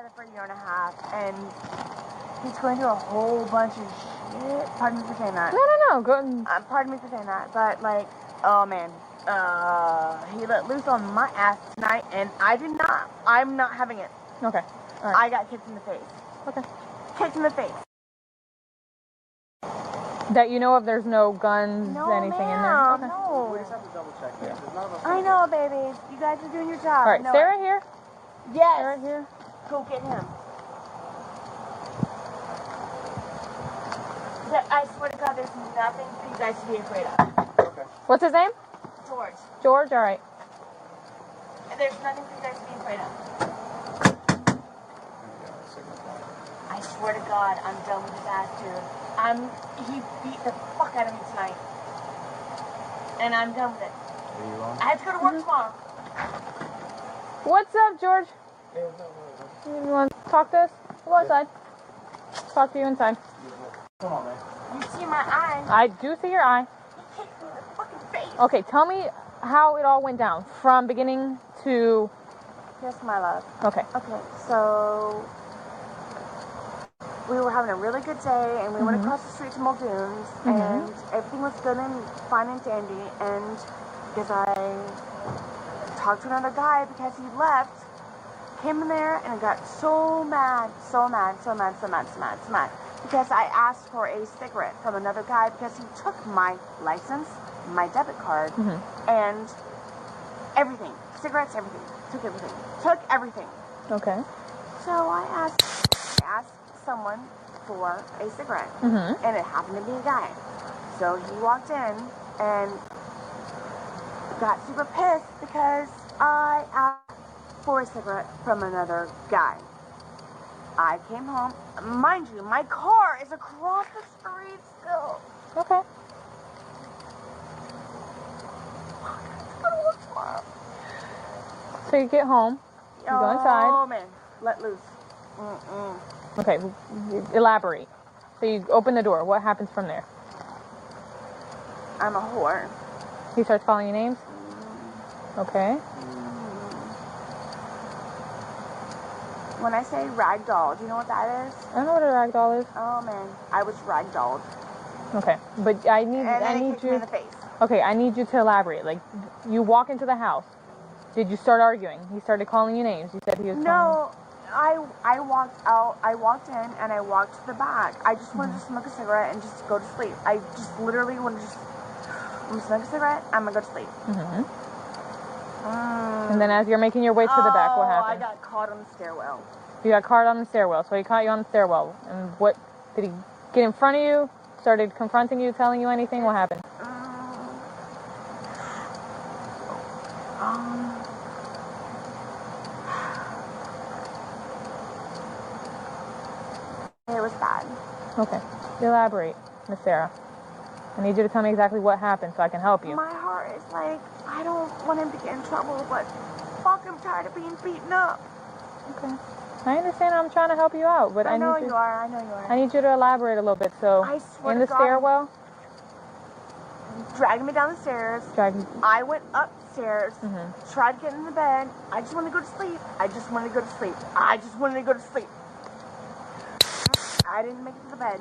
together for a year and a half, and he's going through a whole bunch of shit. Pardon me for saying that. No. Go ahead. Pardon me for saying that, but like, oh man, he let loose on my ass tonight, and I'm not having it. Okay. All right. I got kicked in the face. Okay. Kicked in the face. That you know of, there's no guns, anything in there? Okay. No. We just have to double check. Yeah. None of us I know, baby. You guys are doing your job. All right, Sarah here? Yes. Sarah here? Go get him. I swear to God, there's nothing for you guys to be afraid of. Okay. What's his name? George. George? All right. There's nothing for you guys to be afraid of. I swear to God, I'm done with this ass dude. He beat the fuck out of me tonight. And I'm done with it. Are you on? I have to go to work tomorrow. What's up, George? Hey, what's up? You want to talk to us? Go outside. Talk to you inside. Come on, man. You see my eye? I do see your eye. He kicked me in the fucking face. Okay, tell me how it all went down from beginning to... Yes, my love. Okay. Okay, so we were having a really good day, and we went across the street to Muldoon's, and everything was good and fine and dandy, and because I talked to another guy because he left, came in there, and I got so mad, because I asked for a cigarette from another guy because he took my license, my debit card, and everything. Cigarettes, everything. Took everything. Took everything. Okay. So I asked someone for a cigarette, and it happened to be a guy. So he walked in and got super pissed because I asked for a cigarette from another guy. I came home. Mind you, my car is across the street still. Okay. I'm gonna work tomorrow. So you get home. You go inside. Oh man, let loose. Okay, elaborate. So you open the door. What happens from there? I'm a whore. He starts calling you names? Okay. When I say ragdoll, do you know what that is? I don't know what a rag doll is. Oh man, I was ragdolled. Okay, but I need Me you. in the face. Okay, I need you to elaborate. Like, you walk into the house. Did you start arguing? He started calling you names. You said he was. No, I walked out. I walked in and I walked to the back. I just wanted to smoke a cigarette and just go to sleep. I just literally wanted to I'm gonna smoke a cigarette. I'm gonna go to sleep. And then as you're making your way to the back, what happened? I got caught on the stairwell. You got caught on the stairwell. So he caught you on the stairwell. And what did he get in front of you? Started confronting you, telling you anything? What happened? It was bad. Okay. Elaborate, Miss Sarah. I need you to tell me exactly what happened so I can help you. My heart is like, I don't want him to get in trouble, but fuck, I'm tired of being beaten up. Okay. I understand. I'm trying to help you out, but I know need you are. I know you are. I need you to elaborate a little bit. So, I swear in to the God, stairwell, dragging me down the stairs. I went upstairs, tried to get in the bed. I just wanted to go to sleep. I just wanted to go to sleep. I didn't make it to the bed.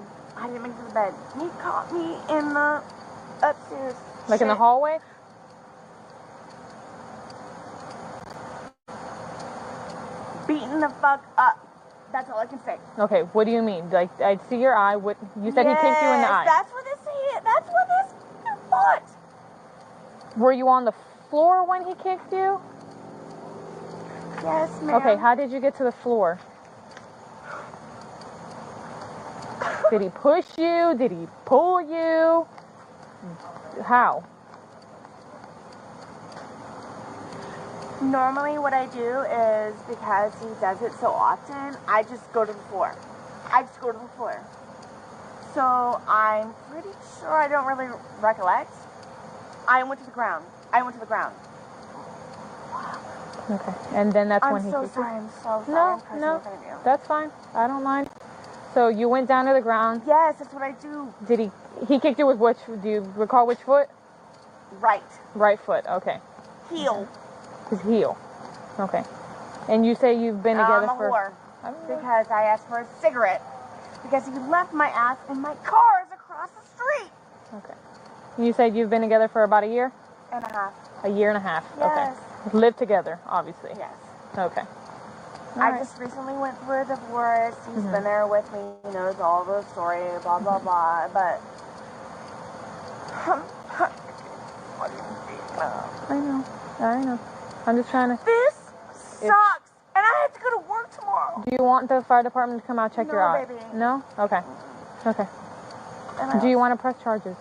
He caught me in the upstairs. Like in the hallway? Beating the fuck up. That's all I can say. Okay, what do you mean? Like, I see your eye. What you said he kicked you in the eye. That's what this thought. Were you on the floor when he kicked you? Yes, ma'am. Okay, how did you get to the floor? Did he push you? Did he pull you? How? Normally what I do is, because he does it so often, I just go to the floor. So I'm pretty sure, I don't really recollect. I went to the ground. Okay, and then that's when he I'm kicked so sorry. you? I'm No, that's fine. I don't mind. So you went down to the ground. Yes, that's what I do. Did he kicked you with which, do you recall which foot? Right. Right foot, okay. Heel. His heel. Okay. And you say you've been together I'm a whore. Because I asked for a cigarette. Because he left my ass in my cars across the street. Okay. You said you've been together for about a year? And a half. A year and a half. Yes. Okay. Live together, obviously. Yes. Okay. I just recently went through a divorce. He's been there with me. He knows all the story, blah, blah, blah. But I know. I'm just trying to... This sucks. And I have to go to work tomorrow. Do you want the fire department to come out check your eye? No, baby. No? Okay. Okay. Do you want to press charges?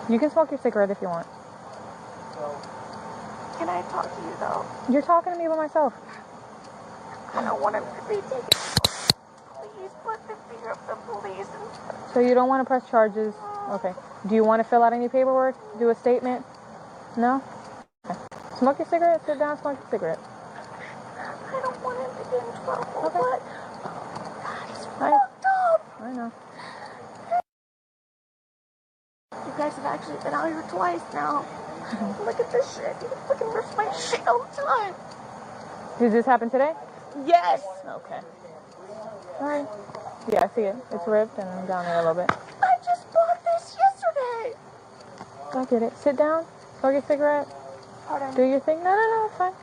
You can smoke your cigarette if you want. Can I talk to you, though? You're talking to me by myself. I don't want him to be taken. Please put the finger of the police. So you don't want to press charges? Okay. Do you want to fill out any paperwork? Do a statement? No? Okay. Smoke your cigarette. Sit down, smoke your cigarette. I don't want him to get in trouble. Okay. But God, he's fucked up. I know. You guys have actually been out here twice now. Look at this shit. You fucking rips my shit all the time. Did this happen today? Yes. Okay. Alright. Yeah, I see it. It's ripped and down there a little bit. I just bought this yesterday. I get it. Sit down. Smoke your cigarette. Pardon? Do your thing. No, it's fine.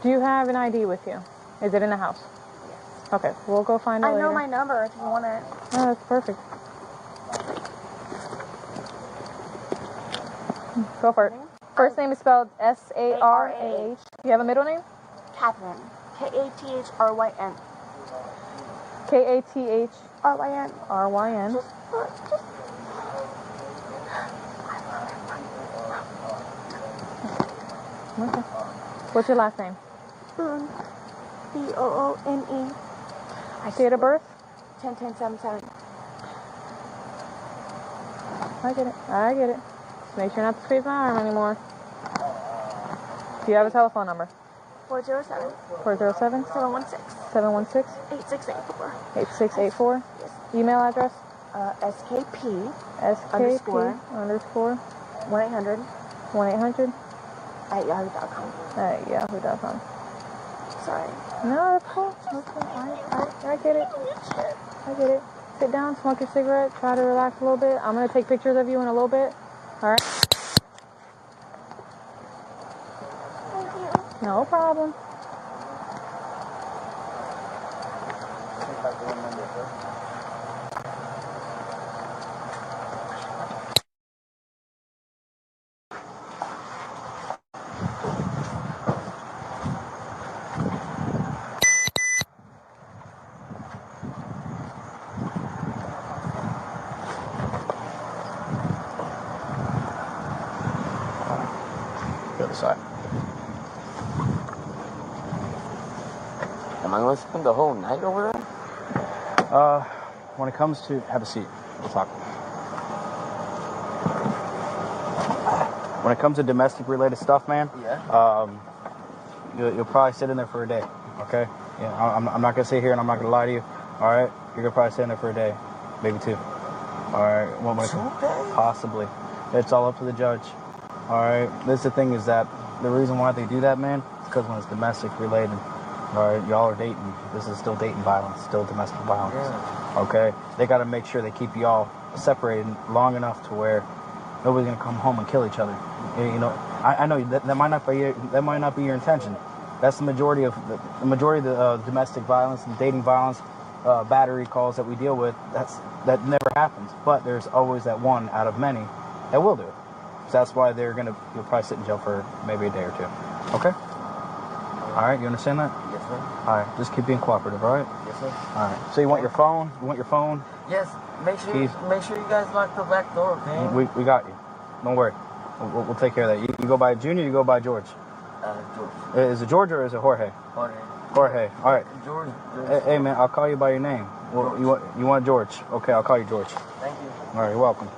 Do you have an ID with you? Is it in the house? Yes. Okay, we'll go find it later. I know my number if you want it. Oh, that's perfect. Go for it. First name is spelled S-A-R-A-H. You have a middle name? Catherine. K-A-T-H-R-Y-N. K-A-T-H... R-Y-N. R-Y-N. Okay. What's your last name? Boone. B-O-O-N-E. Date of birth? 10-10-7-7. I get it. Just make sure not to squeeze my arm anymore. Do you have a telephone number? 407. 407? 716. 716? 8684. 8684? Yes. Email address? SKP. SKP underscore 1-800. 1-800 at yahoo.com. at yahoo.com. Sorry. No, that's cool. Okay. I get it. I get it. Sit down, smoke your cigarette, try to relax a little bit. I'm going to take pictures of you in a little bit. Alright? Thank you. No problem. The other side. Am I going to spend the whole night over there? When it comes to... Have a seat. We'll talk. When it comes to domestic-related stuff, man, Yeah. You'll probably sit in there for a day, okay? Yeah, I'm not going to sit here and I'm not going to lie to you, all right? You're going to probably sit in there for a day, maybe 2. All right? When it comes, possibly. It's all up to the judge, all right? This the thing is that the reason why they do that, man, is because when it's domestic-related, all right, y'all are dating. This is still dating violence, still domestic violence, okay? They got to make sure they keep y'all separated long enough to where nobody's gonna come home and kill each other. You know, I know that might not be your intention. That's the majority of the domestic violence and dating violence, battery calls that we deal with. That never happens. But there's always that one out of many that will do it. So that's why you'll probably sit in jail for maybe a day or 2. Okay. All right. You understand that? Yes, sir. All right. Just keep being cooperative. All right. Yes, sir. All right. So you want your phone? Yes. Make sure you guys lock the back door, okay? We got you. Don't worry. We'll take care of that. You go by Junior, you go by George. George. Is it George or is it Jorge? Jorge. All right. George. Hey, man, I'll call you by your name. Well, you want George? Okay, I'll call you George. Thank you. All right, you're welcome.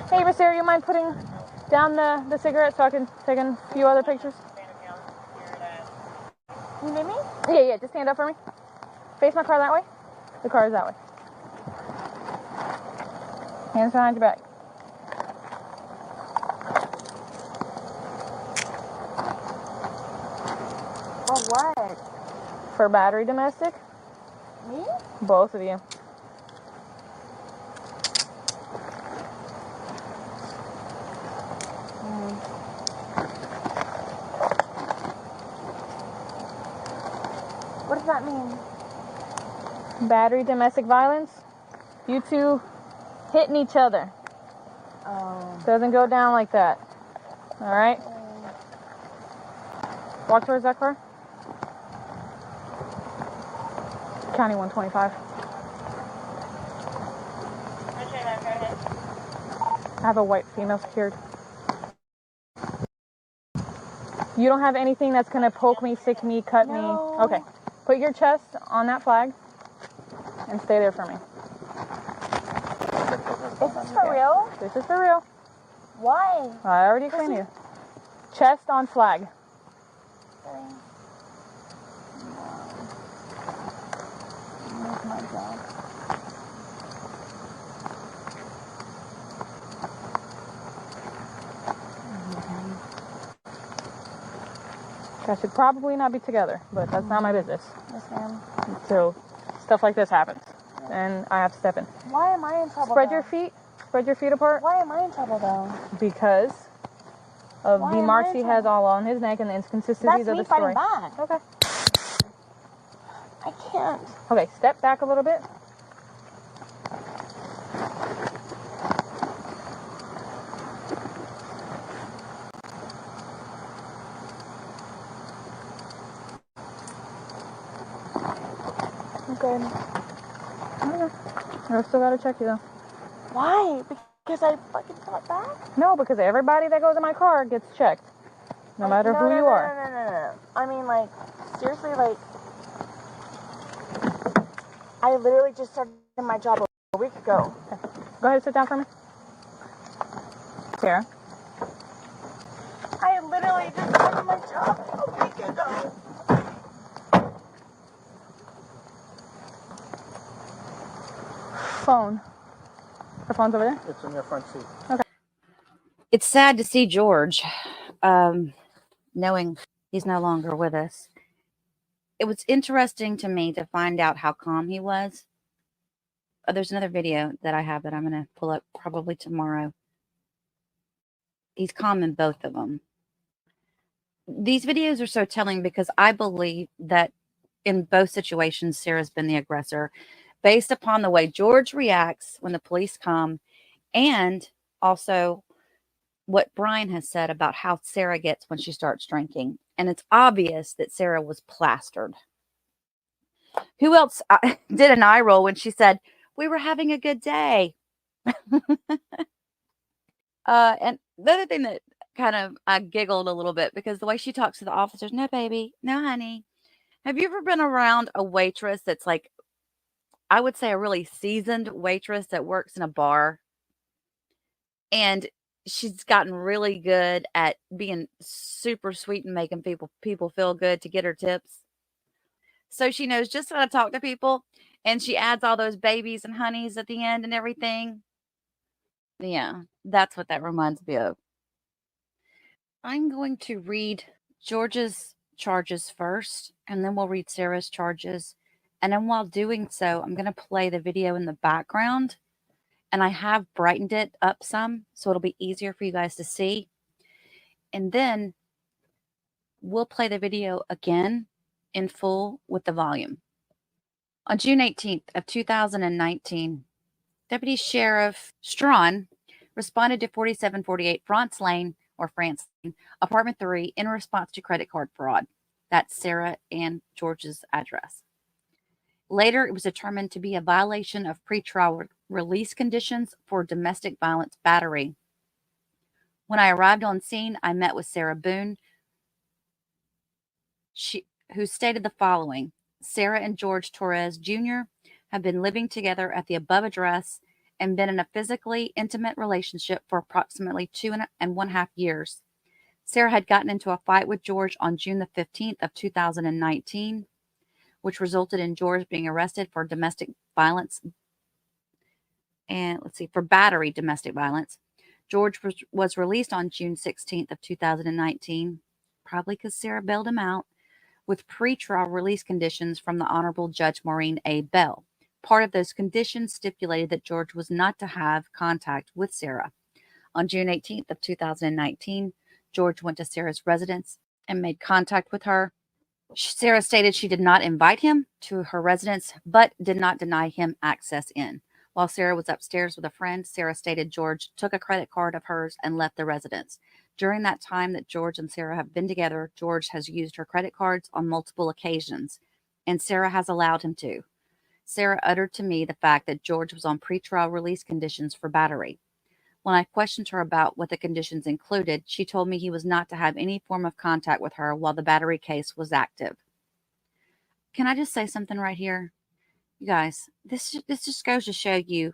Hey, Miss Sarah, you mind putting down the cigarette so I can take a few other pictures? You need me? Yeah, just stand up for me. face my car that way. The car is that way. Hands behind your back. For what? For battery domestic. Me? Both of you. What does that mean? Battery domestic violence. You two hitting each other. Doesn't go down like that. All right. Walk towards that car. County 125. I have a white female secured. You don't have anything that's going to poke me, stick me, cut me? Okay. Put your chest on that flag and stay there for me. Is this for real? This is for real. Why? I already explained to you. Chest on flag. That's my job. I should probably not be together, but that's not my business. Yes, ma'am. So, stuff like this happens, and I have to step in. Why am I in trouble? Spread your feet. Spread your feet apart. Why am I in trouble though? Because of Why the am marks I in he has trouble? all on his neck and the inconsistencies That's of me the story. fighting back. Okay. I can't. Okay, step back a little bit. Okay. Okay. I still gotta check you though. Why? Because I fucking fought back? No, because everybody that goes in my car gets checked. No matter who you are. No. I mean, like, seriously, like, I literally just started my job a week ago. Okay. Go ahead and sit down for me. Sarah. I literally just started my job a week ago. Phone. Her phone's over there? It's in your front seat. Okay. It's sad to see George, knowing he's no longer with us. It was interesting to me to find out how calm he was. There's another video that I have that I'm going to pull up probably tomorrow. He's calm in both of them. These videos are so telling because I believe that in both situations, Sarah's been the aggressor based upon the way George reacts when the police come and also what Brian has said about how Sarah gets when she starts drinking. And it's obvious that Sarah was plastered. Who else did an eye roll when she said, "We were having a good day"? And the other thing that kind of I giggled a little bit because the way she talks to the officers, "No, baby, no, honey." Have you ever been around a waitress that's like, I would say a really seasoned waitress that works in a bar? And she's gotten really good at being super sweet and making people feel good to get her tips. So she knows just how to talk to people, and she adds all those babies and honeys at the end and everything. Yeah, that's what that reminds me of. I'm going to read George's charges first, and then we'll read Sarah's charges. And then while doing so, I'm going to play the video in the background. And I have brightened it up some, so it'll be easier for you guys to see. And then we'll play the video again in full with the volume. On June 18th of 2019, Deputy Sheriff Strawn responded to 4748 France Lane, apartment 3, in response to credit card fraud. That's Sarah and George's address. Later, it was determined to be a violation of pretrial release conditions for domestic violence battery. When I arrived on scene, I met with Sarah Boone, who stated the following: Sarah and Jorge Torrez Jr. have been living together at the above address and been in a physically intimate relationship for approximately 2.5 years. Sarah had gotten into a fight with George on June the 15th of 2019. which resulted in George being arrested for domestic violence and for battery domestic violence. George was released on June 16th of 2019, probably because Sarah bailed him out, with pretrial release conditions from the Honorable Judge Maureen A. Bell. Part of those conditions stipulated that George was not to have contact with Sarah. On June 18th of 2019, George went to Sarah's residence and made contact with her. Sarah stated she did not invite him to her residence, but did not deny him access in. While Sarah was upstairs with a friend, Sarah stated George took a credit card of hers and left the residence. During that time that George and Sarah have been together, George has used her credit cards on multiple occasions, and Sarah has allowed him to. Sarah uttered to me the fact that George was on pretrial release conditions for battery. When I questioned her about what the conditions included, she told me he was not to have any form of contact with her while the battery case was active. Can I just say something right here? You guys, this just goes to show you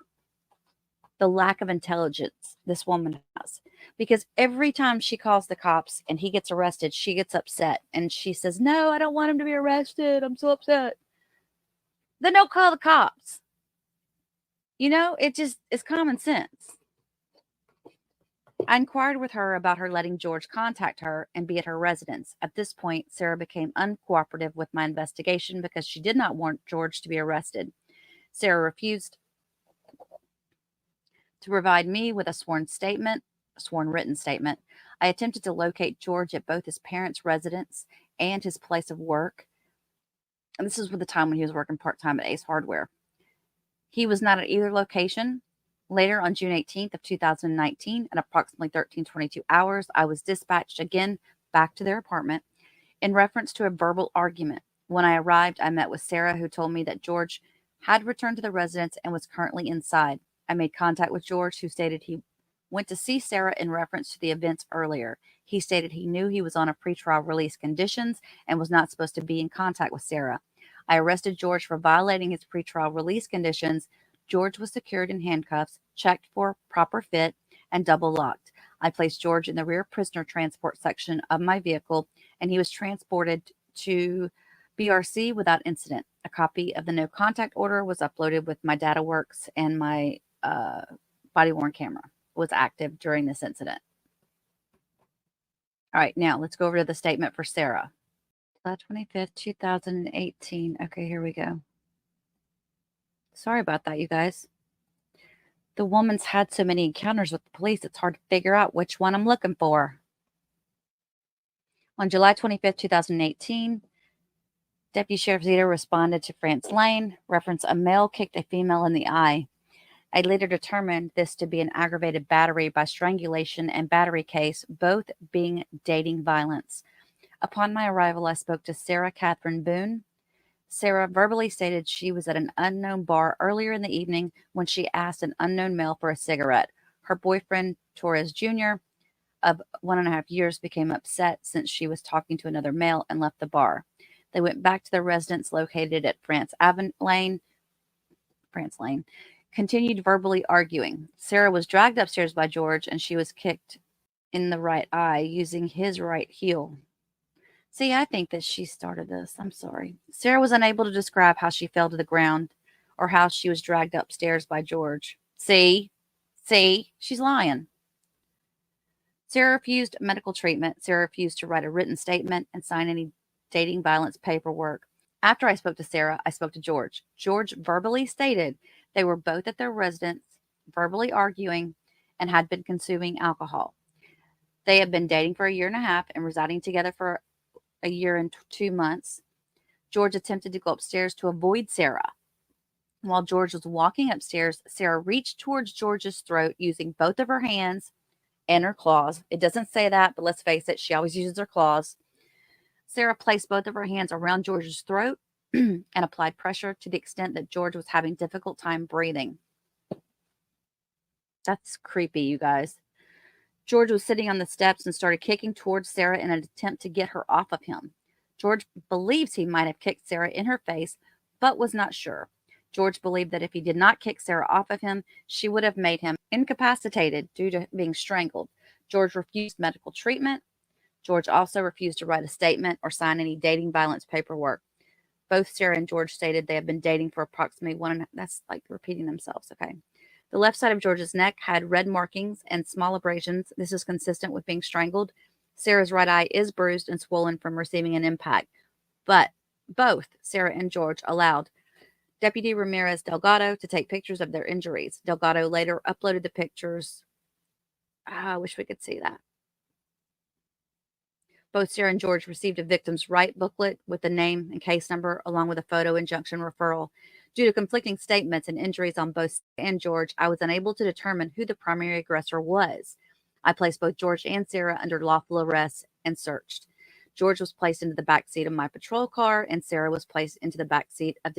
the lack of intelligence this woman has. Because every time she calls the cops and he gets arrested, she gets upset. And she says, no, I don't want him to be arrested. I'm so upset. Then don't call the cops. You know, it's common sense. I inquired with her about her letting George contact her and be at her residence. At this point, Sarah became uncooperative with my investigation because she did not want George to be arrested. Sarah refused to provide me with a sworn written statement. I attempted to locate George at both his parents' residence and his place of work. And this is with the time when he was working part-time at Ace Hardware. He was not at either location. Later, on June 18th of 2019, at approximately 13:22 hours, I was dispatched again back to their apartment in reference to a verbal argument. When I arrived, I met with Sarah, who told me that George had returned to the residence and was currently inside. I made contact with George, who stated he went to see Sarah in reference to the events earlier. He stated he knew he was on a pretrial release conditions and was not supposed to be in contact with Sarah. I arrested George for violating his pretrial release conditions. George was secured in handcuffs, checked for proper fit, and double locked. I placed George in the rear prisoner transport section of my vehicle, and he was transported to BRC without incident. A copy of the no contact order was uploaded with my data works, and my body-worn camera was active during this incident. All right, now let's go over to the statement for Sarah. July 25th, 2018. Okay, here we go. Sorry about that, you guys. The woman's had so many encounters with the police, it's hard to figure out which one I'm looking for. On July 25th, 2018, Deputy Sheriff Zeta responded to France Lane, reference a male kicked a female in the eye. I later determined this to be an aggravated battery by strangulation and battery case, both being dating violence. Upon my arrival, I spoke to Sarah Catherine Boone. Sarah verbally stated she was at an unknown bar earlier in the evening when she asked an unknown male for a cigarette. Her boyfriend, Torres Jr., of 1.5 years, became upset since she was talking to another male and left the bar. They went back to their residence located at France Lane, continued verbally arguing. Sarah was dragged upstairs by George, and she was kicked in the right eye using his right heel. See, I think that she started this. I'm sorry. Sarah was unable to describe how she fell to the ground or how she was dragged upstairs by George. See, she's lying. Sarah refused medical treatment. Sarah refused to write a written statement and sign any dating violence paperwork. After I spoke to Sarah, I spoke to George. George verbally stated they were both at their residence, verbally arguing, and had been consuming alcohol. They had been dating for 1.5 years and residing together for 1 year and 2 months. George attempted to go upstairs to avoid Sarah. While George was walking upstairs, Sarah reached towards George's throat using both of her hands and her claws. It doesn't say that, but let's face it, she always uses her claws. Sarah placed both of her hands around George's throat and applied pressure to the extent that George was having difficult time breathing. That's creepy, you guys. George was sitting on the steps and started kicking towards Sarah in an attempt to get her off of him. George believes he might have kicked Sarah in her face, but was not sure. George believed that if he did not kick Sarah off of him, she would have made him incapacitated due to being strangled. George refused medical treatment. George also refused to write a statement or sign any dating violence paperwork. Both Sarah and George stated they had been dating for approximately that's like repeating themselves, okay. The left side of George's neck had red markings and small abrasions. This is consistent with being strangled. Sarah's right eye is bruised and swollen from receiving an impact. But both Sarah and George allowed Deputy Ramirez Delgado to take pictures of their injuries. Delgado later uploaded the pictures. I wish we could see that. Both Sarah and George received a victim's right booklet with the name and case number, along with a photo injunction referral. Due to conflicting statements and injuries on both Sarah and George, I was unable to determine who the primary aggressor was. I placed both George and Sarah under lawful arrest and searched. George was placed into the back seat of my patrol car, and Sarah was placed into the back seat of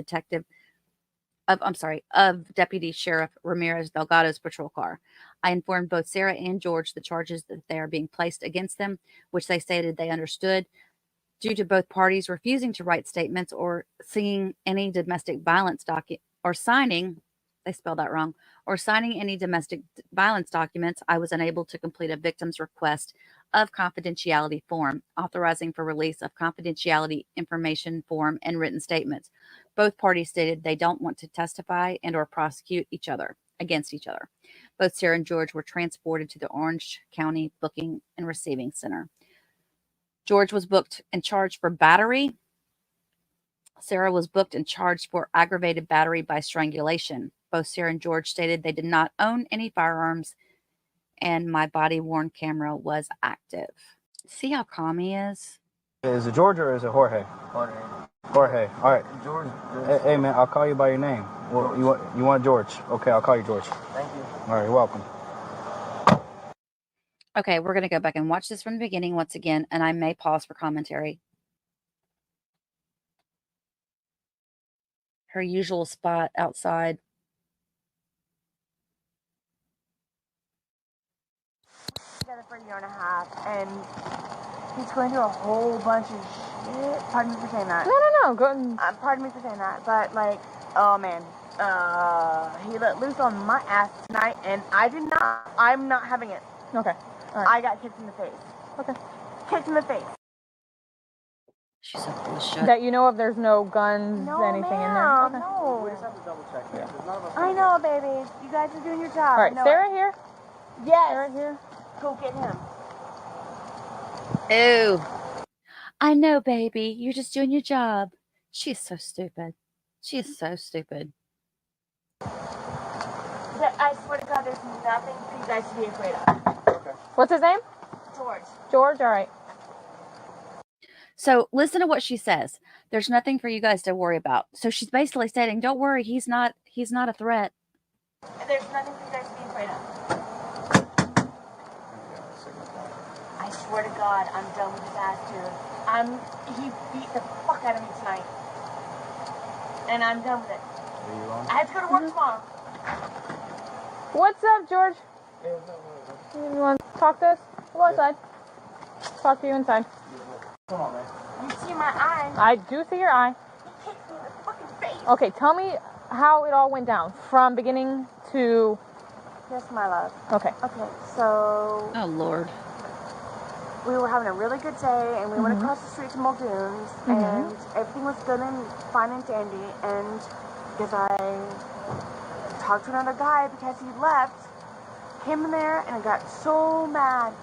Deputy Sheriff Ramirez Delgado's patrol car. I informed both Sarah and George the charges that they are being placed against them, which they stated they understood. Due to both parties refusing to write statements or signing any domestic violence documents, I was unable to complete a victim's request of confidentiality form, authorizing for release of confidentiality information form and written statements. Both parties stated they don't want to testify and or prosecute against each other. Both Sarah and George were transported to the Orange County Booking and Receiving Center. George was booked and charged for battery. Sarah was booked and charged for aggravated battery by strangulation. Both Sarah and George stated they did not own any firearms, and my body-worn camera was active. See how calm he is? Is it George or is it Jorge? Jorge. All right. George. Hey, man, I'll call you by your name. Well, you want George? Okay, I'll call you George. Thank you. All right, you're welcome. Okay, we're going to go back and watch this from the beginning once again, and I may pause for commentary. Her usual spot outside. Together for a year and a half, and he's going through a whole bunch of shit. Pardon me for saying that. No. Go ahead. Pardon me for saying that, but like, oh man, he let loose on my ass tonight, and I'm not having it. Okay. All right. I got kicked in the face. Okay. Kicked in the face. She's so full of shit. That you know of, there's no guns, No, anything in there? ma'am, Okay. no. We just have to double check. Yeah. I know, baby. You guys are doing your job. All right, No, Sarah here? Yes. Sarah here? Go get him. Ew. I know, baby. You're just doing your job. She's so stupid. She is so stupid. I swear to God, there's nothing for you guys to be afraid of. Okay. What's his name? George. George? All right. So listen to what she says. There's nothing for you guys to worry about. So she's basically stating, don't worry, he's not a threat. There's nothing for you guys to be afraid of. I swear to God, I'm done with his ass, dude. He beat the fuck out of me tonight. And I'm done with it. I have to go to work tomorrow. What's up, George? You want to talk to us? Go outside. Talk to you inside. Come on, man. You see my eye? I do see your eye. He kicked me in the fucking face. Okay, tell me how it all went down from beginning to... Yes, my love. Okay. Okay, so Oh, Lord. we were having a really good day, and we went across the street to Muldoon's, and everything was good and fine and dandy, and because I talked to another guy because he left, came in there, and I got so mad,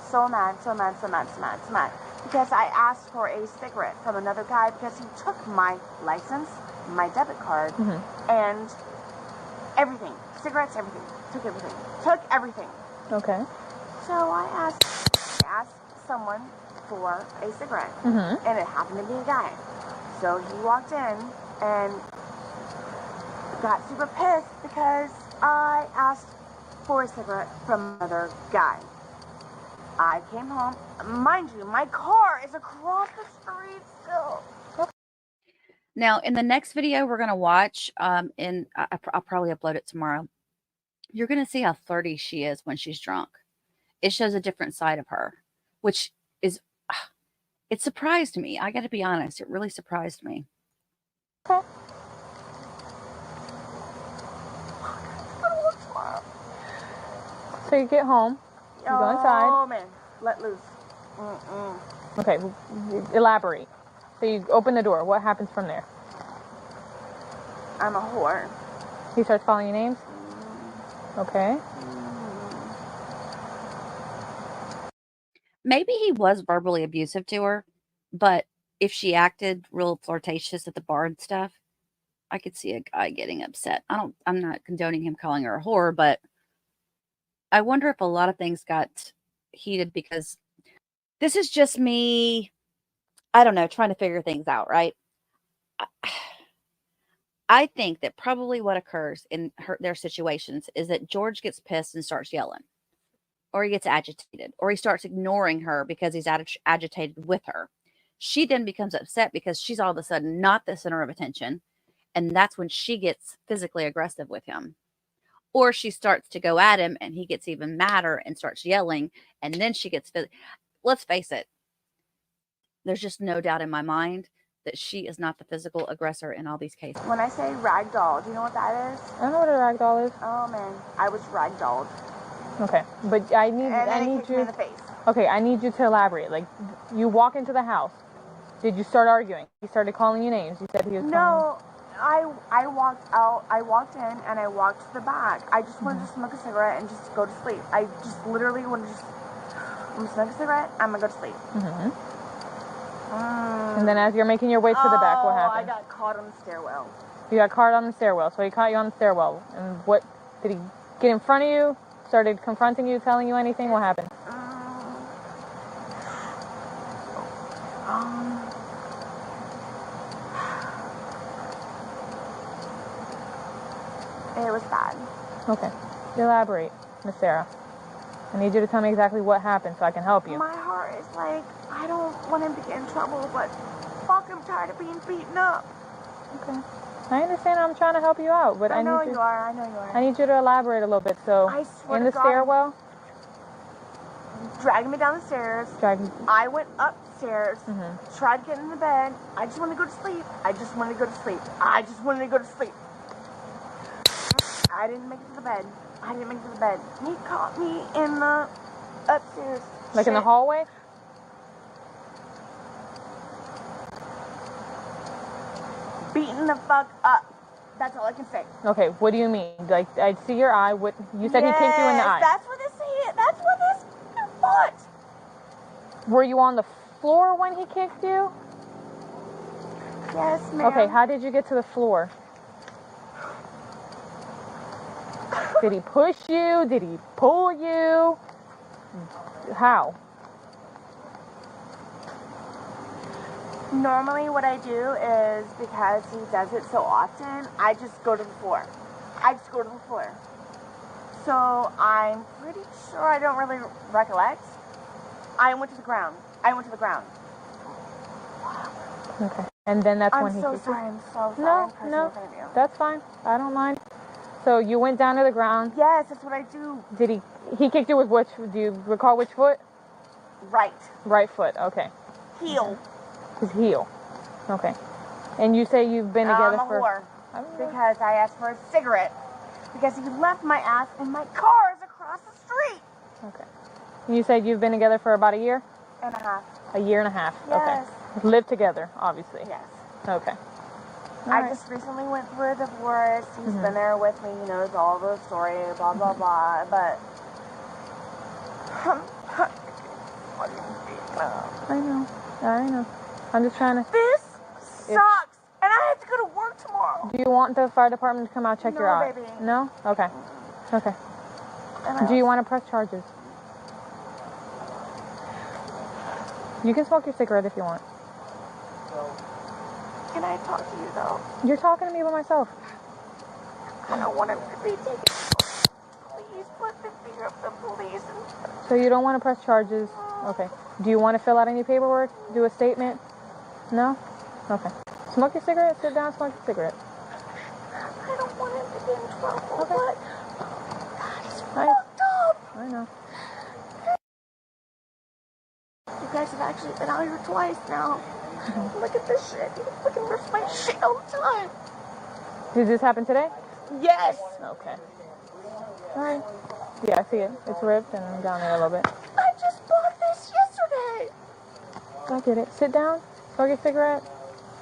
because I asked for a cigarette from another guy because he took my license, my debit card, and everything. Cigarettes, everything. Took everything. Okay. So I asked someone for a cigarette, and it happened to be a guy. So he walked in and got super pissed because I asked for a cigarette from another guy. I came home. Mind you, my car is across the street still. Now, in the next video we're going to watch, I'll probably upload it tomorrow, you're going to see how flirty she is when she's drunk. It shows a different side of her, which is, it surprised me. I got to be honest. It really surprised me. Okay. So you get home. You go inside. Oh, man. Let loose. Okay, elaborate. So you open the door. What happens from there? I'm a whore. He starts calling you names? Okay. Maybe he was verbally abusive to her, but if she acted real flirtatious at the bar and stuff, I could see a guy getting upset. I'm not condoning him calling her a whore, but I wonder if a lot of things got heated because this is just me, I don't know, trying to figure things out, right? I think that probably what occurs in their situations is that George gets pissed and starts yelling, or he gets agitated, or he starts ignoring her because he's agitated with her. She then becomes upset because she's all of a sudden not the center of attention, and that's when she gets physically aggressive with him. Or she starts to go at him, and he gets even madder and starts yelling, and then she gets let's face it, there's just no doubt in my mind that she is not the physical aggressor in all these cases. When I say ragdoll, do you know what that is? I know what a ragdoll is. Oh man, I was ragdolled. Okay, but I need kicked me you. in the face. Okay, I need you to elaborate. Like, you walk into the house. Did you start arguing? He started calling you names. You said he was. No, I walked out. I walked in and I walked to the back. I just wanted to smoke a cigarette and just go to sleep. I just literally wanted to I'm gonna smoke a cigarette. I'm gonna go to sleep. And then as you're making your way to the back, what happened? I got caught on the stairwell. You got caught on the stairwell. So he caught you on the stairwell. And what, did he get in front of you? Started confronting you, telling you anything? What happened? It was bad. Okay. Elaborate, Miss Sarah. I need you to tell me exactly what happened so I can help you. My heart is like, I don't want him to get in trouble, but fuck, I'm tired of being beaten up. Okay. I understand. I'm trying to help you out, but I know need you are. I know you are. I need you to elaborate a little bit. So, I swear in to the God, stairwell, dragging me down the stairs. I went upstairs, tried to get in the bed. I just wanted to go to sleep. I just wanted to go to sleep. I just wanted to go to sleep. I didn't make it to the bed. He caught me in the upstairs. like in the hallway? Beating the fuck up. That's all I can say. Okay, what do you mean? Like, I see your eye. What you said he kicked you in the eye. That's what they say. That's what this foot. Were you on the floor when he kicked you? Yes, ma'am. Okay, how did you get to the floor? Did he push you? Did he pull you? How? Normally what I do is, because he does it so often, I just go to the floor. So I'm pretty sure, I don't really recollect. I went to the ground. Okay. And then that's when he kicked you? I'm so sorry. No, that's fine. I don't mind. So you went down to the ground. Yes, that's what I do. Did he kicked you with which, do you recall which foot? Right. Right foot, okay. Heel. His heel. Okay. And you say you've been together I'm a whore. Because I asked for a cigarette. Because he left my ass in my car across the street. Okay. And you said you've been together for about a year? And a half. A year and a half. Yes. Okay. Lived together, obviously. Yes. Okay. I just recently went through a divorce. He's been there with me. He knows all the story, blah, blah, blah. But I know. I'm just trying to... This sucks. And I have to go to work tomorrow. Do you want the fire department to come out and check your eye? No, baby. No? Okay. Okay. Do you want to press charges? You can smoke your cigarette if you want. Can I talk to you, though? You're talking to me by myself. I don't want him to be taken. Please put the finger of the police. So you don't want to press charges? Okay. Do you want to fill out any paperwork? Do a statement? No? Okay. Smoke your cigarette. Sit down, smoke your cigarette. I don't want him to get in trouble. Okay. But God, he's fucked up. I know. You guys have actually been out here twice now. Look at this shit. He fucking rips my shit all the time. Did this happen today? Yes. Okay. Alright. Yeah, I see it. It's ripped and down there a little bit. I just bought this yesterday. I get it. Sit down. Smoke your cigarette.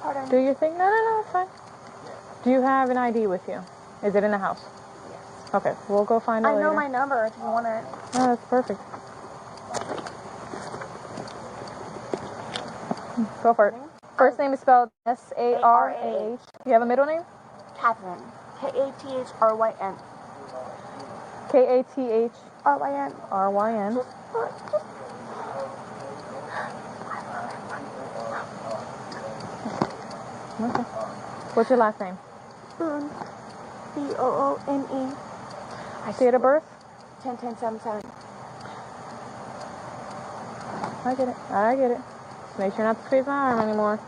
Pardon? Do your thing. No, it's fine. Do you have an ID with you? Is it in the house? Yes. Okay, we'll go find it I later. know my number if you want it. Oh, that's perfect. Go for it. First name is spelled S-A-R-A-H. You have a middle name? Catherine. K-A-T-H-R-Y-N. K-A-T-H R-Y-N. R-Y-N. Okay. What's your last name? Boone. B-O-O-N-E. Date of birth? 10-10-7-7. I get it. I get it. Just make sure not to squeeze my arm anymore.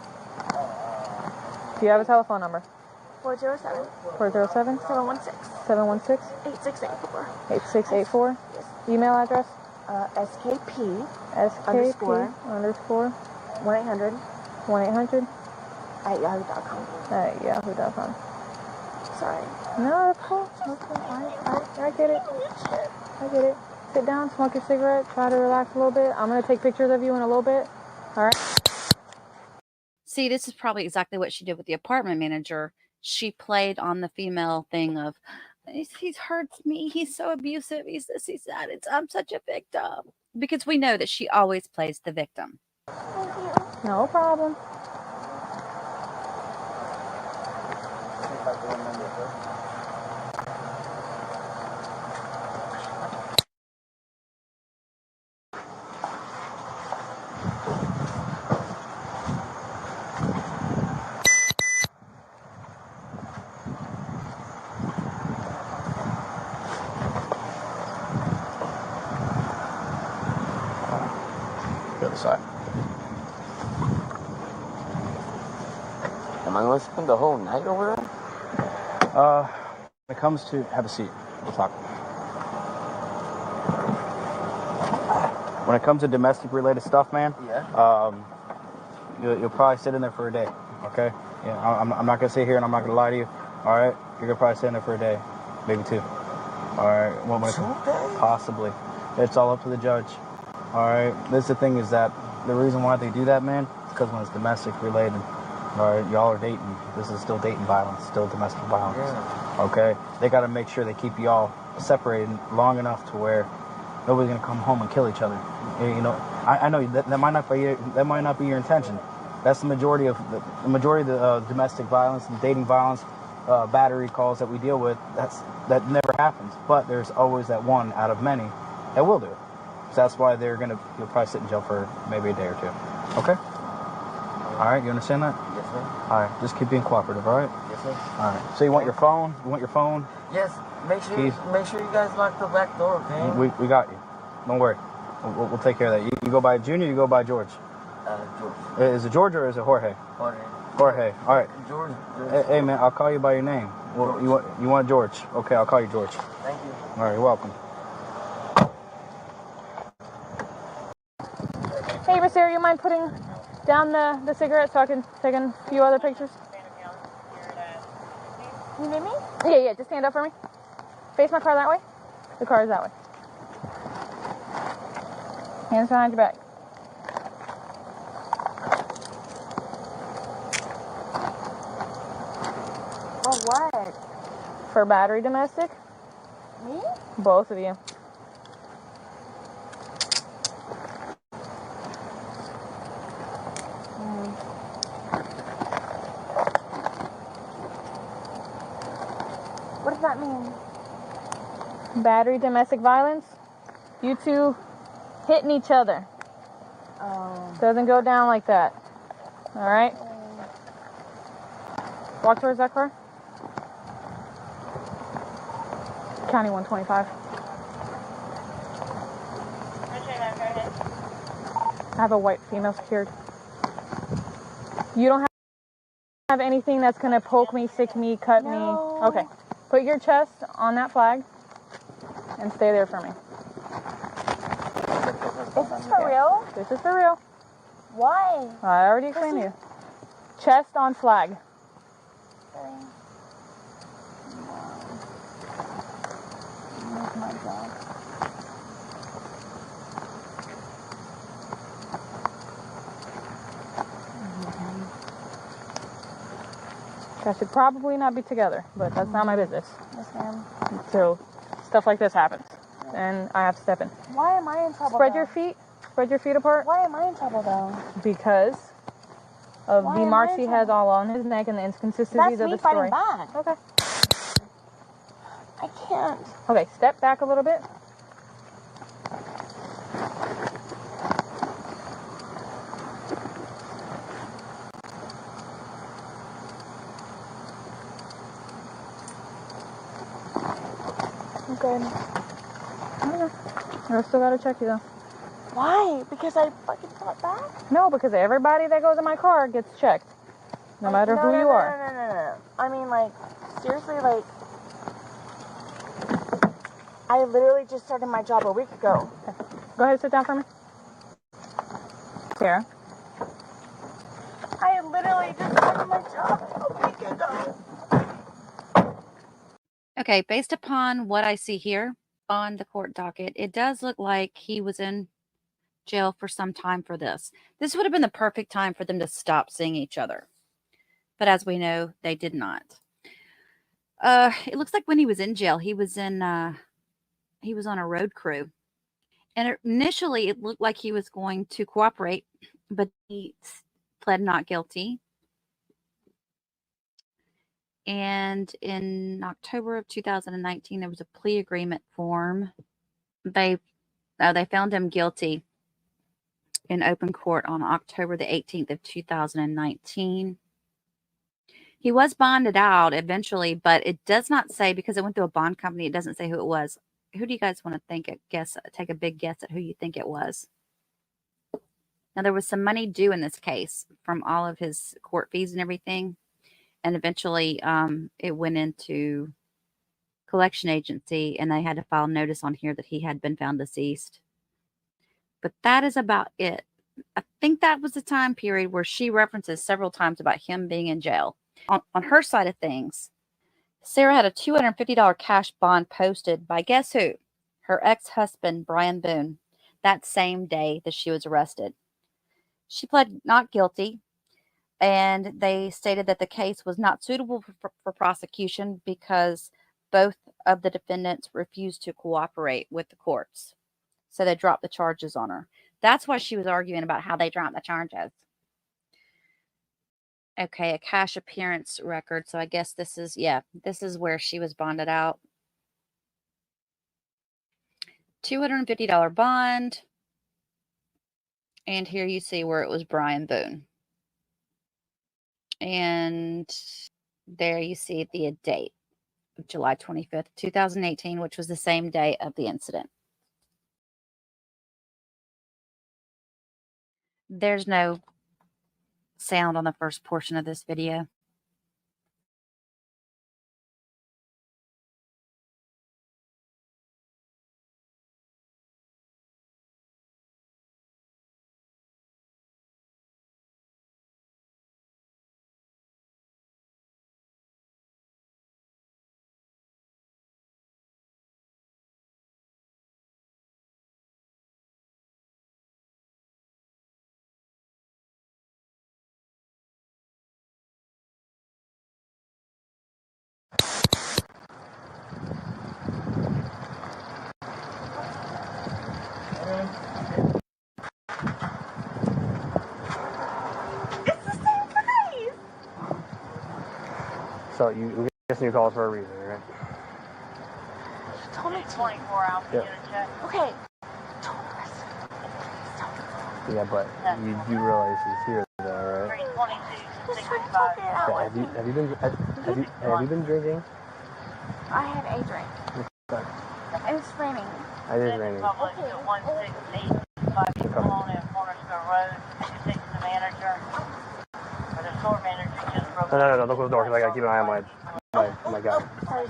Do you have a telephone number? 407. 407? 716. 716? 8684. 8684? Yes. Email address? SKP. SKP _ 1-800. 1-800 at yahoo.com. at yahoo.com. Sorry. No, that's cool. Okay. I get it. I get it. Sit down, smoke your cigarette, try to relax a little bit. I'm going to take pictures of you in a little bit. All right. See, this is probably exactly what she did with the apartment manager. She played on the female thing of, he hurts me. He's so abusive. He's this, he's that. I'm such a victim. Because we know that she always plays the victim. No problem. The other side. Am I going to spend the whole night over there? When it comes to, have a seat. We'll talk. When it comes to domestic related stuff, man. Yeah. You'll probably sit in there for a day. Okay. Yeah. I'm not gonna sit here and I'm not gonna lie to you. All right. You're gonna probably sit in there for a day, maybe 2. All right. Well, 2 days? possibly. It's all up to the judge. All right. This is the thing is that the reason why they do that, man, is because when it's domestic related. All right, y'all are dating. This is still dating violence, still domestic violence. Yeah. Okay, they got to make sure they keep y'all separated long enough to where nobody's gonna come home and kill each other. You know, I know that might not be your intention. That's the majority of the domestic violence and dating violence, battery calls that we deal with. That never happens. But there's always that one out of many that will do it. So that's why you'll probably sit in jail for maybe a day or 2. Okay. All right, you understand that? Yes, sir. All right, just keep being cooperative, all right? Yes, sir. All right. So you want your phone? Yes. Make sure you guys lock the back door, okay? We got you. Don't worry. We'll take care of that. You go by Junior, you go by George. George. Is it George or is it Jorge? Jorge. All right. George. Hey, man, I'll call you by your name. Well, you want George? Okay, I'll call you George. Thank you. All right, you're welcome. Hey, Miss Sarah, you mind putting down the cigarette so I can take a few other pictures? You need me? Yeah, just stand up for me. Face my car that way. The car is that way. Hands behind your back. For what? For battery domestic? Me? Both of you. What does that mean? Battery domestic violence. You two hitting each other. Doesn't go down like that. All right? Walk towards that car. County 125. I have a white female secured. You don't have anything that's going to poke me, stick me, cut me. Okay. Put your chest on that flag and stay there for me. Is this for real? This is for real. Why? I already explained to you. Chest on flag. Really? That's my job. That should probably not be together, but that's not my business. Yes, ma'am. So, stuff like this happens, and I have to step in. Why am I in trouble? Spread your feet. Spread your feet apart. Why am I in trouble though? Because of the marks he has all on his neck and the inconsistencies of the story. That's me fighting back. Okay. I can't. Okay, step back a little bit. I'm good. Okay. I still gotta check you though. Why? Because I fucking fought back? No, because everybody that goes in my car gets checked. No matter who you are. No. I mean, like, seriously, like, I literally just started my job a week ago. Okay. Go ahead and sit down for me. Sarah. I literally just started my job a week ago. Okay, based upon what I see here on the court docket, it does look like he was in jail for some time for this. This would have been the perfect time for them to stop seeing each other. But as we know, they did not. It looks like when he was in jail, he was on a road crew. And initially, it looked like he was going to cooperate, but he pled not guilty. And in October of 2019, there was a plea agreement form. They found him guilty in open court on October the 18th of 2019. He was bonded out eventually, but it does not say, because it went through a bond company, it doesn't say who it was. Who do you guys want to take a big guess at who you think it was? Now, there was some money due in this case from all of his court fees and everything. And eventually it went into collection agency, and they had to file notice on here that he had been found deceased. But that is about it. I think that was the time period where she references several times about him being in jail. On her side of things, Sarah had a $250 cash bond posted by guess who? Her ex-husband, Brian Boone, that same day that she was arrested. She pled not guilty, and they stated that the case was not suitable for prosecution because both of the defendants refused to cooperate with the courts. So they dropped the charges on her. That's why she was arguing about how they dropped the charges. Okay, a cash appearance record. So I guess this is where she was bonded out. $250 bond. And here you see where it was Brian Boone. And there you see the date of July 25th, 2018, which was the same day of the incident. There's no sound on the first portion of this video. So I'm guessing you called for a reason, right? She told me 24 hours to Yep. get a check. Okay. Yeah, but you do realize he's here, though, right? 322, Just trying to figure it out. Okay, have you been drinking? I had a drink. Okay. And it's raining. It is raining. Public to 168 Malone and Cornersville Road. You take the manager. Or the store manager just broke. No, don't close the door because I gotta keep an eye on my guy. Sorry.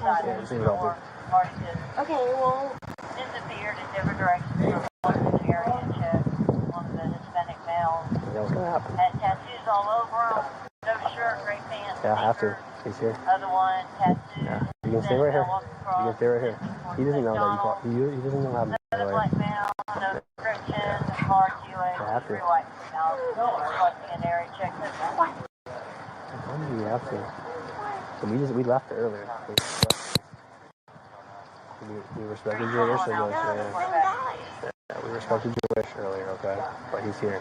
Yeah, just leave it open. Party just Okay, well, disappeared in different directions from one area check. One of the Hispanic males Yeah, what's gonna happen? had tattoos all over him. No shirt, gray pants. Yeah, I have to. sneakers. He's here. Other one, tattoos. Yeah, you can stay right here. You can stay right here. He doesn't know that you call. He doesn't know how to Another play. black male, no description, hard QA, I have to. three white females, collecting an area check. I told you have to. why? So we left earlier. We respected your wish, yeah. We respected your wish earlier, okay? But he's here.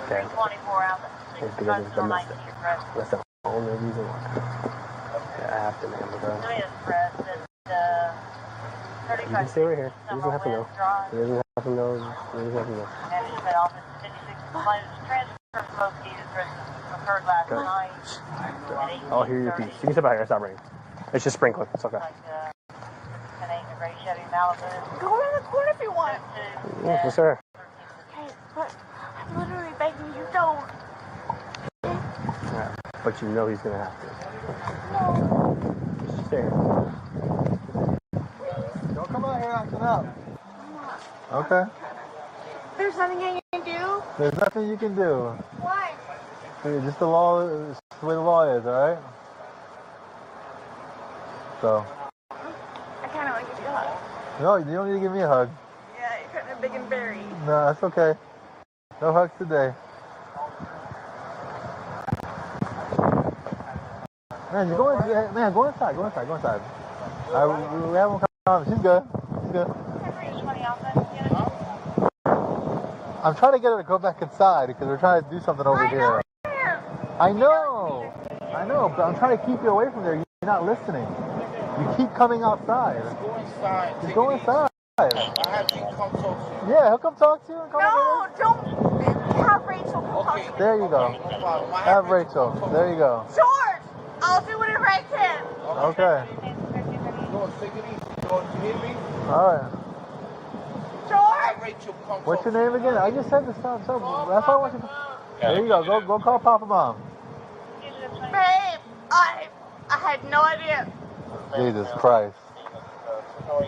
Okay. 24 hours. It's because it's domestic. That's the only reason why. Yeah, I have to, man, because... You can stay right here. He doesn't have to know. He doesn't have to know. He doesn't have to know. I'll hear your piece. You can sit by here. Stop ringing. It's just sprinkling. It's okay. Go in the corner if you want. Yeah, yes, sir. Okay, but I'm literally begging you, don't. Yeah, but you know he's gonna have to. Just stay here. Don't come out here acting up. Okay. There's nothing I can do. There's nothing you can do. Why? Just the law, it's the way the law is, alright? So. I kind of want to give you a hug. No, you don't need to give me a hug. Yeah, you're kind of big and berry. No, that's okay. No hugs today. Man, go inside. Go inside. We have one coming. She's good. I'm trying to get her to go back inside because we're trying to do something over here. I know, but I'm trying to keep you away from there. You're not listening. You keep coming outside. Just go inside. I have you come talk to you. Yeah, he'll come talk to you. And come No, over don't have Rachel come talk to me. there you go. Have Rachel. There you go. George, I'll do whatever I can. Okay. You going to take it easy? You hear me? All right. Have George! Rachel come What's talk your name again? I just said to stop. That's why I want you to... There you go. Go call Papa Mom. Babe, I had no idea. Jesus Christ.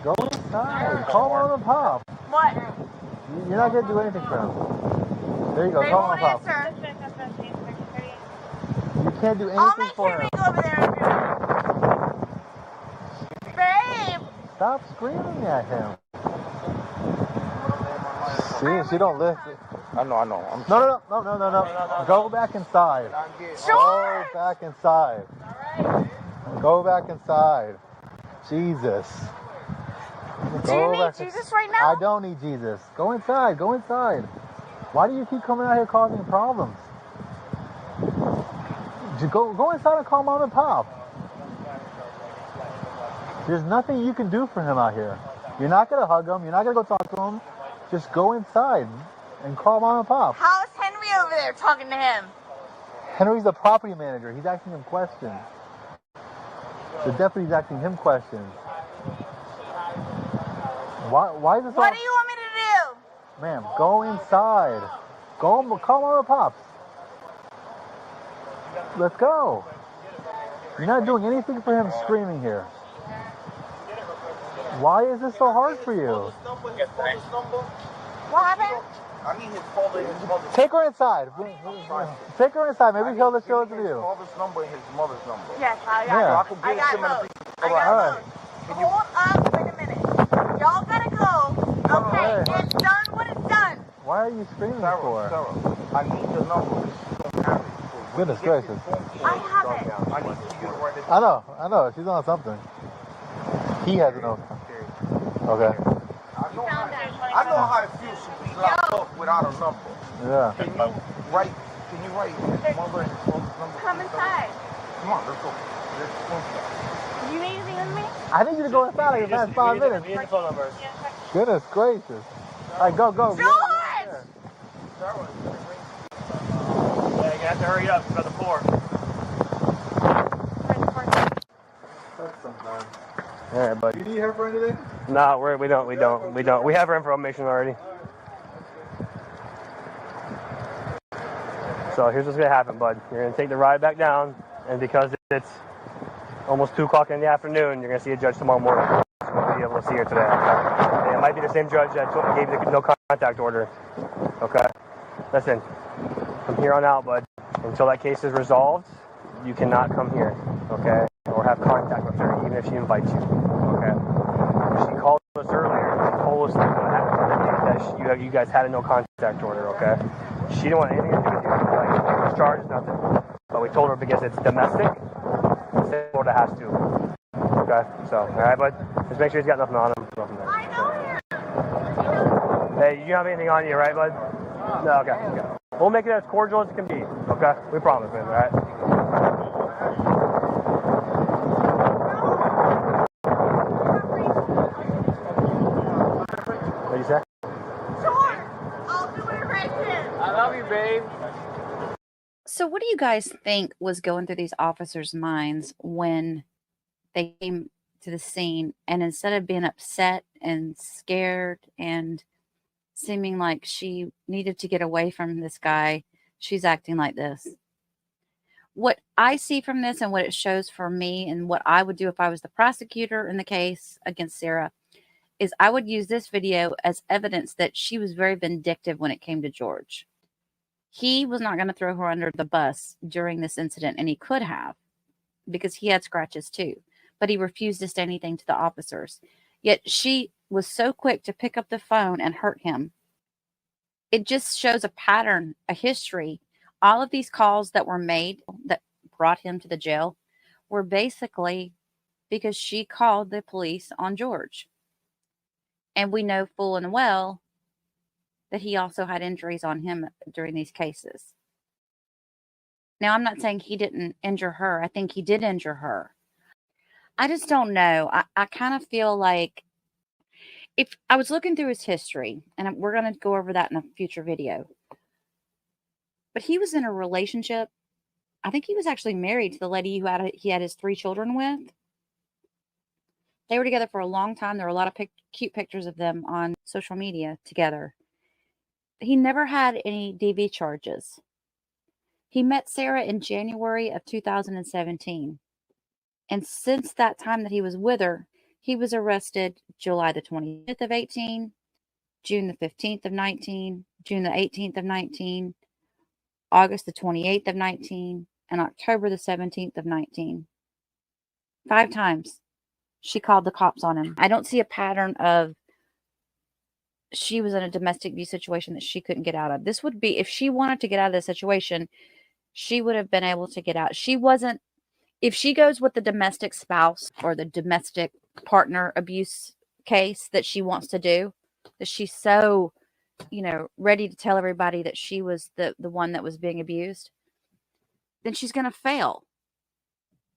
Go inside. Call Mom and Pop. What? You're not going to do anything for him. There you go. They Call won't Mom and Pop. answer. You can't do I'll anything make for sure we him. go over there and do it. Babe! Stop screaming at him. She don't listen. I know. No. Go back inside. George! Go back inside. Go back inside. Jesus. Do you need Jesus right now? I don't need Jesus. Go inside. Why do you keep coming out here causing problems? Go inside and call Mom and Pop. There's nothing you can do for him out here. You're not going to hug him. You're not going to go talk to him. Just go inside and call Mom and Pop. How's Henry over there talking to him? Henry's the property manager. He's asking him questions. The deputy's asking him questions. Why is this What do you want me to do? Ma'am, go inside. Call Mom and Pops. Let's go. You're not doing anything for him screaming here. Why is this so hard for you? What happened? I need his father and his mother's Take her inside. Take her inside. Maybe he'll show it to his you. father's number and his mother's number. Yes, I Yeah. got both. I got both. Hold up, wait a minute. Y'all gotta go. Okay, it's done what it's done. Why are you screaming for? Sarah, I need the number. She don't have it. Goodness gracious. I have it. I need you to write it. I know. She's on something. He has to know. Okay. I know how it feels to be locked up without a number. Yeah. Can you write his mother and his father's number? Come inside. Come on, let's go. Do you need anything with me? I need you to go inside like the past 5 minutes. We need the phone numbers. Goodness gracious. All right, go. George! Yeah, you have to hurry up. It's about to pour. All right, buddy. You need her for anything? No, we don't. We have her information already. So here's what's gonna happen, bud. You're gonna take the ride back down, and because it's almost 2 o'clock in the afternoon, you're gonna see a judge tomorrow morning. You won't be able to see her today. And it might be the same judge that gave you the no contact order. Okay. Listen, from here on out, bud, until that case is resolved, you cannot come here. Okay. Or have contact with her, even if she invites you. Okay. She called us earlier and told us that you guys had a no contact order. Okay. She didn't want anything to do with you. Like, charges, nothing. but we told her because it's domestic, Florida has to. Okay, so, all right, bud? Just make sure he's got nothing on him. Hey, you have anything on you, right, bud? No, okay. We'll make it as cordial as it can be, okay? We promise, man, all right? What did you say? Sure. I'll do it right here. I love you, babe. So, what do you guys think was going through these officers' minds when they came to the scene, and instead of being upset and scared and seeming like she needed to get away from this guy, she's acting like this? What I see from this and what it shows for me and what I would do if I was the prosecutor in the case against Sarah is I would use this video as evidence that she was very vindictive when it came to George. He was not going to throw her under the bus during this incident, and he could have, because he had scratches too, but he refused to say anything to the officers. Yet she was so quick to pick up the phone and hurt him. It just shows a pattern, a history. All of these calls that were made that brought him to the jail were basically because she called the police on George. And we know full and well that he also had injuries on him during these cases. Now, I'm not saying he didn't injure her. I think he did injure her. I just don't know. I kind of feel like if I was looking through his history, and we're going to go over that in a future video, but he was in a relationship. I think he was actually married to the lady he had his 3 children with. They were together for a long time. There were a lot of cute pictures of them on social media together. He never had any DV charges. He met Sarah in January of 2017. And since that time that he was with her, he was arrested July the 25th of 18, June the 15th of 19, June the 18th of 19, August the 28th of 19, and October the 17th of 19. 5 times she called the cops on him. I don't see a pattern of she was in a domestic abuse situation that she couldn't get out of. This would be, if she wanted to get out of the situation, she would have been able to get out. She wasn't, if she goes with the domestic spouse or the domestic partner abuse case that she wants to do, that she's so, ready to tell everybody that she was the one that was being abused, then she's going to fail.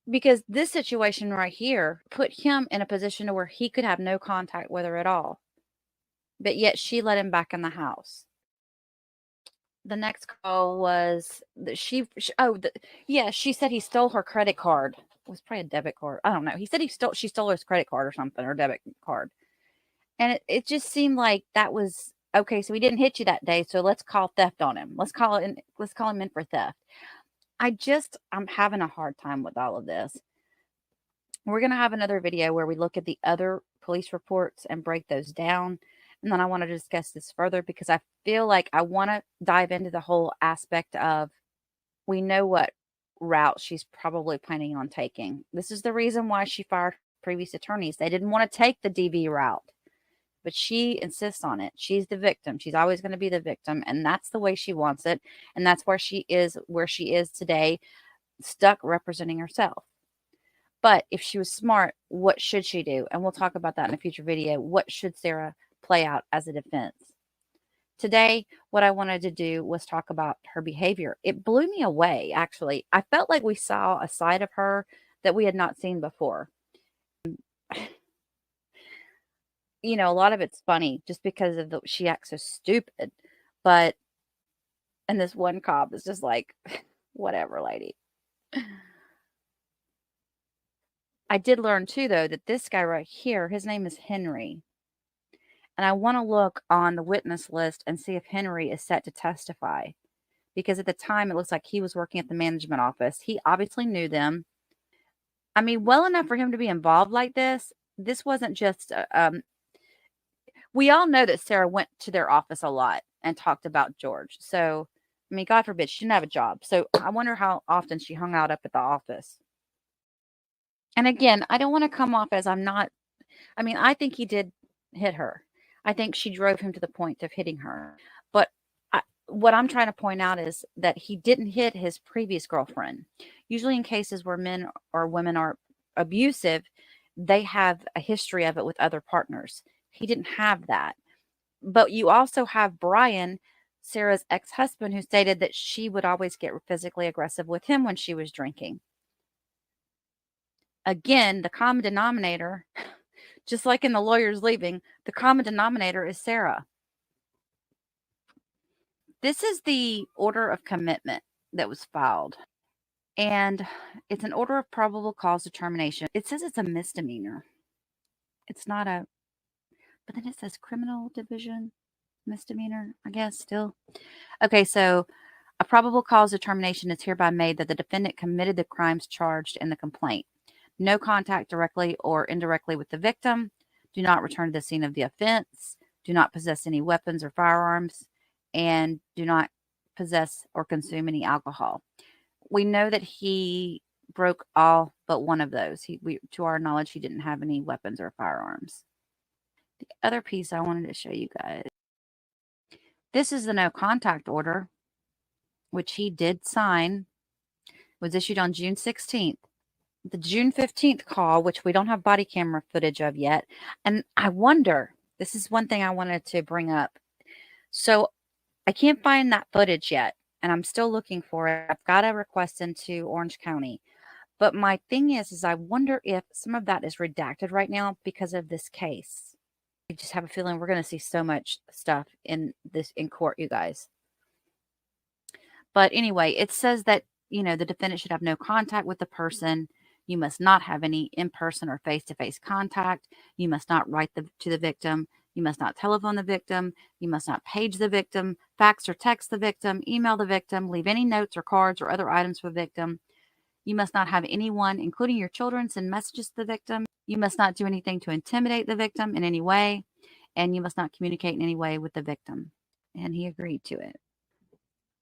Because this situation right here put him in a position to where he could have no contact with her at all. But yet she let him back in the house. The next call was that she said he stole her credit card. It was probably a debit card. I don't know. He said she stole his credit card or something, or debit card. And it just seemed like that was okay. So he didn't hit you that day. So let's call theft on him. Let's call him in for theft. I'm having a hard time with all of this. We're going to have another video where we look at the other police reports and break those down. And then I want to discuss this further because I feel like I want to dive into the whole aspect of, we know what route she's probably planning on taking. This is the reason why she fired previous attorneys. They didn't want to take the DV route, but she insists on it. She's the victim. She's always going to be the victim. And that's the way she wants it. And that's where she is today, stuck representing herself. But if she was smart, what should she do? And we'll talk about that in a future video. What should Sarah play out as a defense? Today, what I wanted to do was talk about her behavior. It blew me away, actually. I felt like we saw a side of her that we had not seen before. A lot of it's funny just because of she acts so stupid. And this one cop is just like, whatever, lady. I did learn too, though, that this guy right here, his name is Henry. And I want to look on the witness list and see if Henry is set to testify. Because at the time, it looks like he was working at the management office. He obviously knew them. I mean, well enough for him to be involved like this. This wasn't just... we all know that Sarah went to their office a lot and talked about George. So, I mean, God forbid, she didn't have a job. So I wonder how often she hung out up at the office. And again, I don't want to come off as I think he did hit her. I think she drove him to the point of hitting her. But what I'm trying to point out is that he didn't hit his previous girlfriend. Usually in cases where men or women are abusive, they have a history of it with other partners. He didn't have that. But you also have Brian, Sarah's ex-husband, who stated that she would always get physically aggressive with him when she was drinking. Again, the common denominator, just like in The Lawyer's Leaving, the common denominator is Sarah. This is the order of commitment that was filed. And it's an order of probable cause determination. It says it's a misdemeanor. It's not a, but then it says criminal division misdemeanor, I guess, still. Okay, so a probable cause determination is hereby made that the defendant committed the crimes charged in the complaint. No contact directly or indirectly with the victim. Do not return to the scene of the offense. Do not possess any weapons or firearms. And do not possess or consume any alcohol. We know that he broke all but one of those. To our knowledge, he didn't have any weapons or firearms. The other piece I wanted to show you guys. This is the no contact order, which he did sign. Was issued on June 16th. The June 15th call, which we don't have body camera footage of yet. And I wonder, this is one thing I wanted to bring up. So I can't find that footage yet, and I'm still looking for it. I've got to request into Orange County. But my thing is I wonder if some of that is redacted right now because of this case. I just have a feeling we're going to see so much stuff in court, you guys. But anyway, it says that, the defendant should have no contact with the person. You must not have any in-person or face-to-face contact. You must not write to the victim. You must not telephone the victim. You must not page the victim, fax or text the victim, email the victim, leave any notes or cards or other items for the victim. You must not have anyone, including your children, send messages to the victim. You must not do anything to intimidate the victim in any way. And you must not communicate in any way with the victim. And he agreed to it.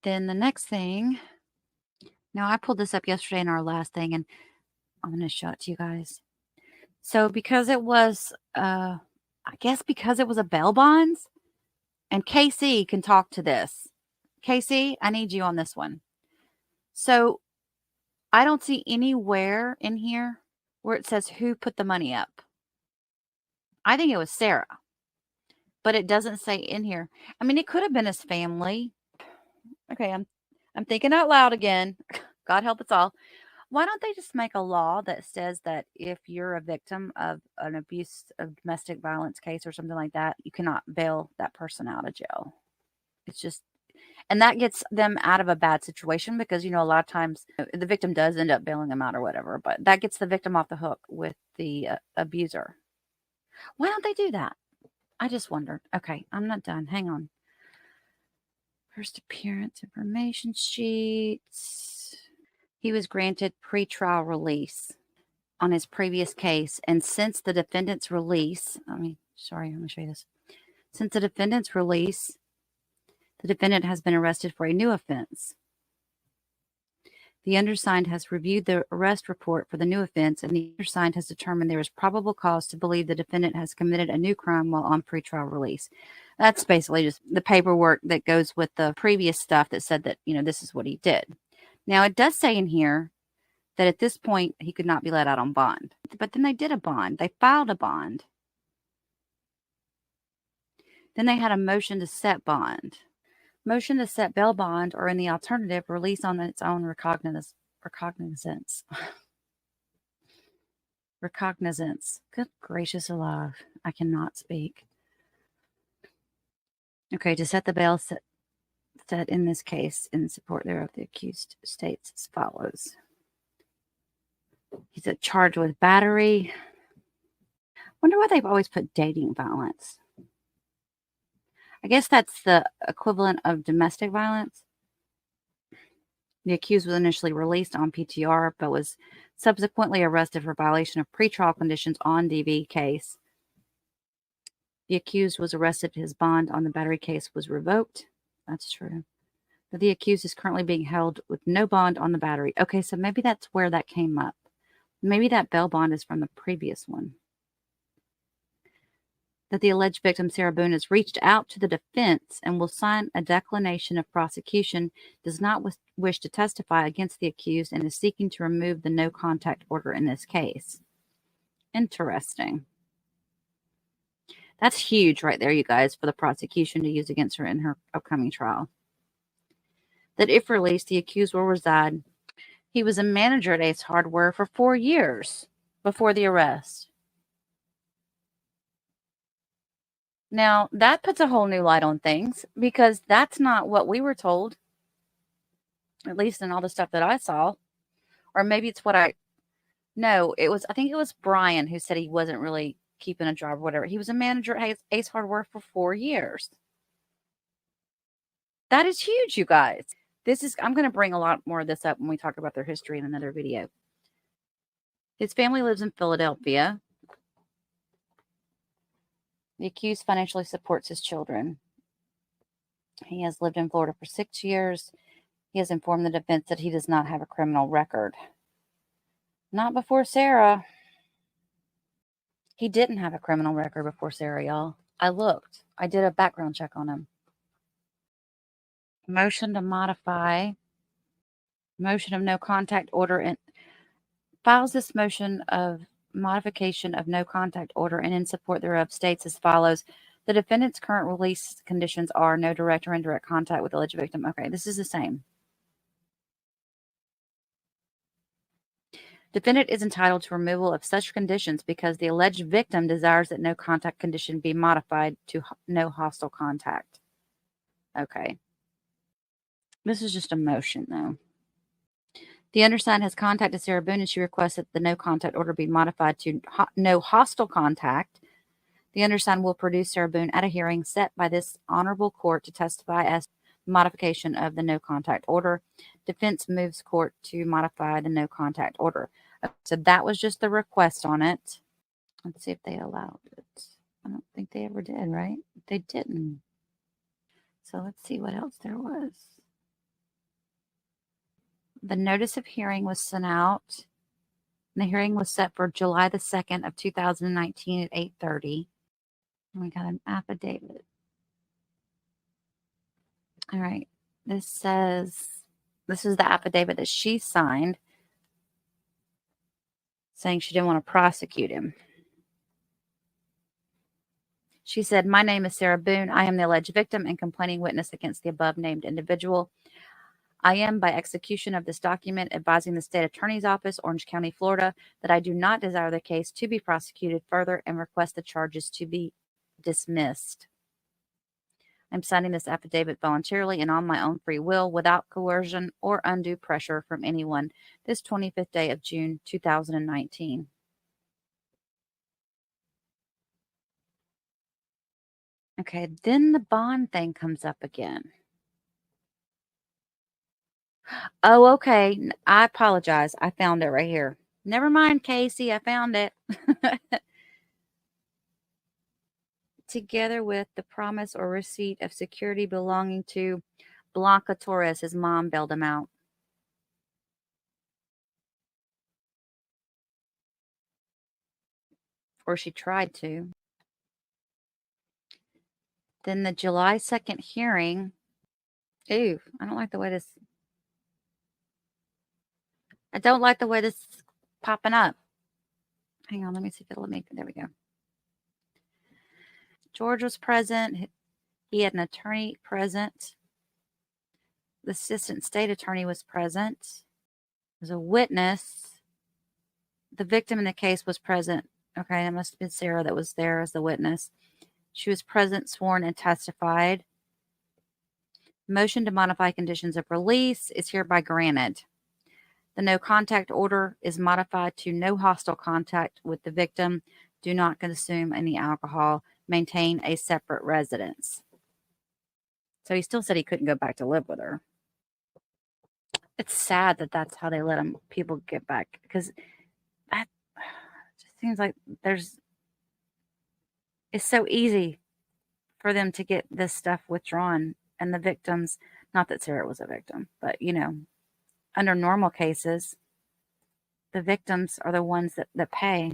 Then the next thing, now I pulled this up yesterday in our last thing, and I'm going to show it to you guys. So because it was, because it was a bail bonds, and KC can talk to this. KC, I need you on this one. So I don't see anywhere in here where it says who put the money up. I think it was Sarah, but it doesn't say in here. I mean, it could have been his family. Okay, I'm thinking out loud again. God help us all. Why don't they just make a law that says that if you're a victim of an abuse of domestic violence case or something like that, you cannot bail that person out of jail? It's just, and that gets them out of a bad situation because, a lot of times the victim does end up bailing them out or whatever, but that gets the victim off the hook with the abuser. Why don't they do that? I just wondered. Okay, I'm not done. Hang on. First appearance information sheets. He was granted pretrial release on his previous case. And since the defendant's release, let me show you this. Since the defendant's release, the defendant has been arrested for a new offense. The undersigned has reviewed the arrest report for the new offense, and the undersigned has determined there is probable cause to believe the defendant has committed a new crime while on pretrial release. That's basically just the paperwork that goes with the previous stuff that said that, this is what he did. Now, it does say in here that at this point, he could not be let out on bond. But then they did a bond. They filed a bond. Then they had a motion to set bond. Motion to set bail bond, or in the alternative, release on its own recognizance. Recognizance. Good gracious alive. I cannot speak. Okay, to set the bail set in this case in support thereof, the accused states as follows. He's charged with battery. Wonder why they've always put dating violence. I guess that's the equivalent of domestic violence. The accused was initially released on PTR, but was subsequently arrested for violation of pretrial conditions on DV case. The accused was arrested. His bond on the battery case was revoked. That's true. But the accused is currently being held with no bond on the battery. Okay, so maybe that's where that came up. Maybe that bail bond is from the previous one. that the alleged victim, Sarah Boone, has reached out to the defense and will sign a declination of prosecution, does not wish to testify against the accused, and is seeking to remove the no contact order in this case. Interesting. That's huge right there, you guys, for the prosecution to use against her in her upcoming trial. That if released, the accused will reside. He was a manager at Ace Hardware for 4 years before the arrest. Now, that puts a whole new light on things, because that's not what we were told, at least in all the stuff that I saw. Or maybe it's what I think it was Brian who said he wasn't really keeping a job or whatever. He was a manager at Ace Hardware for 4 years. That is huge, you guys. I'm going to bring a lot more of this up when we talk about their history in another video. His family lives in Philadelphia. The accused financially supports his children. He has lived in Florida for 6 years. He has informed the defense that he does not have a criminal record. Not before Sarah. He didn't have a criminal record before Sarah, y'all. I looked. I did a background check on him. Motion to modify. Motion of no contact order, and files this motion of modification of no contact order and in support thereof states as follows. The defendant's current release conditions are no direct or indirect contact with the alleged victim. Okay, this is the same. Defendant is entitled to removal of such conditions because the alleged victim desires that no contact condition be modified to no hostile contact. Okay. This is just a motion, though. The undersigned has contacted Sarah Boone, and she requests that the no contact order be modified to no hostile contact. The undersigned will produce Sarah Boone at a hearing set by this honorable court to testify as modification of the no contact order. Defense moves court to modify the no contact order. So that was just the request on it. Let's see if they allowed it. I don't think they ever did, right? They didn't. So let's see what else there was. The notice of hearing was sent out. And the hearing was set for July the 2nd of 2019 at 8:30. And we got an affidavit. All right. This is the affidavit that she signed saying she didn't want to prosecute him. She said, "My name is Sarah Boone. I am the alleged victim and complaining witness against the above named individual. I am, by execution of this document, advising the State Attorney's Office, Orange County, Florida, that I do not desire the case to be prosecuted further and request the charges to be dismissed. I'm signing this affidavit voluntarily and on my own free will, without coercion or undue pressure from anyone, this 25th day of June, 2019. Okay, then the bond thing comes up again. Oh, okay. I apologize. I found it right here. Never mind, Casey. I found it. Together with the promise or receipt of security belonging to Blanca Torres, his mom bailed him out. Or she tried to. Then the July 2nd hearing. Ooh, I don't like the way this is popping up. Hang on, let me see if it'll let me. There we go. George was present. He had an attorney present. The assistant state attorney was present. There's a witness. The victim in the case was present. Okay, it must have been Sarah that was there as the witness. She was present, sworn, and testified. Motion to modify conditions of release is hereby granted. The no contact order is modified to no hostile contact with the victim. Do not consume any alcohol. Maintain a separate residence. So he still said he couldn't go back to live with her. It's sad that that's how they let people get back, because that just seems like it's so easy for them to get this stuff withdrawn, and the victims, not that Sarah was a victim, but under normal cases, the victims are the ones that pay.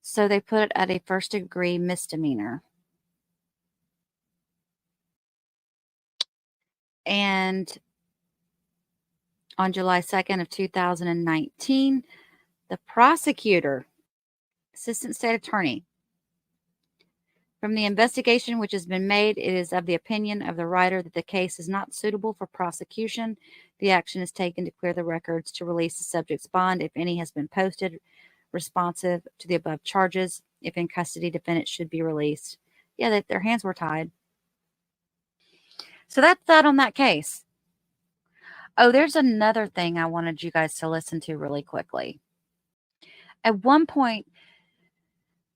So they put it at a first-degree misdemeanor. And on July 2nd of 2019, the prosecutor, assistant state attorney, from the investigation which has been made, it is of the opinion of the writer that the case is not suitable for prosecution. The action is taken to clear the records to release the subject's bond, if any has been posted, responsive to the above charges. If in custody, defendant should be released. Yeah, their hands were tied. So that's that on that case. Oh, there's another thing I wanted you guys to listen to really quickly. At one point,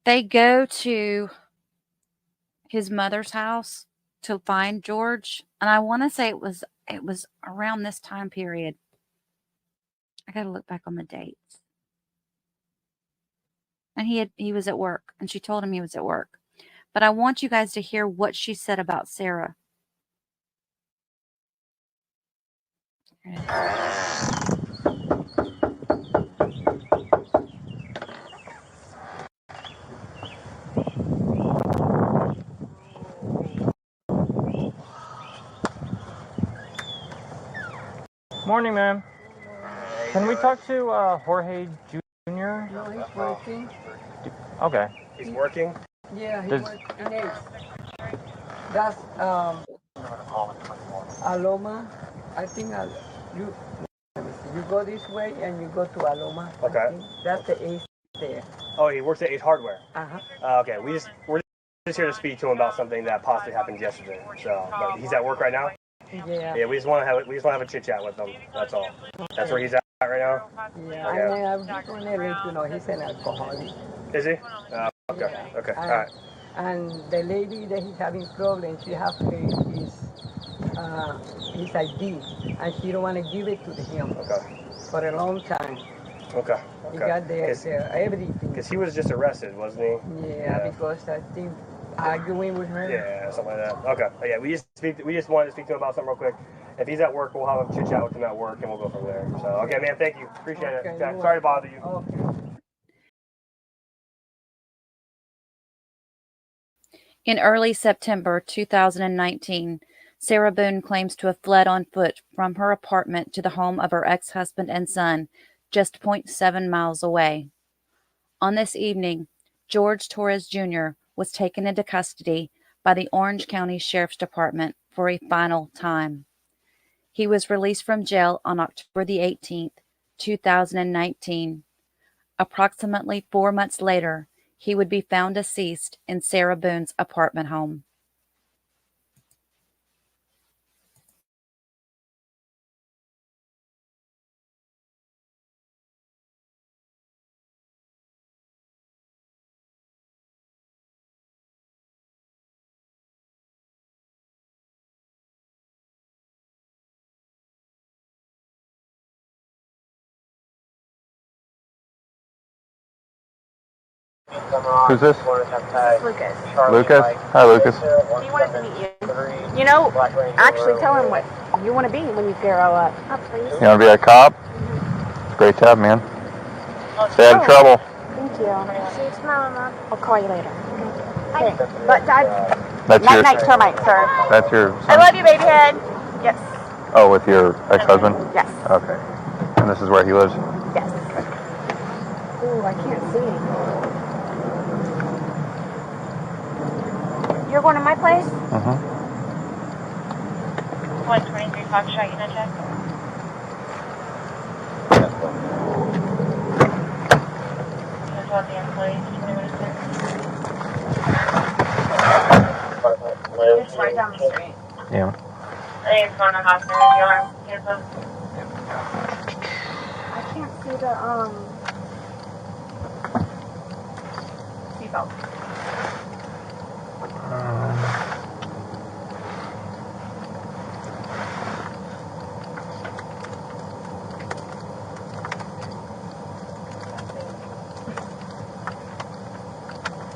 they go to his mother's house to find George, and I want to say it was around this time period. I got to look back on the dates. And he was at work, and she told him he was at work. But I want you guys to hear what she said about Sarah. Morning, ma'am. Can we talk to Jorge Jr.? No, he's working. Okay. He's working? Yeah, he works in Ace. That's Aloma. I think you go this way and you go to Aloma. Okay. That's the Ace there. Oh, he works at Ace Hardware. Uh-huh. Okay, we're just here to speak to him about something that possibly happened yesterday. So, but he's at work right now. Yeah. Yeah, we just want to have a chit chat with him. That's all. That's where he's at right now. Yeah. Okay. And I'm just going to let you know he's an alcoholic. Is he? Okay. Yeah. Okay. All right. And the lady that he's having problems, she has to pay his ID, and she don't want to give it to him. Okay. For a long time. Okay. He got everything. Because he was just arrested, wasn't he? Yeah, because I think arguing with her. Yeah, something like that. Okay. Yeah, we just wanted to speak to him about something real quick. If he's at work, we'll have a chit chat with him at work, and we'll go from there. So, okay, man, thank you. Appreciate it. Okay, sorry to bother you. Okay. In early September 2019, Sarah Boone claims to have fled on foot from her apartment to the home of her ex-husband and son, just 0.7 miles away. On this evening, Jorge Torrez Jr. was taken into custody by the Orange County Sheriff's Department for a final time. He was released from jail on October the 18th, 2019. Approximately 4 months later, he would be found deceased in Sarah Boone's apartment home. Who's this? This is Lucas. Lucas? Hi, Lucas. He wanted to meet you. You know, actually tell him what you want to be when you grow up. Oh, please. You want to be a cop? Great job, man. Stay out of trouble. Thank you. See you tomorrow, Mom. I'll call you later. Okay. But Dad, That's night termite, sir. That's your son? I love you, baby head. Yes. Oh, with your ex-husband? Yes. Okay. And this is where he lives? Yes. Ooh, I can't see. You're going to my place? Mm-hmm. 123 Foxtrot, you know, check? There's all the employees. It's right down the street. Yeah. I think it's going to hospital if you are. Cancel. I can't see the, seatbelt. Are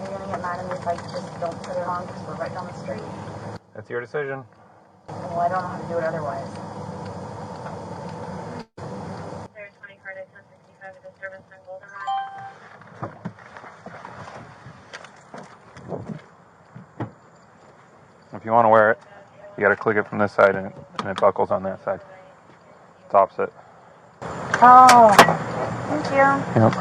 you gonna get mad at me if I just don't put it on because we're right down the street? That's your decision. Well, I don't know how to do it otherwise. There's 20 card at 1065 at the service on Goldenrod. If you want to wear it, you got to click it from this side, and it buckles on that side. It's opposite. Oh, thank you. Yep.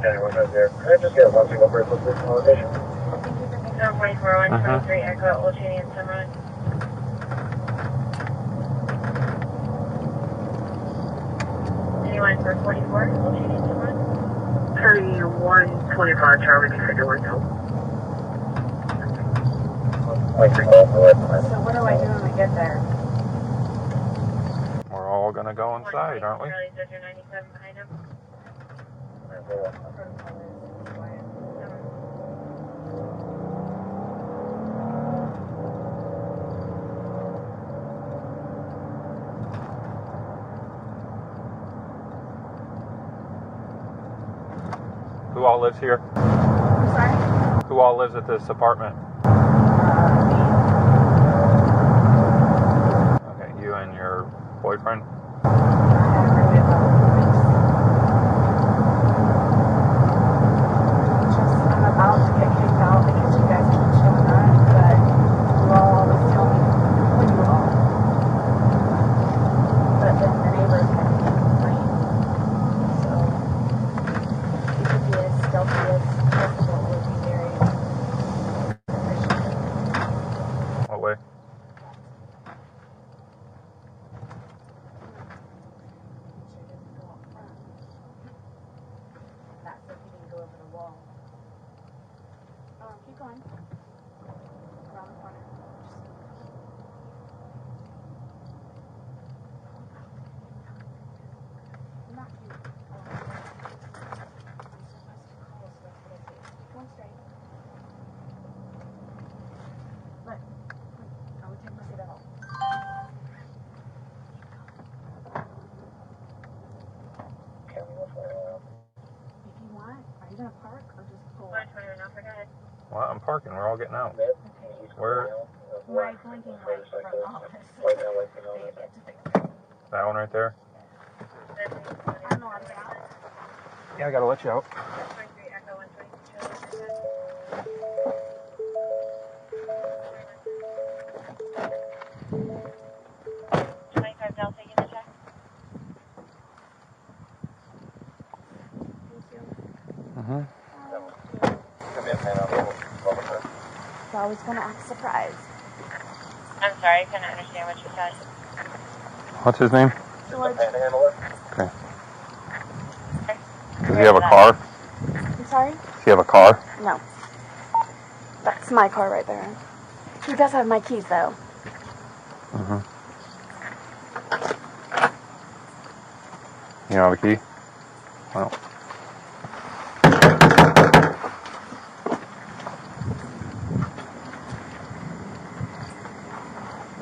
Anyone out there? Can I just get one single person for this conversation? 744 123 Echo, Old Cheney and Sunrise. Anyone for 44, Old Cheney and Sunrise? 3125 Charlie, you said you were home. So what do I do when we get there? We're all going to go inside, aren't we? Charlie, is there 97 behind him? Who all lives here? Sorry? Who all lives at this apartment? Okay, you and your boyfriend? I'm about to get kicked out because you guys keep showing up, but you all always tell me what you all. But then the neighbors kind of complain. So you could be as stealthy as possible would be very appreciated. What way? That's if you didn't go over the wall. Keep going. Around the corner. Not you. Going straight. Look. I would take my seat out. If you want, are you gonna park or just pull? Well, I'm parking. We're all getting out. Where? My blinking light from the office. They get to fix it. That one right there? I don't know how to get out. Yeah, I gotta let you out. Mm-hmm. So I was gonna act surprised. I'm sorry, I couldn't understand what you said. What's his name? George. Okay. Does he have a car? I'm sorry? Does he have a car? No. That's my car right there. He does have my keys though. Mm-hmm. You don't have a key? Well.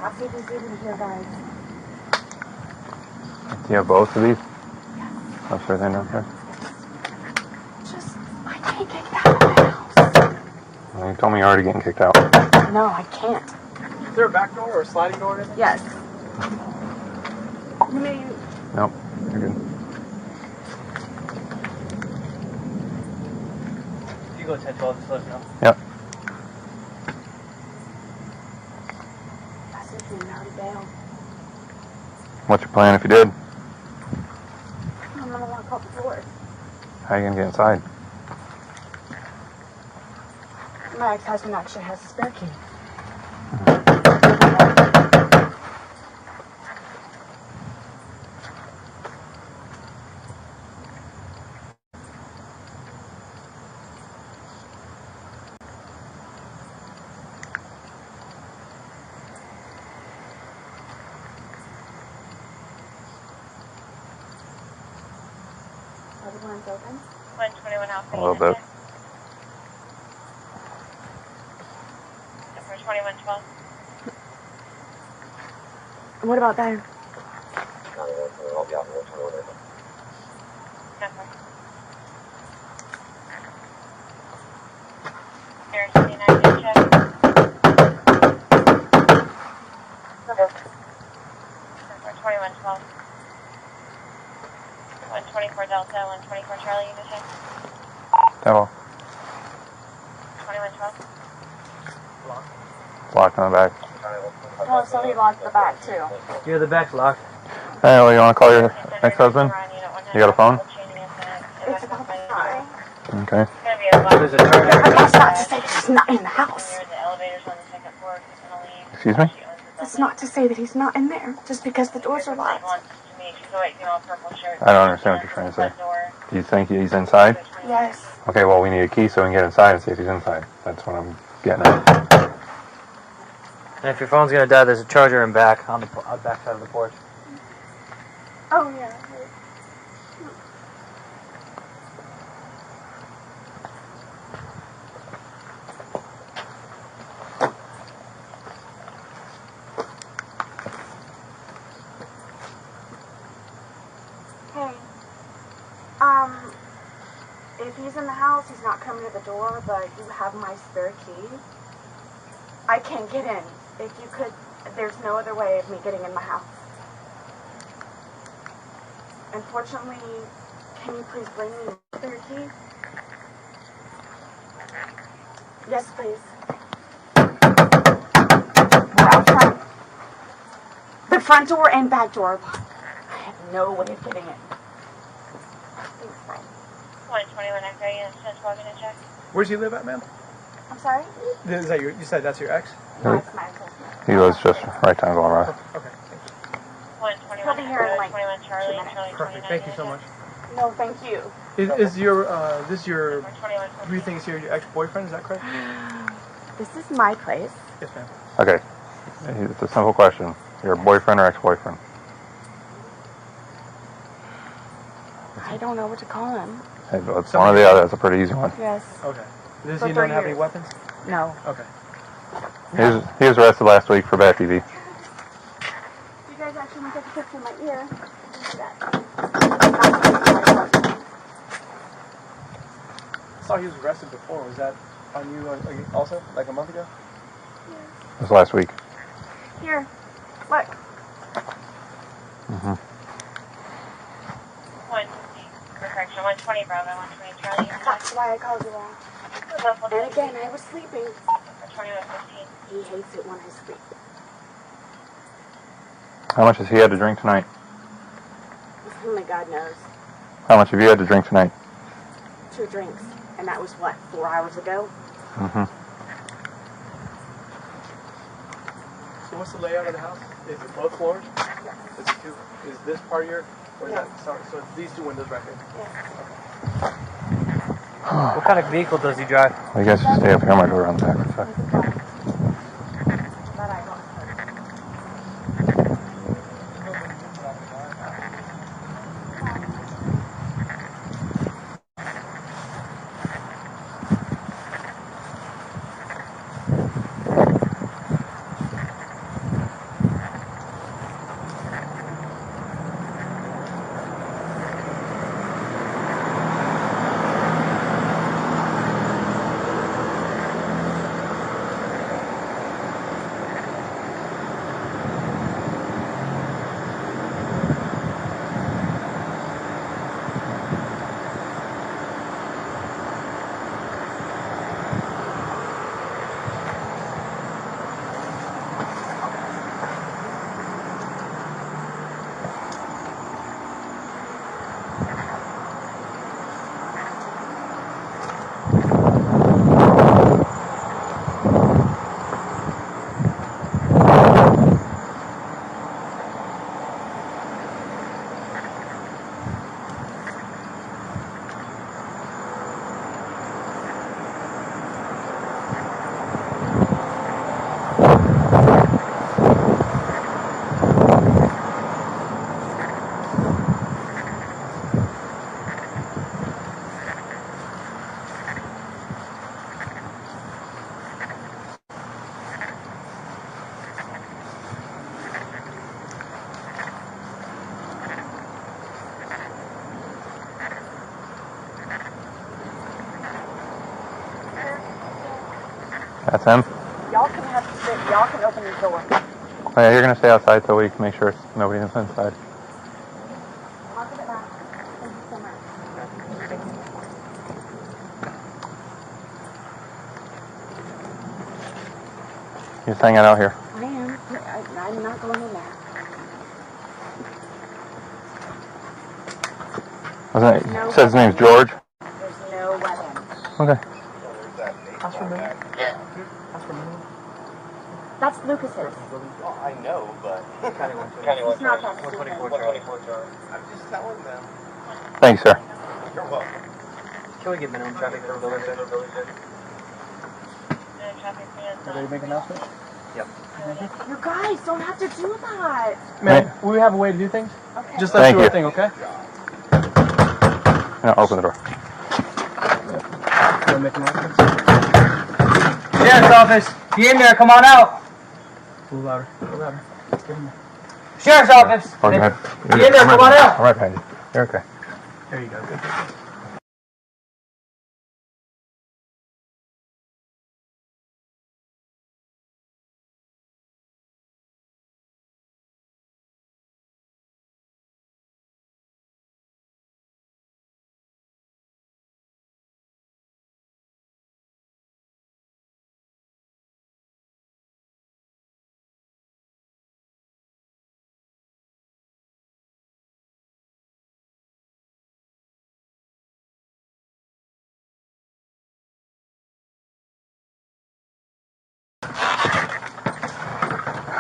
I'll see if he's even here, guys. Do you have both of these? Yeah. Upstairs and downstairs? Just, I can't get out of the house. Well, you told me you're already getting kicked out. No, I can't. Is there a back door or a sliding door in it? Yes. You mean... Nope, you're good. You go 10-12, just let us know. Yep. That's what you mean, already bailed. What's your plan if you did? I'm gonna lock all the doors. How are you gonna get inside? My ex-husband actually has a spare key. Are the ones open? 121 Alpha. A little bit. Number 2112. What about there? There's 29 new check. Okay. 2112. 124 Delta, 124 Charlie, you can check. Devil. 2112. Locked on the back. Oh, so he locked the back too. Yeah, the back's locked. Hey, well, you want to call your ex-husband? You got a phone? It's about the guy. Okay. There's a charger. That's not to say that he's not in the house. Excuse me? That's not to say that he's not in there, just because the doors are locked. I don't understand what you're trying to say. Do you think he's inside? Yes. Okay, well, we need a key so we can get inside and see if he's inside. That's what I'm getting at. And if your phone's gonna die, there's a charger in back on the back side of the porch. Oh, yeah. Hey, if he's in the house, he's not coming to the door, but you have my spare key. I can't get in. If you could, there's no other way of me getting in my house. Unfortunately, can you please bring me the spare key? Yes, please. We're out front. The front door and back door. I have no way of getting in. Thanks, bye. 121 Echo, unit 1012, you can check. Where does he live at, ma'am? I'm sorry? Is that you said that's your ex? No, it's my husband. He was just right down going around. Okay. 121 He'll be here in like 21 Charlie, 2 minutes. Charlie Perfect. 29, Thank you so much. No, thank you. Is your this your who you think is your ex-boyfriend? Is that correct? This is my place. Yes, ma'am. Okay. It's a simple question. Your boyfriend or ex-boyfriend? I don't know what to call him. Hey, it's one or the other. It's a pretty easy one. Yes. Okay. Does For he not 30 have any years. weapons? No. Okay. He was arrested last week for bad TV. You guys actually want to take a picture of my ear? Do that. I saw he was arrested before. Was that on you also, like a month ago? It was last week. Here. Look. Mm-hmm. 120 Bravo, 120 Charlie, you can check. That's why I called you out. And again, I was sleeping. 2115. He hates it when I sleep. How much has he had to drink tonight? Only God knows. How much have you had to drink tonight? 2 drinks. And that was, what, 4 hours ago? Mm-hmm. So what's the layout of the house? Is it both floors? Yes. It's 2. Is this part of your? Or is Yes. that sorry? So it's these 2 windows right here. Yes. What kind of vehicle does he drive? Well, you guys should stay up here. I might go around the back for a sec. But I don't. That's him? Y'all can have to sit. Y'all can open the door. Oh, yeah, you're going to stay outside so we can make sure nobody's inside. I'll give it back. Thank you so much. He's hanging out here. I am. I'm not going in there. It says his name's George. There's no weapon. Okay. That's from me. That's from me. That's Lucas's. I know, but It's not that stupid. 124 Charlie. I'm just telling them. Thanks, sir. You're welcome. Can we get minimum traffic for building? Ready to make an announcement? Yep. You guys don't have to do that. Man, we have a way to do things. Okay. Just let's Thank do you. our thing, okay? No, open the door. You wanna make announcements? Sheriff's office, you in there? Come on out. A little louder. A little louder. Get in there. Sheriff's office. Oh, go ahead. You in there? Come on out. I'm right behind you. You're okay. There you go. Good.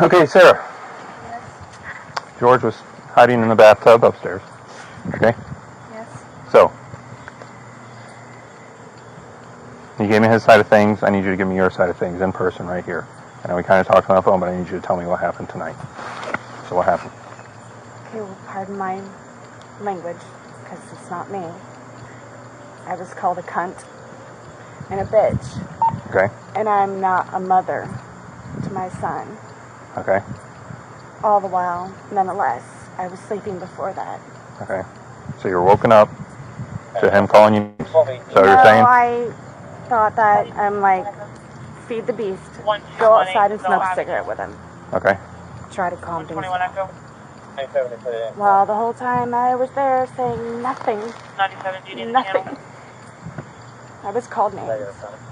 Okay, Sarah. George was hiding in the bathtub upstairs. Okay? Yes. So, he gave me his side of things. I need you to give me your side of things in person right here. I know we kind of talked on the phone, but I need you to tell me what happened tonight. So what happened? Okay, well, pardon my language, because it's not me. I was called a cunt and a bitch. Okay? And I'm not a mother to my son. Okay? All the while, nonetheless, I was sleeping before that. Okay. So you're woken up to him calling you. So No, you're saying? I thought that I'm like, feed the beast, go outside and smoke a cigarette with him. Okay. Try to calm things 21 down. Echo. Well, the whole time I was there saying nothing. 97 duty in the Nothing. channel. I was called names.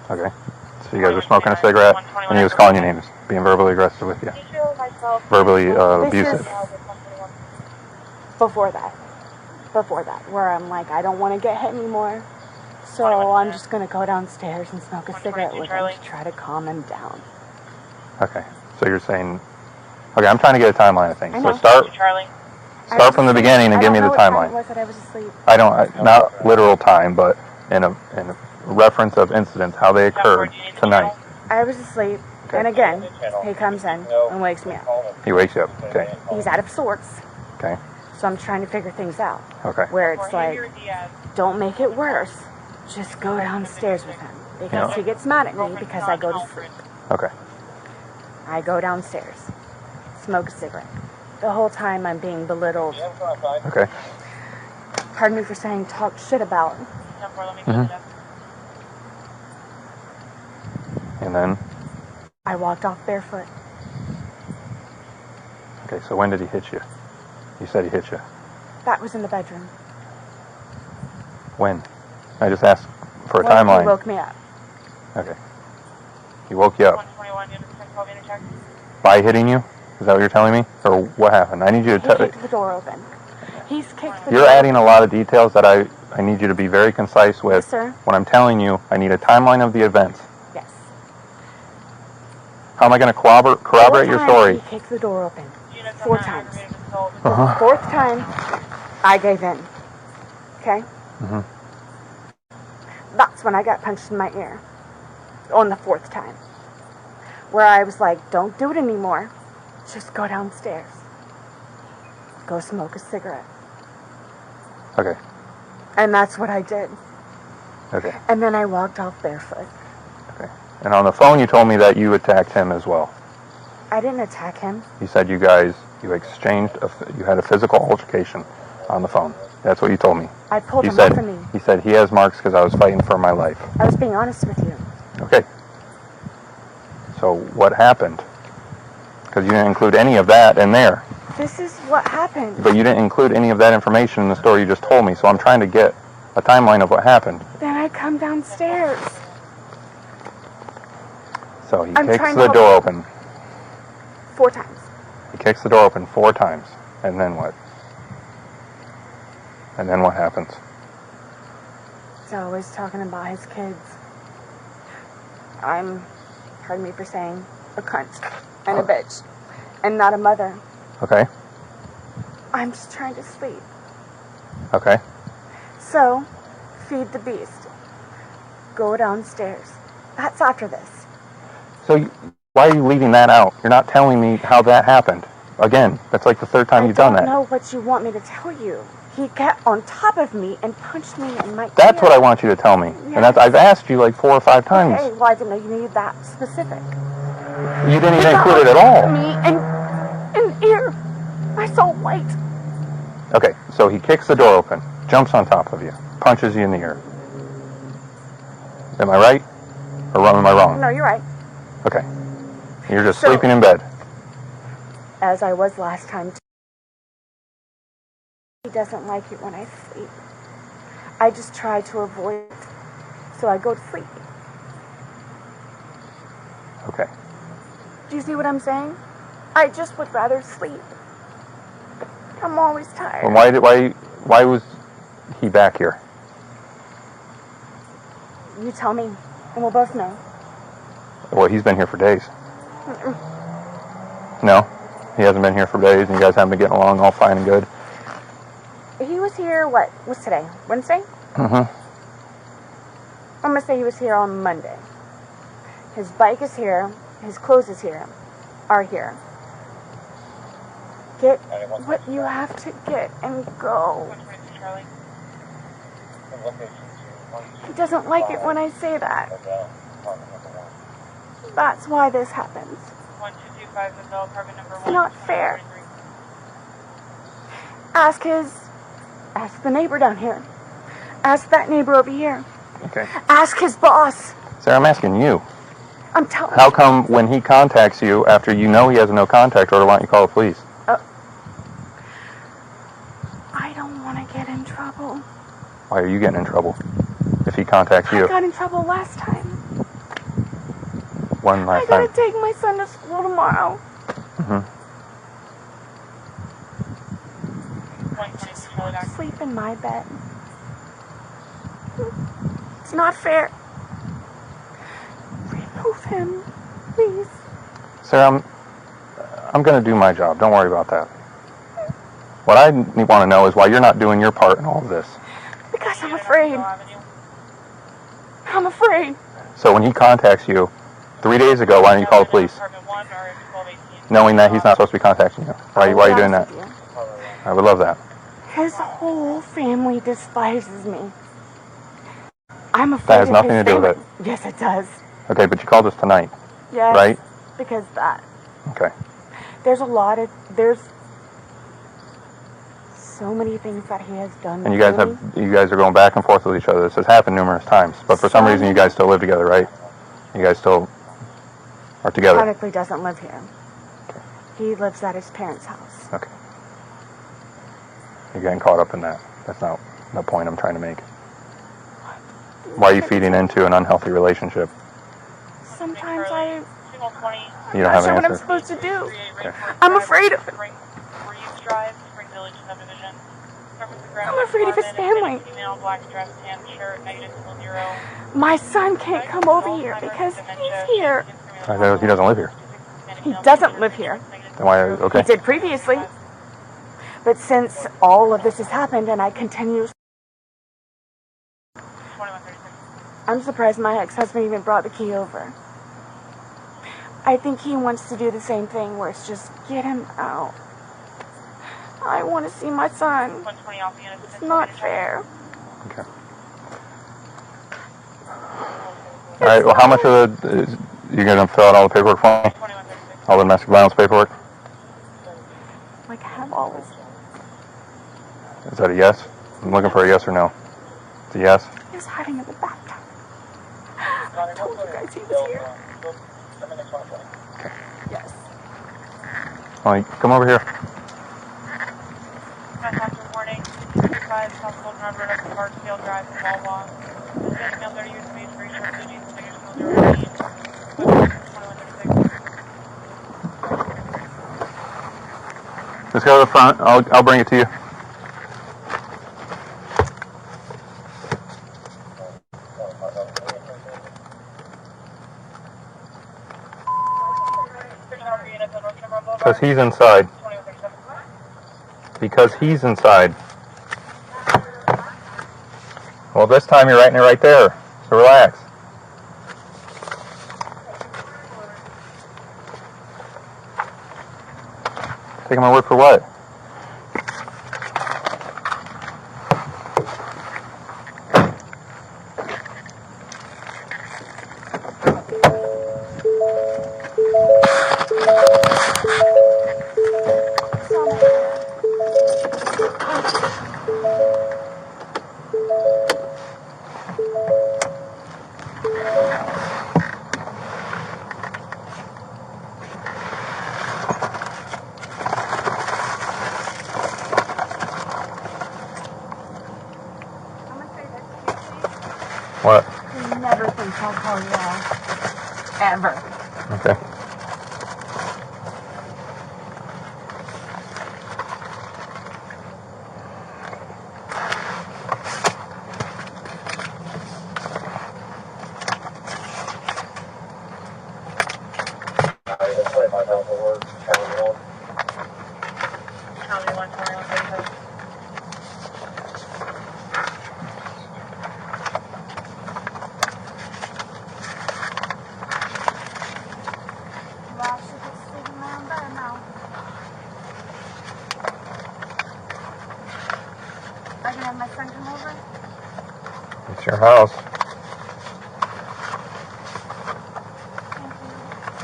Okay. So you guys were smoking a cigarette, and he was calling you names, being verbally aggressive with you. Verbally abusive. Before that, where I'm like, I don't want to get hit anymore, so I'm just going to go downstairs and smoke a cigarette with him to try to calm him down. Okay. So you're saying, okay, I'm trying to get a timeline of things. I So know. start from the beginning and give me the timeline. I was asleep. I don't, not literal time, but in a reference of incidents, how they occurred tonight. I was asleep, and again, he comes in and wakes me up. He wakes you up. Okay. He's out of sorts. Okay. So I'm trying to figure things out. Okay. Where it's like, don't make it worse. Just go downstairs with him. Because he gets mad at me because I go to sleep. Okay. I go downstairs, smoke a cigarette. The whole time I'm being belittled. Okay. Pardon me for saying talk shit about. And then? I walked off barefoot. Okay, so when did he hit you? You said he hit you. That was in the bedroom. When? I just asked for a Well, timeline. he woke me up. Okay. He woke you up. By hitting you? Is that what you're telling me? Or what happened? I need you to tell me. He kicked the door open. He's kicked the You're door adding a lot of details that I need you to be very concise with. Yes, sir. When I'm telling you, I need a timeline of the events. Yes. How am I going to corroborate your story? He kicked the door open. 4 times. Uh-huh. 4th time, I gave in. Okay? Mm-hmm. That's when I got punched in my ear. On the 4th time. Where I was like, don't do it anymore. Just go downstairs. Go smoke a cigarette. Okay. And that's what I did. Okay. And then I walked off barefoot. Okay. And on the phone, you told me that you attacked him as well. I didn't attack him. You said you exchanged, you had a physical altercation on the phone. That's what you told me. I pulled You him said, off of me. he said he has marks because I was fighting for my life. I was being honest with you. Okay. So what happened? Because you didn't include any of that in there. This is what happened. But you didn't include any of that information in the story you just told me, so I'm trying to get a timeline of what happened. Then I come downstairs. So he kicks the door open. 4 times. He kicks the door open 4 times. And then what? And then what happens? He's always talking about his kids. I'm, pardon me for saying, a cunt and a bitch. And not a mother. Okay. I'm just trying to sleep. Okay. So, feed the beast. Go downstairs. That's after this. So why are you leaving that out? You're not telling me how that happened. Again, that's like the 3rd time you've done that. I don't know what you want me to tell you. He got on top of me and punched me in my ear. That's what I want you to tell me. Yes. And I've asked you like 4 or 5 times. Okay, well, I didn't know you needed that specific. You didn't even include it at all. Me and ear. I saw white. Okay, so he kicks the door open, jumps on top of you, punches you in the ear. Am I right? Or am I wrong? No, you're right. Okay. You're just sleeping in bed. As I was last time. He doesn't like it when I sleep. I just try to avoid it. So I go to sleep. Okay. Do you see what I'm saying? I just would rather sleep. I'm always tired. Well, why was he back here? You tell me, and we'll both know. Well, he's been here for days. No? He hasn't been here for days, and you guys haven't been getting along all fine and good? He was here, what's today? Wednesday? Mm-hmm. I'm going to say he was here on Monday. His bike is here. His clothes are here. Get what you have to get and go. He doesn't like it when I say that. That's why this happens. It's not fair. Ask the neighbor down here. Ask that neighbor over here. Okay. Ask his boss. Sarah, I'm asking you. I'm telling you. How come when he contacts you after you know he has a no contact order, why don't you call the police? I don't want to get in trouble. Why are you getting in trouble if he contacts you? I got in trouble last time. One last I gotta time. take my son to school tomorrow. Mm-hmm. Sleep in my bed. It's not fair. Remove him, please. Sarah, I'm going to do my job. Don't worry about that. What I want to know is why you're not doing your part in all of this. Because I'm afraid. I'm afraid. So when he contacts you 3 days ago, why don't you call the police? Knowing that he's not supposed to be contacting you. Why are you doing that? I would love that. His whole family despises me. I'm afraid That has nothing to do with it. Yes, it does. Okay, but you called us tonight. Yes. Right? Because that. Okay. There's so many things that he has done. And you guys are going back and forth with each other. This has happened numerous times. But for some reason you guys still live together, right? You guys still are together. Technically doesn't live here. Okay. He lives at his parents' house. Okay. You're getting caught up in that. That's not the point I'm trying to make. Why are you feeding into an unhealthy relationship? Sometimes You don't have an what I'm answer. supposed to do. Okay. I'm afraid of it. I'm afraid of his family. My son can't come over here because he's here. He doesn't live here. He doesn't live here. Then why? Okay. He did previously. But since all of this has happened and I continue... I'm surprised my ex-husband even brought the key over. I think he wants to do the same thing where it's just get him out. I want to see my son. It's not fair. Okay. All right. Well, how much of you're going to fill out all the paperwork for me? All the domestic violence paperwork? Like, I have all this. Is that a yes? I'm looking for a yes or no. It's a yes. He was hiding in the bathtub. I told you guys he was here. Yes. All right, come over here. Passenger warning, 235 South Golden Road up to Hartsfield Drive in Wawa. This is female 30 years of age, very short duties, figures still 015. 2136. Let's go to the front. I'll bring it to you. Because he's inside. Because he's inside. Well, this time you're writing it right there. So relax. Taking my word for what? What? You never think I'll call you out. Ever. Okay. I can have my son come over? It's your house.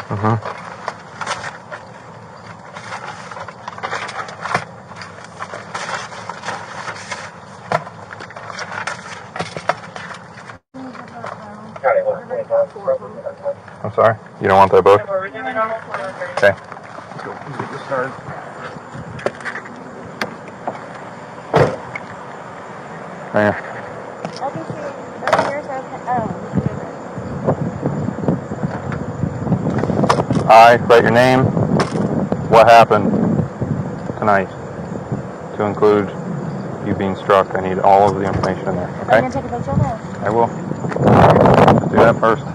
Mm-hmm. I'm sorry? You don't want that book? Okay. Let's go. Let's get this started. Right here. I write your name, what happened tonight, to include you being struck. I need all of the information in there, okay? Are you going to take a picture of it? I will. Let's do that first.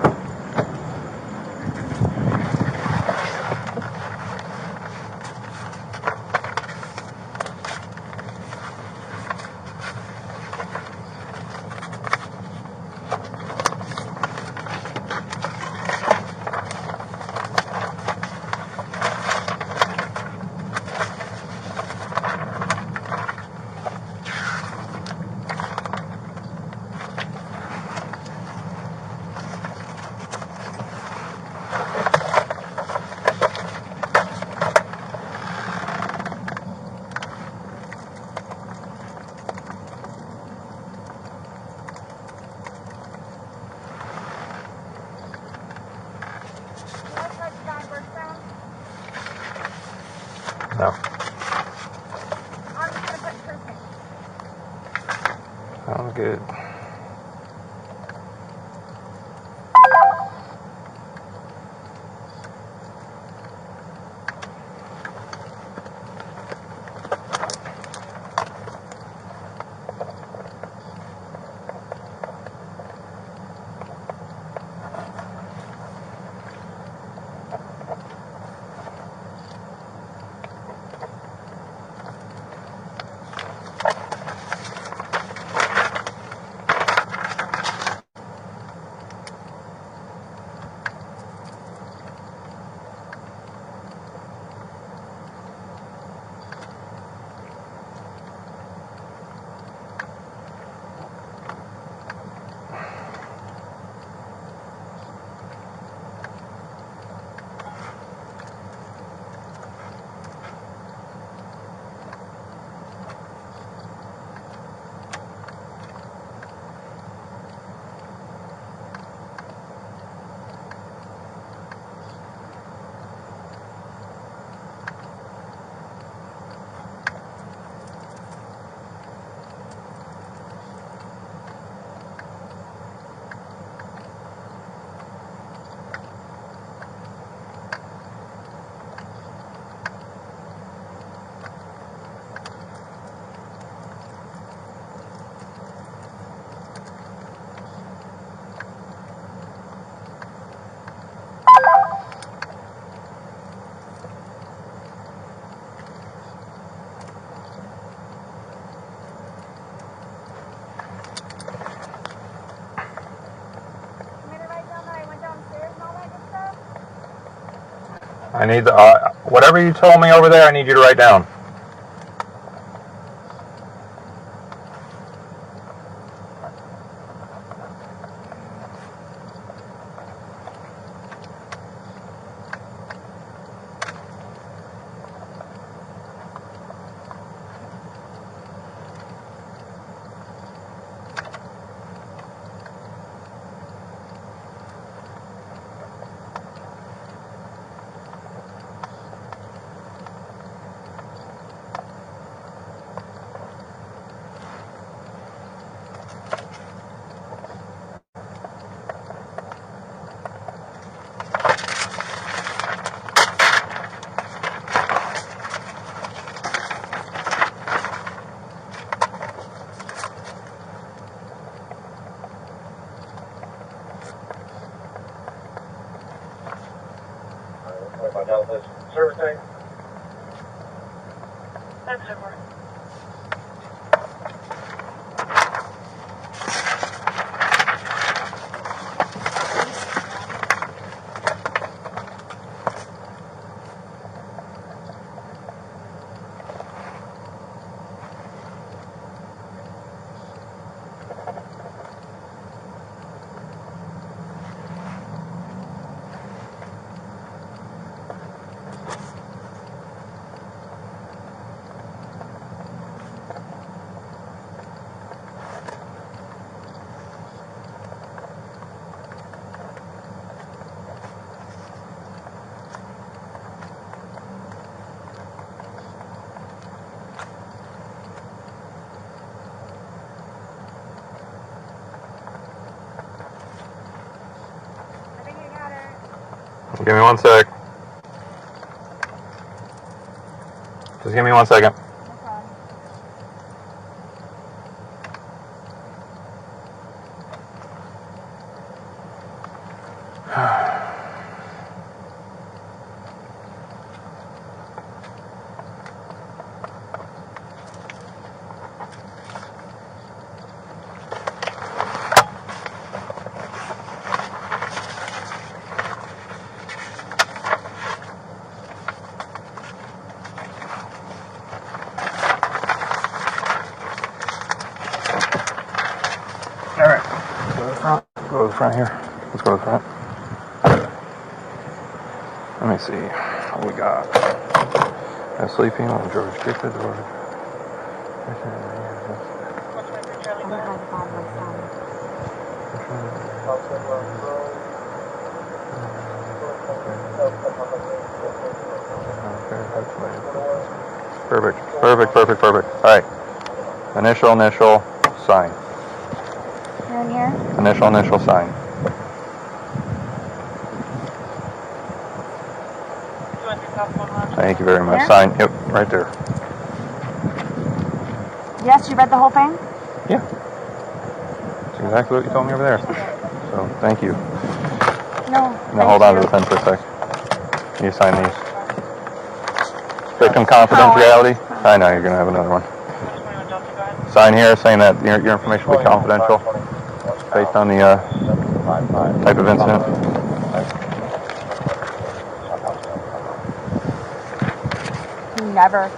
No. Sounds good. I need the, whatever you told me over there, I need you to write down. Service tank. That's over. Give me 1 sec. Just give me 1 second. Alright, go to the front. Go to the front here. Let's go to the front. Let me see what we got. Sleeping on George kicked the door. Perfect. Alright. Initial, sign. You're in here? Initial, sign. Thank you very much. Here? Sign. Yep, right there. Yes, you read the whole thing? Yeah. That's exactly what you told me over there. So, thank you. No. Now hold on to the pen for a sec. You sign these. Victim confidentiality. I know you're going to have another one. Sign here saying that your information will be confidential based on the type of incident. Never.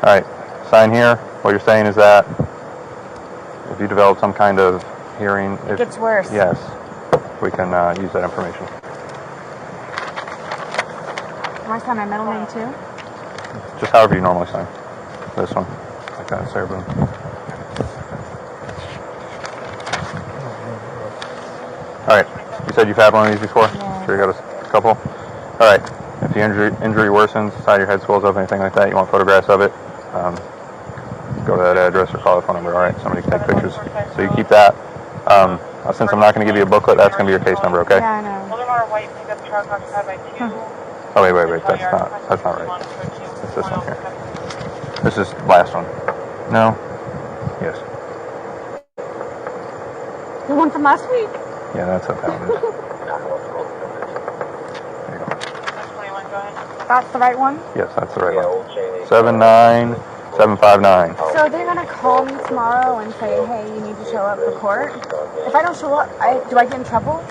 Alright, sign here. What you're saying is that if you develop some kind of hearing... It gets worse. Yes, we can use that information. Can I sign my middle name too? Just however you normally sign. This one. Like that, Sarah Boone. Alright, you said you've had one of these before? Yeah. Sure you got a couple? Alright, if the injury worsens, side of your head swells up, anything like that, you want photographs of it, go to that address or call the phone number. Alright, somebody can take pictures. So you keep that. Since I'm not going to give you a booklet, that's going to be your case number, okay? Yeah, I know. Oh, wait, that's not right. It's this one here. This is last one. No? Yes. The one from last week? Yeah, that's what that one is. There you go. That's the right one? Yes, that's the right one. 79759. So they're going to call me tomorrow and say, hey, you need to show up for court? If I don't show up, do I get in trouble?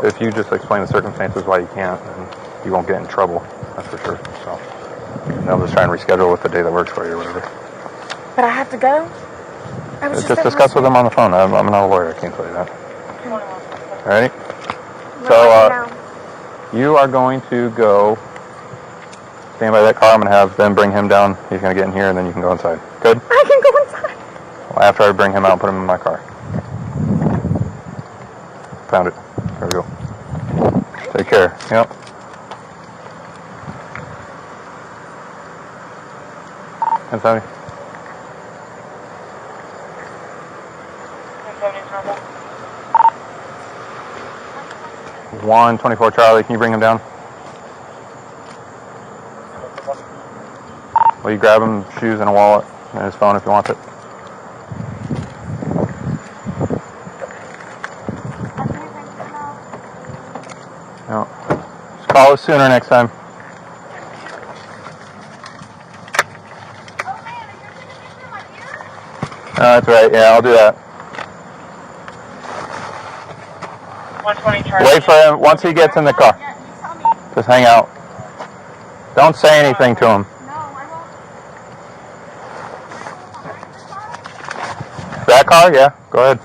if you just explain the circumstances why you can't, then you won't get in trouble. That's for sure. So they'll just try and reschedule with the day that works for you or whatever. But I have to go? I was Just discuss with them on the phone. I'm not a lawyer. I can't tell you that. Ready? So you are going to go stand by that car. I'm going to have them bring him down. He's going to get in here, and then you can go inside. Good? I can go inside. Well, after I bring him out and put him in my car. Found it. There we go. Take care. Yep. Inside. 124 Charlie, can you bring him down? Will you grab him shoes and a wallet and his phone if you want it? No. Just call us sooner next time. That's right, yeah, I'll do that. 120 Charlie. Wait for him once he gets in the car. Just hang out. Don't say anything to him. That car? Yeah, go ahead.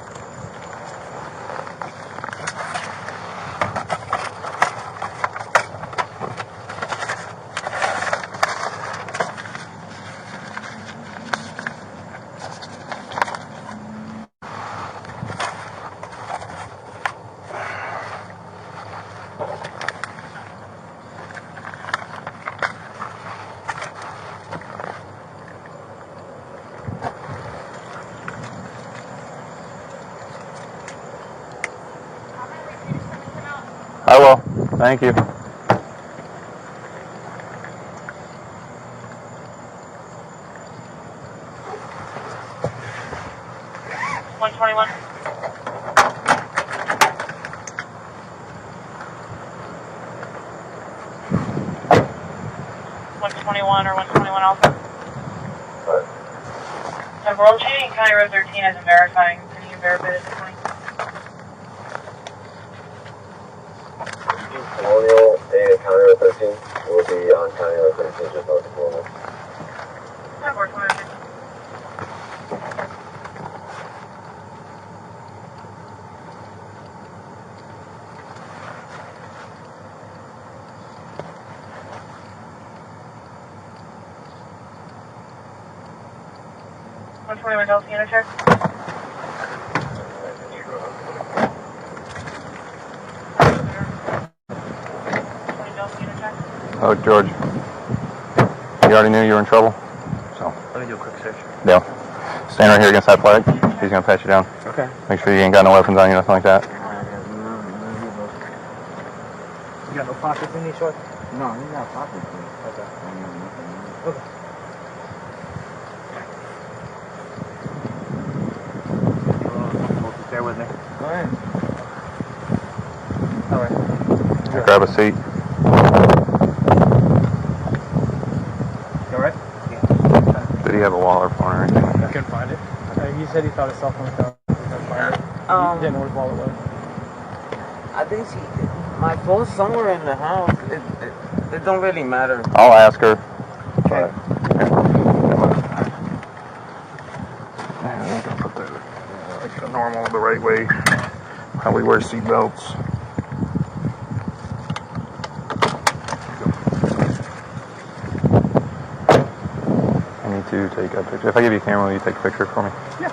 I will. Thank you. 121. 121 or 121 also. And we're changing County Road 13 as a verifying. Can you verify this for me? Colonial and County Road 13 will be on County Road 13 just north of Colonial. That works. 121 Delta Unit check. Oh, George. You already knew you were in trouble? So. Let me do a quick search. Yeah. Stand right here against that flag. He's going to pat you down. Okay. Make sure you ain't got no weapons on you, nothing like that. You got no pockets in these shorts? No, you got pockets in these. Okay. Okay. Stay with me. Go ahead. All right. Grab a seat. You all right? Yeah. Did he have a wallet or phone or anything like I that? couldn't find it. He said he thought his cell phone was gone. He couldn't find it. He didn't know where his wallet was. I think my phone's somewhere in the house. It don't really matter. I'll ask her. Okay. Yeah, put that like the normal, the right way. How we wear seat belts. I need to take a picture. If I give you a camera, will you take a picture for me? Yeah.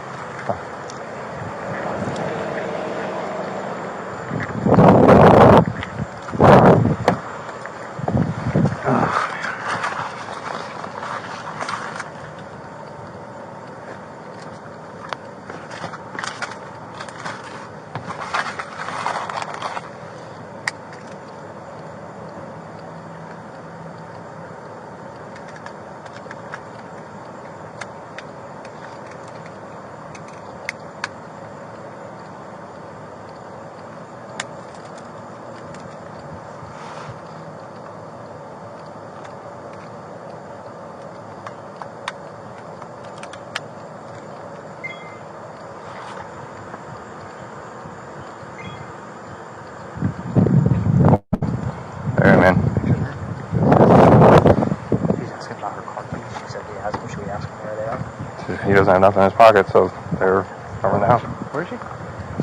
he doesn't have nothing in his pocket, so they're covering the house. Where is she?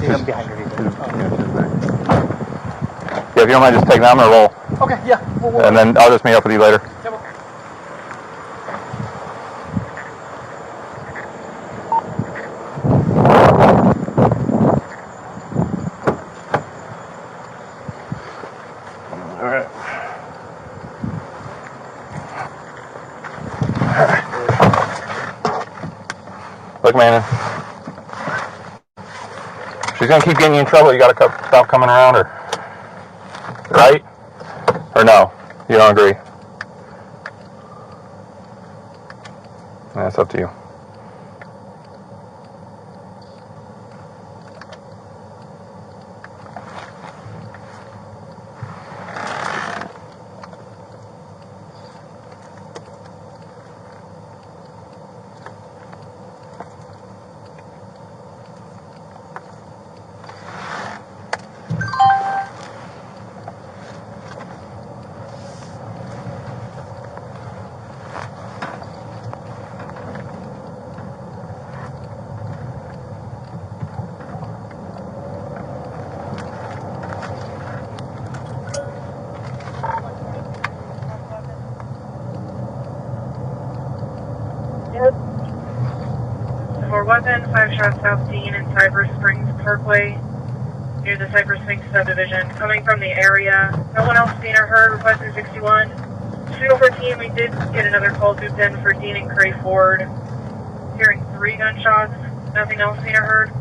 Yeah, behind her. Yeah, if you don't mind, just take them. I'm gonna roll. Okay, yeah. And then I'll just meet up with you later. All right. Look, man. She's gonna keep getting you in trouble. You gotta stop coming around her. Right? Or no? You don't agree? That's up to you. For weapon, 5 shots South Dean and Cypress Springs Parkway, near the Cypress Springs subdivision, coming from the area. No one else seen or heard, requesting 61. 214, we did get another call looped in for Dean and Cray Ford. Hearing 3 gunshots, nothing else seen or heard.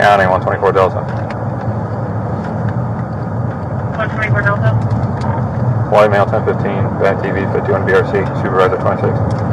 County 124 Delta. 124 Delta. White male 1015, back TV 51 BRC, supervisor 26.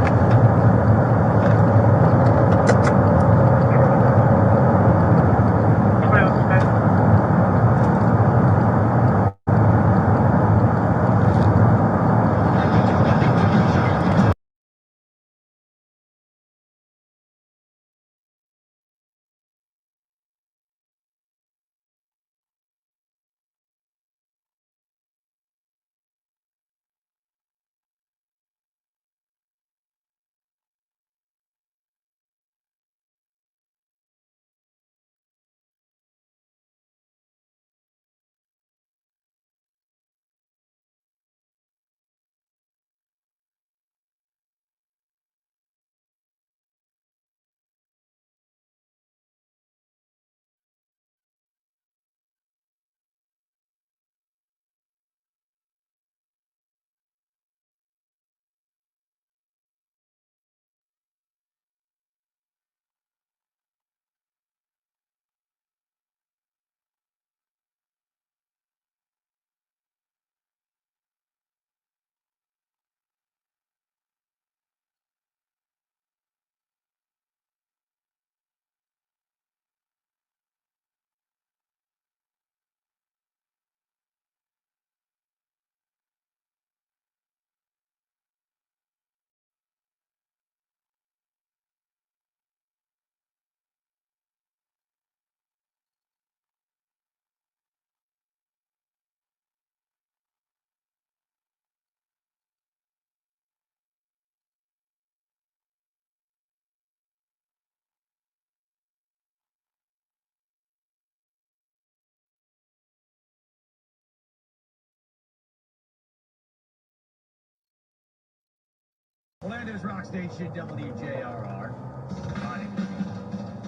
Orlando's Rock Station, WJRR.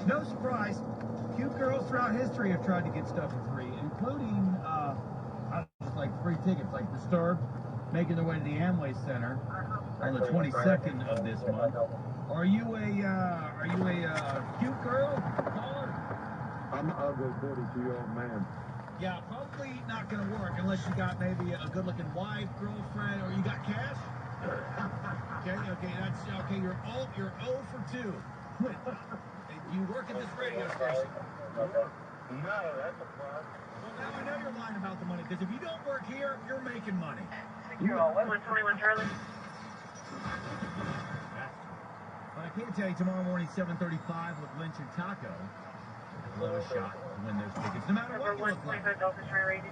No surprise, cute girls throughout history have tried to get stuff for free, including, like free tickets, like Disturbed, making their way to the Amway Center on the 22nd of this month. Are you a cute girl, caller? I'm an ugly 42-year-old man. Yeah, probably not going to work unless you got maybe a good-looking wife, girlfriend, or you got cash. Okay, that's okay. You're 0 for 2. You work at this radio station. No, that's a plus. Well, now I know you're lying about the money, because if you don't work here, you're making money. 121 Charlie. But I can tell you tomorrow morning, 7:35 with Lynch and Taco. We'll have a shot to win those tickets, no matter what you look like. 125 Delta Charlie.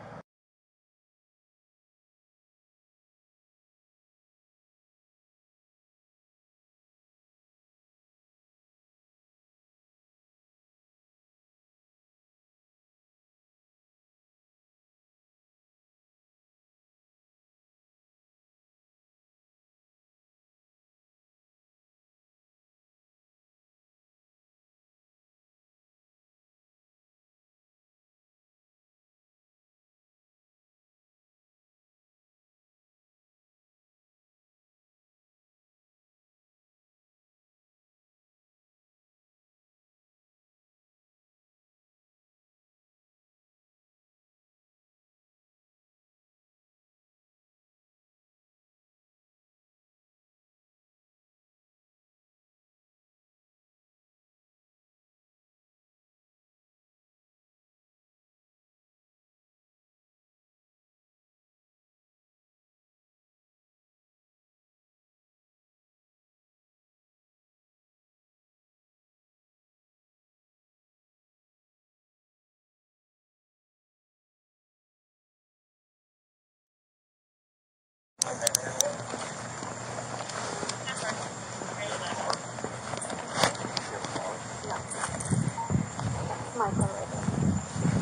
My car right there.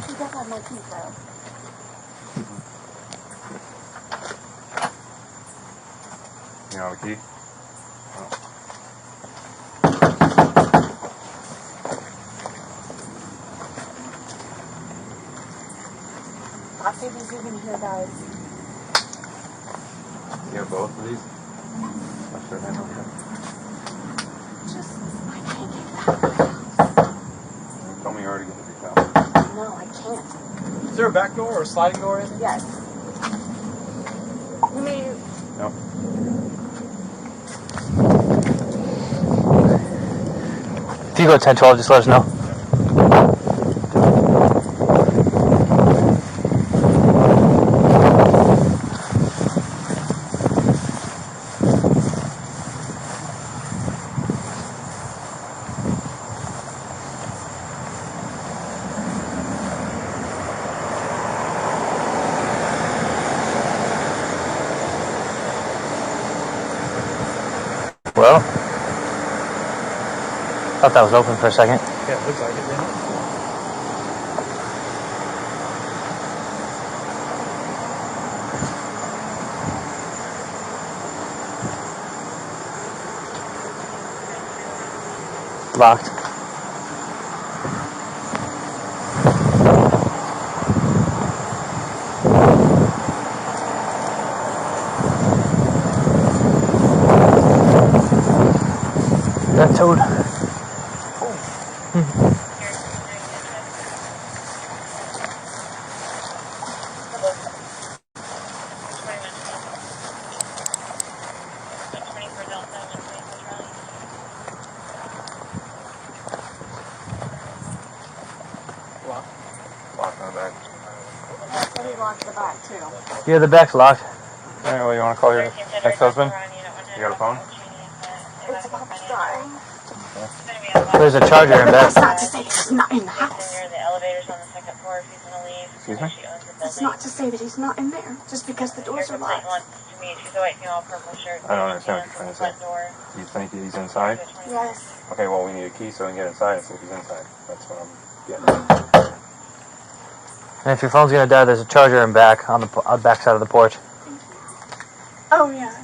He does have my keys though. You have a key? Oh. I'll see if he's even here, guys. You have both of these? That's your hand, okay. I can't get out of the house. You told me you already get the house. No, I can't. Is there a back door or a sliding door in there? Yes. You mean... No. If you go 10-12, just let us know. Well, thought that was open for a second. Yeah, it looks like it, didn't it? Locked. Got towed. Locked on the back. That's when he locked the back, too. Yeah, the back's locked. Alright, well, you want to call your ex-husband? You got a phone? It's about to die. There's a charger in back. That's not to say that he's not in the house. The elevators on the second floor if he's going to leave. Excuse me? That's not to say that he's not in there, just because the doors are locked. She's a white female, purple shirt. I don't understand what you're trying to say. Do you think he's inside? Yes. Okay, well, we need a key so we can get inside and see if he's inside. That's what I'm getting at. And if your phone's gonna die, there's a charger in back on the back side of the porch. Oh, yeah.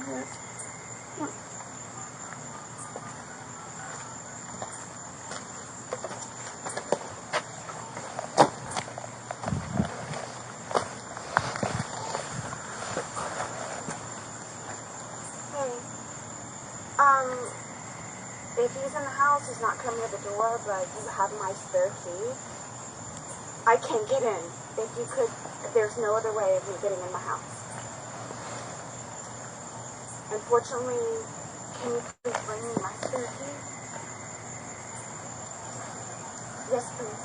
If he's in the house, he's not coming to the door, but you have my spare key. I can get in. If you could, there's no other way of me getting in my house. Unfortunately, can you please bring me my spare key? Yes, please.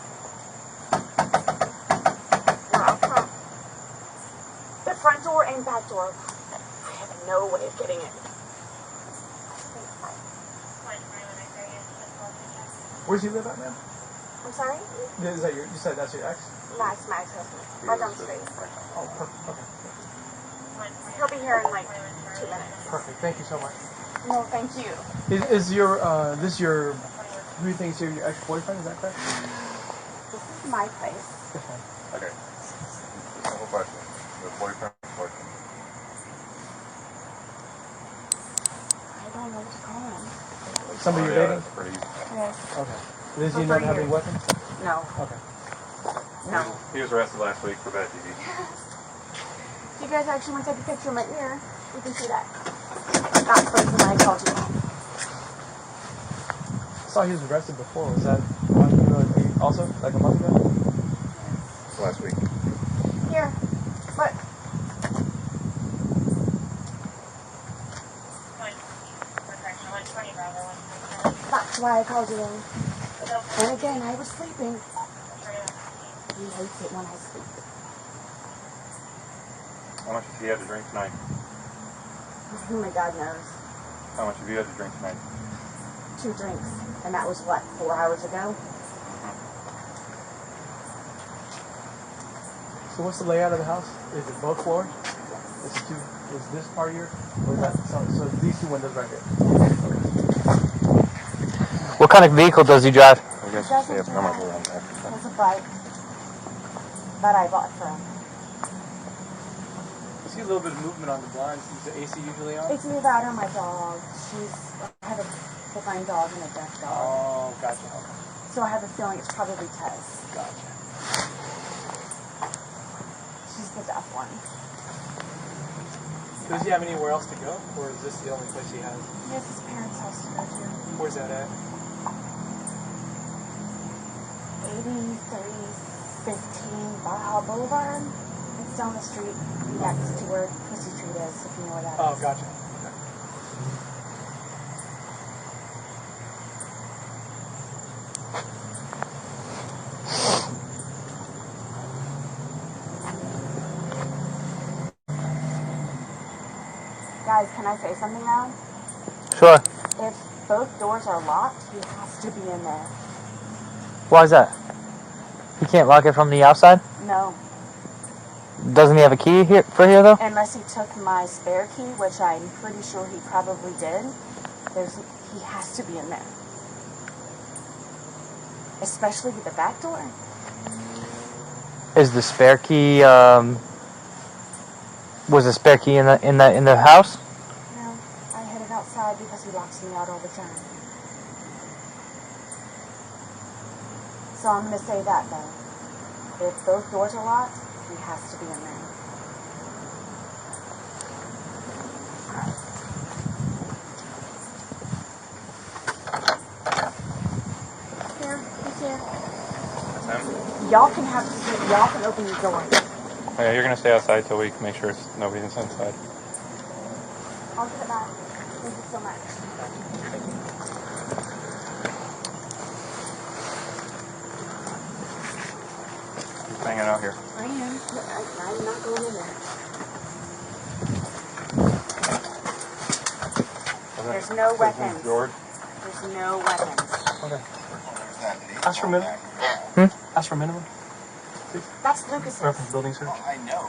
door and back door. We have no way of getting it. Where does he live at, ma'am? I'm sorry? Is that you said that's your ex? That's my ex-husband. Right down the street. Oh, perfect. Okay. He'll be here in like 2 minutes. Perfect. Thank you so much. No, thank you. Is your this your who you think is your ex-boyfriend? Is that correct? This is my place. Yes, ma'am. Okay. Simple question. The boyfriend. I don't know what to call him. Somebody you're dating? That's pretty easy. Yes. Okay. Does he not have any weapons? No. Okay. No. He was arrested last week for bad TV. If you guys actually want to take a picture of my ear, you can see that. That's the reason I called you. I saw he was arrested before. Was that also like a month ago? Last week. Here. Look. That's why I called you in. And again, I was sleeping. He hates it when I sleep. How much have you had to drink tonight? Oh my God knows. How much have you had to drink tonight? 2 drinks. And that was what, 4 hours ago? So what's the layout of the house? Is it both floors? Is this part here? Or is that so these 2 windows right here? What kind of vehicle does he drive? I guess you have no idea on that. It's a bike that I bought for him. I see a little bit of movement on the blinds. Is the AC usually on? It's either that or my dog. I have a blind dog and a deaf dog. Oh, gotcha. Okay. So I have a feeling it's probably Tez. Gotcha. She's the deaf one. Does he have anywhere else to go? Or is this the only place he has? He has his parents' house to go to. Where's that at? 8315 Baja Boulevard. It's down the street next to where Pussy Street is, if you know where that is. Oh, gotcha. Okay. Guys, can I say something now? Sure. If both doors are locked, he has to be in there. Why is that? He can't lock it from the outside? No. Doesn't he have a key here though? Unless he took my spare key, which I'm pretty sure he probably did. He has to be in there. Especially with the back door. Is the spare key was the spare key in the house? No, I hid it outside because he locks me out all the time. So I'm going to say that though. If both doors are locked, he has to be in there. Here, he's here. Y'all can have to sleep. Y'all can open your door. Oh, yeah, you're gonna stay outside till we make sure nobody's inside. I'll get it back. Thank you so much. Just hanging out here. I am. I'm not going in there. There's no weapons. George? There's no weapons. Okay. Ask for minimum. Ask for minimum. That's Lucas's. Reference building search. I know,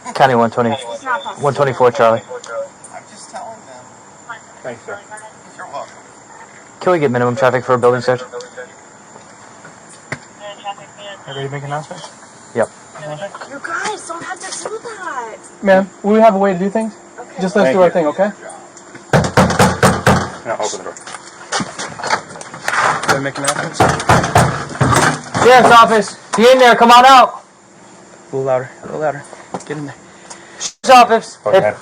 but County 120. It's not possible. 124 Charlie. I'm just telling them. Thanks, sir. You're welcome. Can we get minimum traffic for a building search? Are you ready to make announcements? Yep. You guys don't have to do that. Ma'am, we have a way to do things. Okay. Just let's do our thing, okay? Now open the door. Ready to make announcements? Sheriff's office. Be in there. Come on out. A little louder. A little louder. Get in there. Sheriff's office. Okay.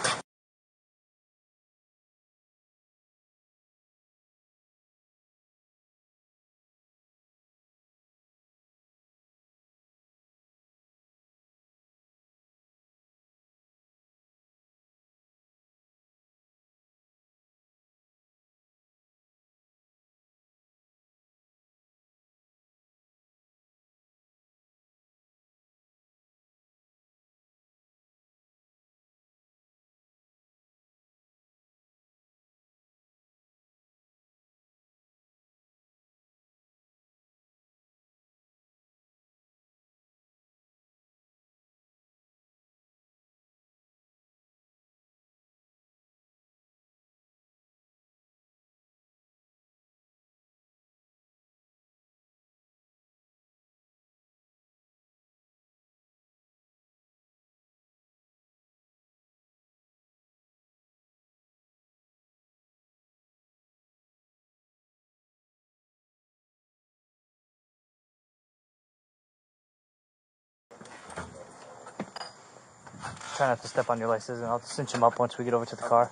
Try not to step on your laces, and I'll cinch them up once we get over to the car.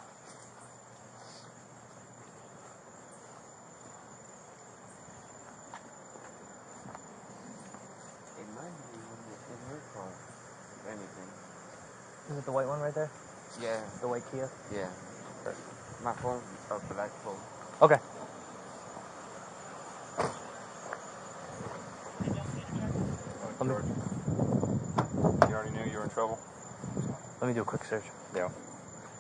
It might be in her car, if anything. Is it the white one right there? Yeah. The white Kia? Yeah. My phone, a black phone. Okay. George, you already knew you were in trouble? Let me do a quick search. Yeah.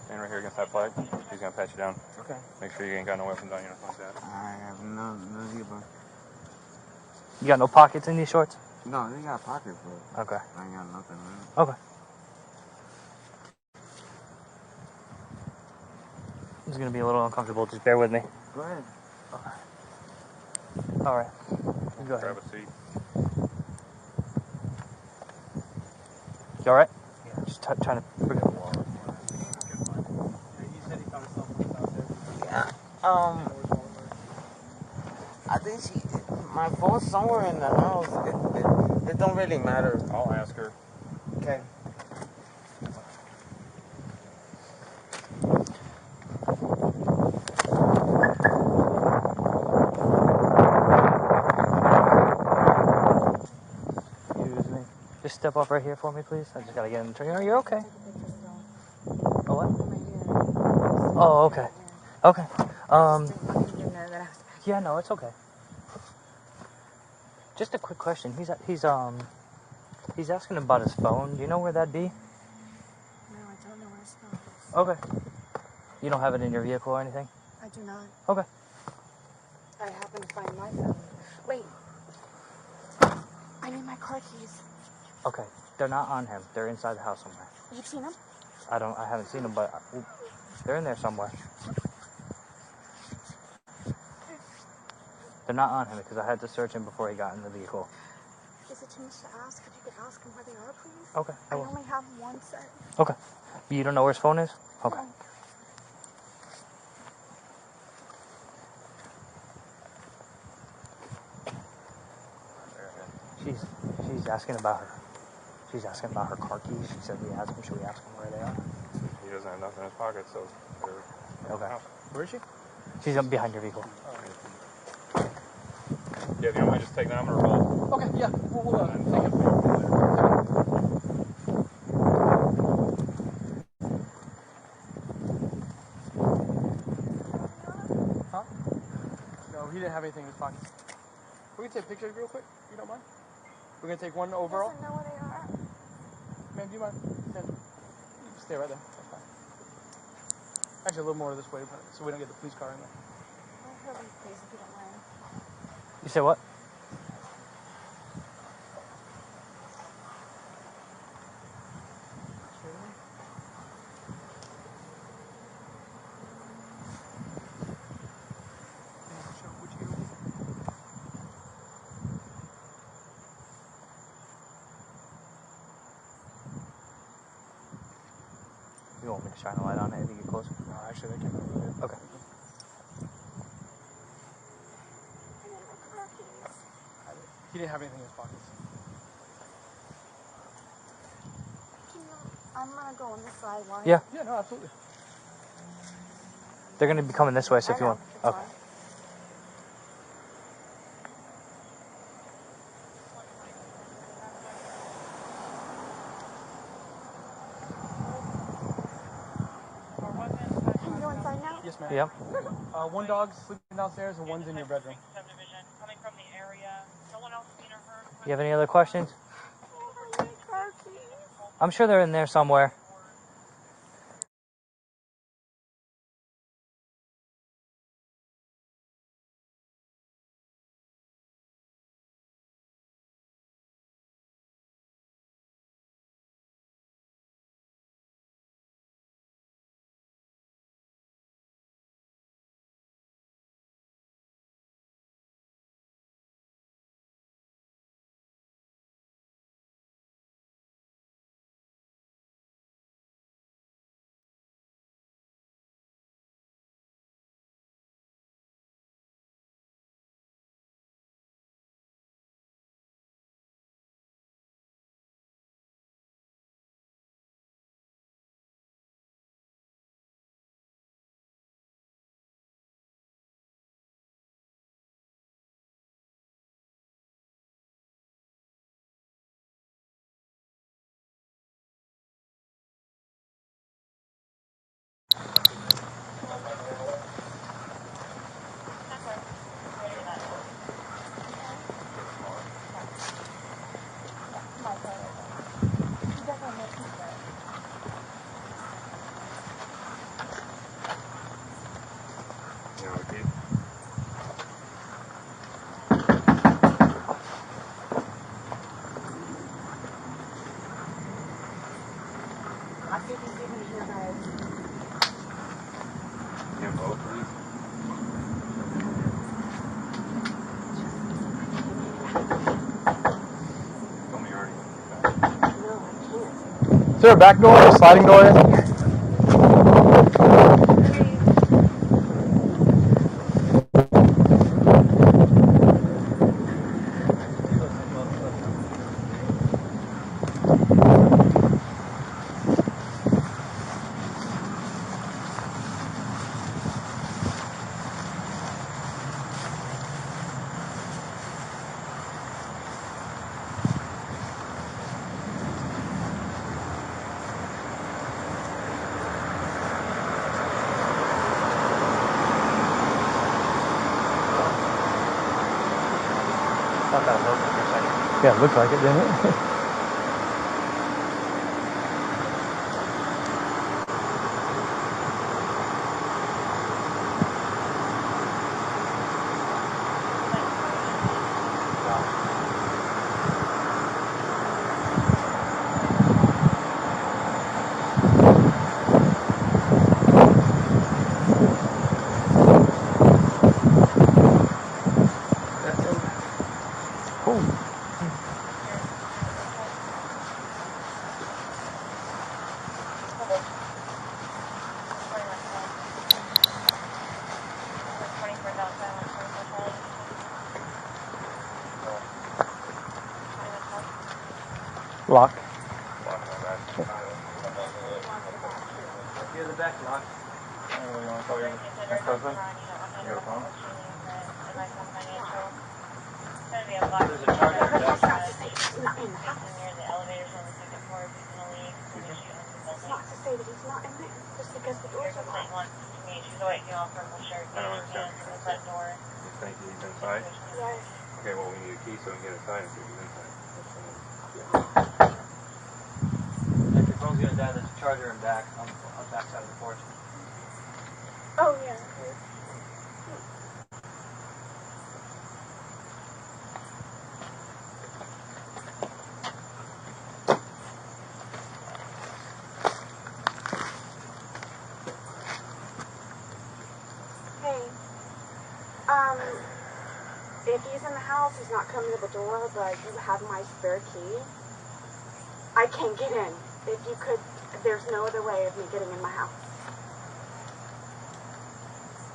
Stand right here against that flag. He's gonna pat you down. Okay. Make sure you ain't got no weapons on you or nothing like that. I have no zebra. You got no pockets in these shorts? No, they got pockets, but Okay. I ain't got nothing, man. Okay. It's gonna be a little uncomfortable. Just bear with me. Go ahead. All right. You go ahead. Grab a seat. You all right? Yeah. Just trying to bring up. Yeah. I think my phone's somewhere in the house. It don't really matter. I'll ask her. Okay. Excuse me. Just step up right here for me, please. I just gotta get in the train. You're okay. Oh, what? Oh, okay. Okay. Yeah, no, it's okay. Just a quick question. He's asking about his phone. Do you know where that'd be? No, I don't know where his phone is. Okay. You don't have it in your vehicle or anything? I do not. Okay. I happen to find my phone. Wait. I need my car keys. Okay. They're not on him. They're inside the house somewhere. You've seen them? I haven't seen them, but they're in there somewhere. They're not on him because I had to search him before he got in the vehicle. Is it too much to ask if you could ask him where they are, please? Okay. I only have one set. Okay. You don't know where his phone is? Okay. No. She's asking about her. She's asking about her car keys. She said we ask him. Should we ask him where they are? He doesn't have nothing in his pocket, so they're Okay. out. Where is she? She's behind your vehicle. Yeah, if you don't mind just taking them or roll. Okay, yeah. We'll take it. Huh? No, he didn't have anything in his pocket. We can take pictures real quick, if you don't mind. We're gonna take one overall. Doesn't know where they are. Ma'am, do you mind? Stand. You stay right there. That's fine. Actually, a little more this way, so we don't get the police car in there. I'll help you, please, if you don't mind. You said what? You want me to shine a light on it if you get closer? No, actually, they can't move it. Okay. I need my car keys. He didn't have anything in his pockets. I'm gonna go on the sideline. Yeah. Yeah, no, absolutely. They're going to be coming this way, so if you want. Okay. Can you go inside now? Yes, ma'am. Yep. One dog's sleeping downstairs and one's in your bedroom. Coming from the area. No one else seen or heard? You have any other questions? My car keys. I'm sure they're in there somewhere. there a back door or a sliding door? Yeah, it looks like it, didn't it? Lock. Here's the back lock. You want to call your ex-husband? You got a phone? There's a charger in the back. It's not in the house. It's not to say that he's not in there, just because the doors are locked. I don't understand. You think he's inside? Yes. Okay, well, we need a key so we can get inside and see if he's inside. If your phone's gonna die, there's a charger in back on the back side of the porch. Oh, yeah. If he's in the house, he's not coming to the door, but you have my spare key. I can't get in. If you could, there's no other way of me getting in my house.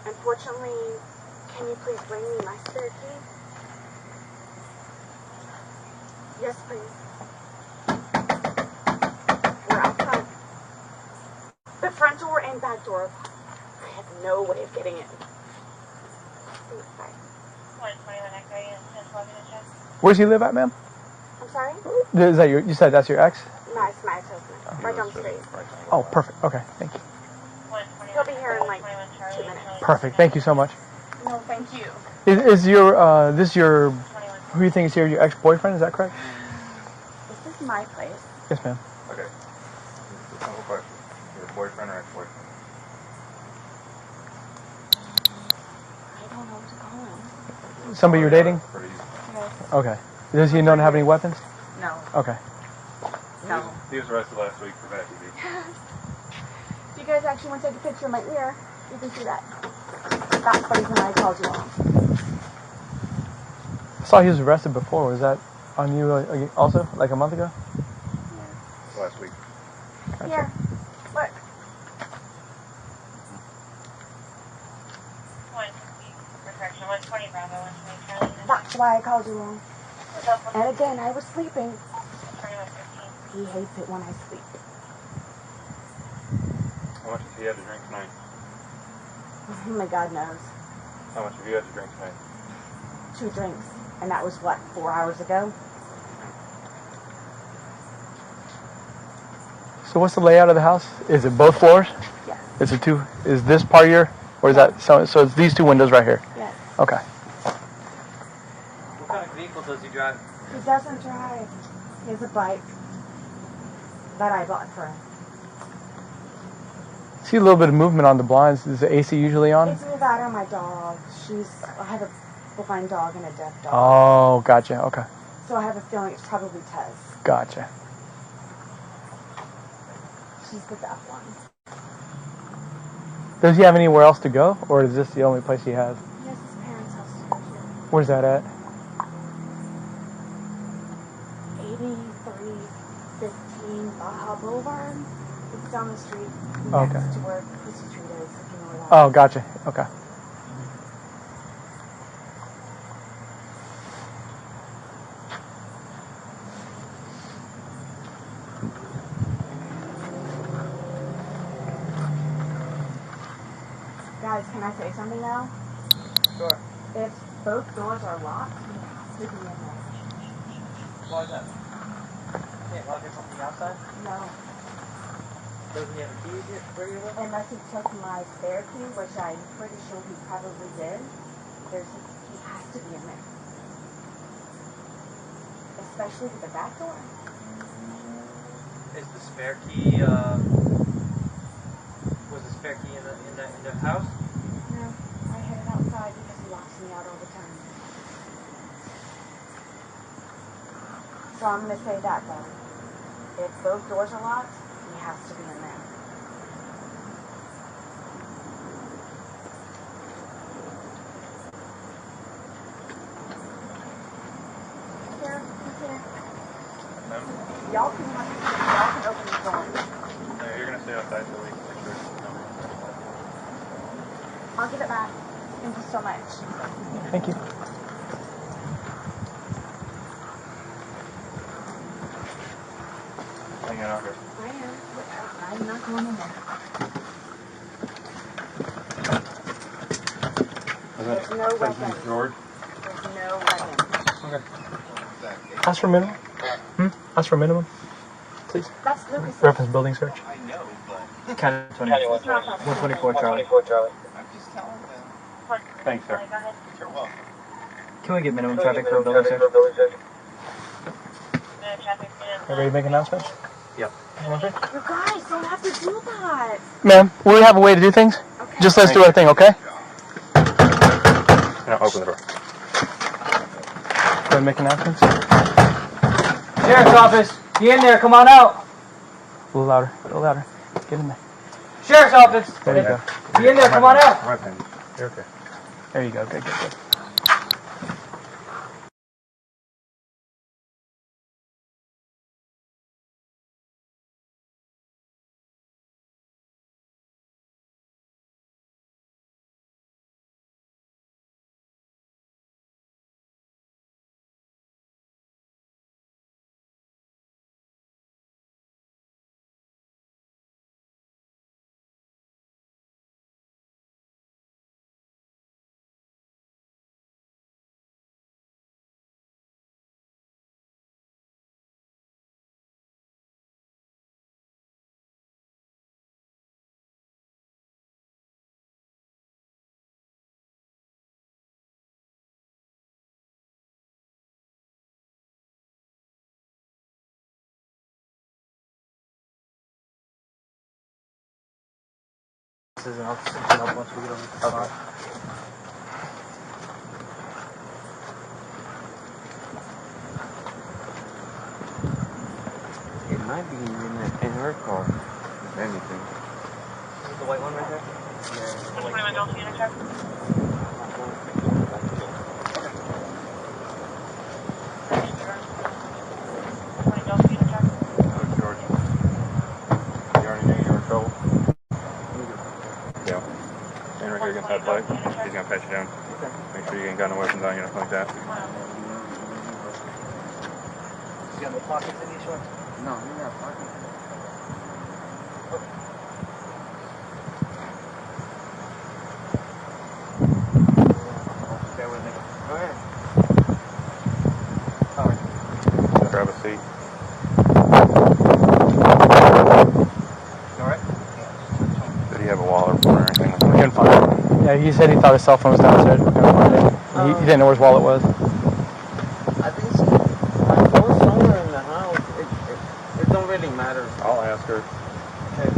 Unfortunately, can you please bring me my spare key? Yes, please. We're outside. The front door and back door. I have no way of getting in. Please, bye. Where's he live at, ma'am? I'm sorry? Is that you said that's your ex? No, it's my ex-husband. Right down the street. Oh, perfect. Okay, thank you. He'll be here in like 2 minutes. Perfect. Thank you so much. No, thank you. Is your this your who you think is here your ex-boyfriend? Is that correct? This is my place. Yes, ma'am. Okay. Just a simple question. Your boyfriend or ex-boyfriend? I don't know what to call him. Somebody you're dating? Yes. Okay. Does he know to have any weapons? No. Okay. No. He was arrested last week for bad TV. If you guys actually want to take a picture of my ear, you can see that. That's the reason why I called you on. I saw he was arrested before. Was that on you also, like a month ago? Yeah. Last week. Gotcha. Here. Look. That's why I called you on. And again, I was sleeping. He hates it when I sleep. How much has he had to drink tonight? My God knows. How much have you had to drink tonight? 2 drinks. And that was, what, 4 hours ago? So what's the layout of the house? Is it both floors? Yes. Is it two? Is this part of your, or is that so? So it's these 2 windows right here. Yes. Okay. What kind of vehicle does he drive? He doesn't drive. He has a bike that I bought for him. See a little bit of movement on the blinds. Is the AC usually on? It's me, that, or my dog. I have a blind dog and a deaf dog. Oh, gotcha. Okay. So I have a feeling it's probably Tez. Gotcha. She's the deaf one. Does he have anywhere else to go, or is this the only place he has? He has his parents' house to go to. Where's that at? 8315 Baja Boulevard. Boulevard. It's down the street Okay. next to where Chrissy Street is, if you know where that Oh, is. gotcha. Okay. Guys, can I say something now? Sure. If both doors are locked, he has to be in there. Why is that? Can't lock it from the outside? No. Doesn't he have a key where you live? Unless he took my spare key, which I'm pretty sure he probably did. He has to be in there. Especially with the back door. Is the spare key, was the spare key in the house? No, I had it outside because he locks me out all the time. So I'm going to say that though. If both doors are locked, he has to be in there. Here, he's here. Y'all can open the door. No, you're gonna stay outside so we can make sure. I'll give it back. Thank you so much. Thank you. Hang out here. I am. I'm not going in there. There's no weapon. George? There's no weapon. Okay. Ask for minimum. Ask for minimum, please. That's Lucas. Reference building search. I know, but... County 124 Charlie. I'm just telling them. Thanks, sir. You're welcome. Can we get minimum traffic for a building search? Everybody make announcements? Yep. You guys don't have to do that. Ma'am, we have a way to do things. Okay. Just let's do our thing, okay? No, open the door. Go ahead and make announcements. Sheriff's office, you in there? Come on out. A little louder. A little louder. Get in there. Sheriff's office. There you go. You in there? Come on out. My pen. You're okay. There you go. Good, good, good. And I'll sync it up once we get on the car. It might be in her car, if anything. Is it the white one right there? Yeah. 21 Delta Unit check. George. You already knew you were in trouble? Yeah. Stand right here against that plate. He's gonna pat you down. Make sure you ain't got no weapons on you, nothing like that. You got no pockets in these shorts? No, you got pockets. Bear with me. Go ahead. Grab a seat. You alright? Did he have a wallet or phone or anything? We couldn't find it. Yeah, he said he thought his cell phone was downstairs. We couldn't find it. He didn't know where his wallet was. I think my phone's somewhere in the house. It don't really matter. I'll ask her. Okay.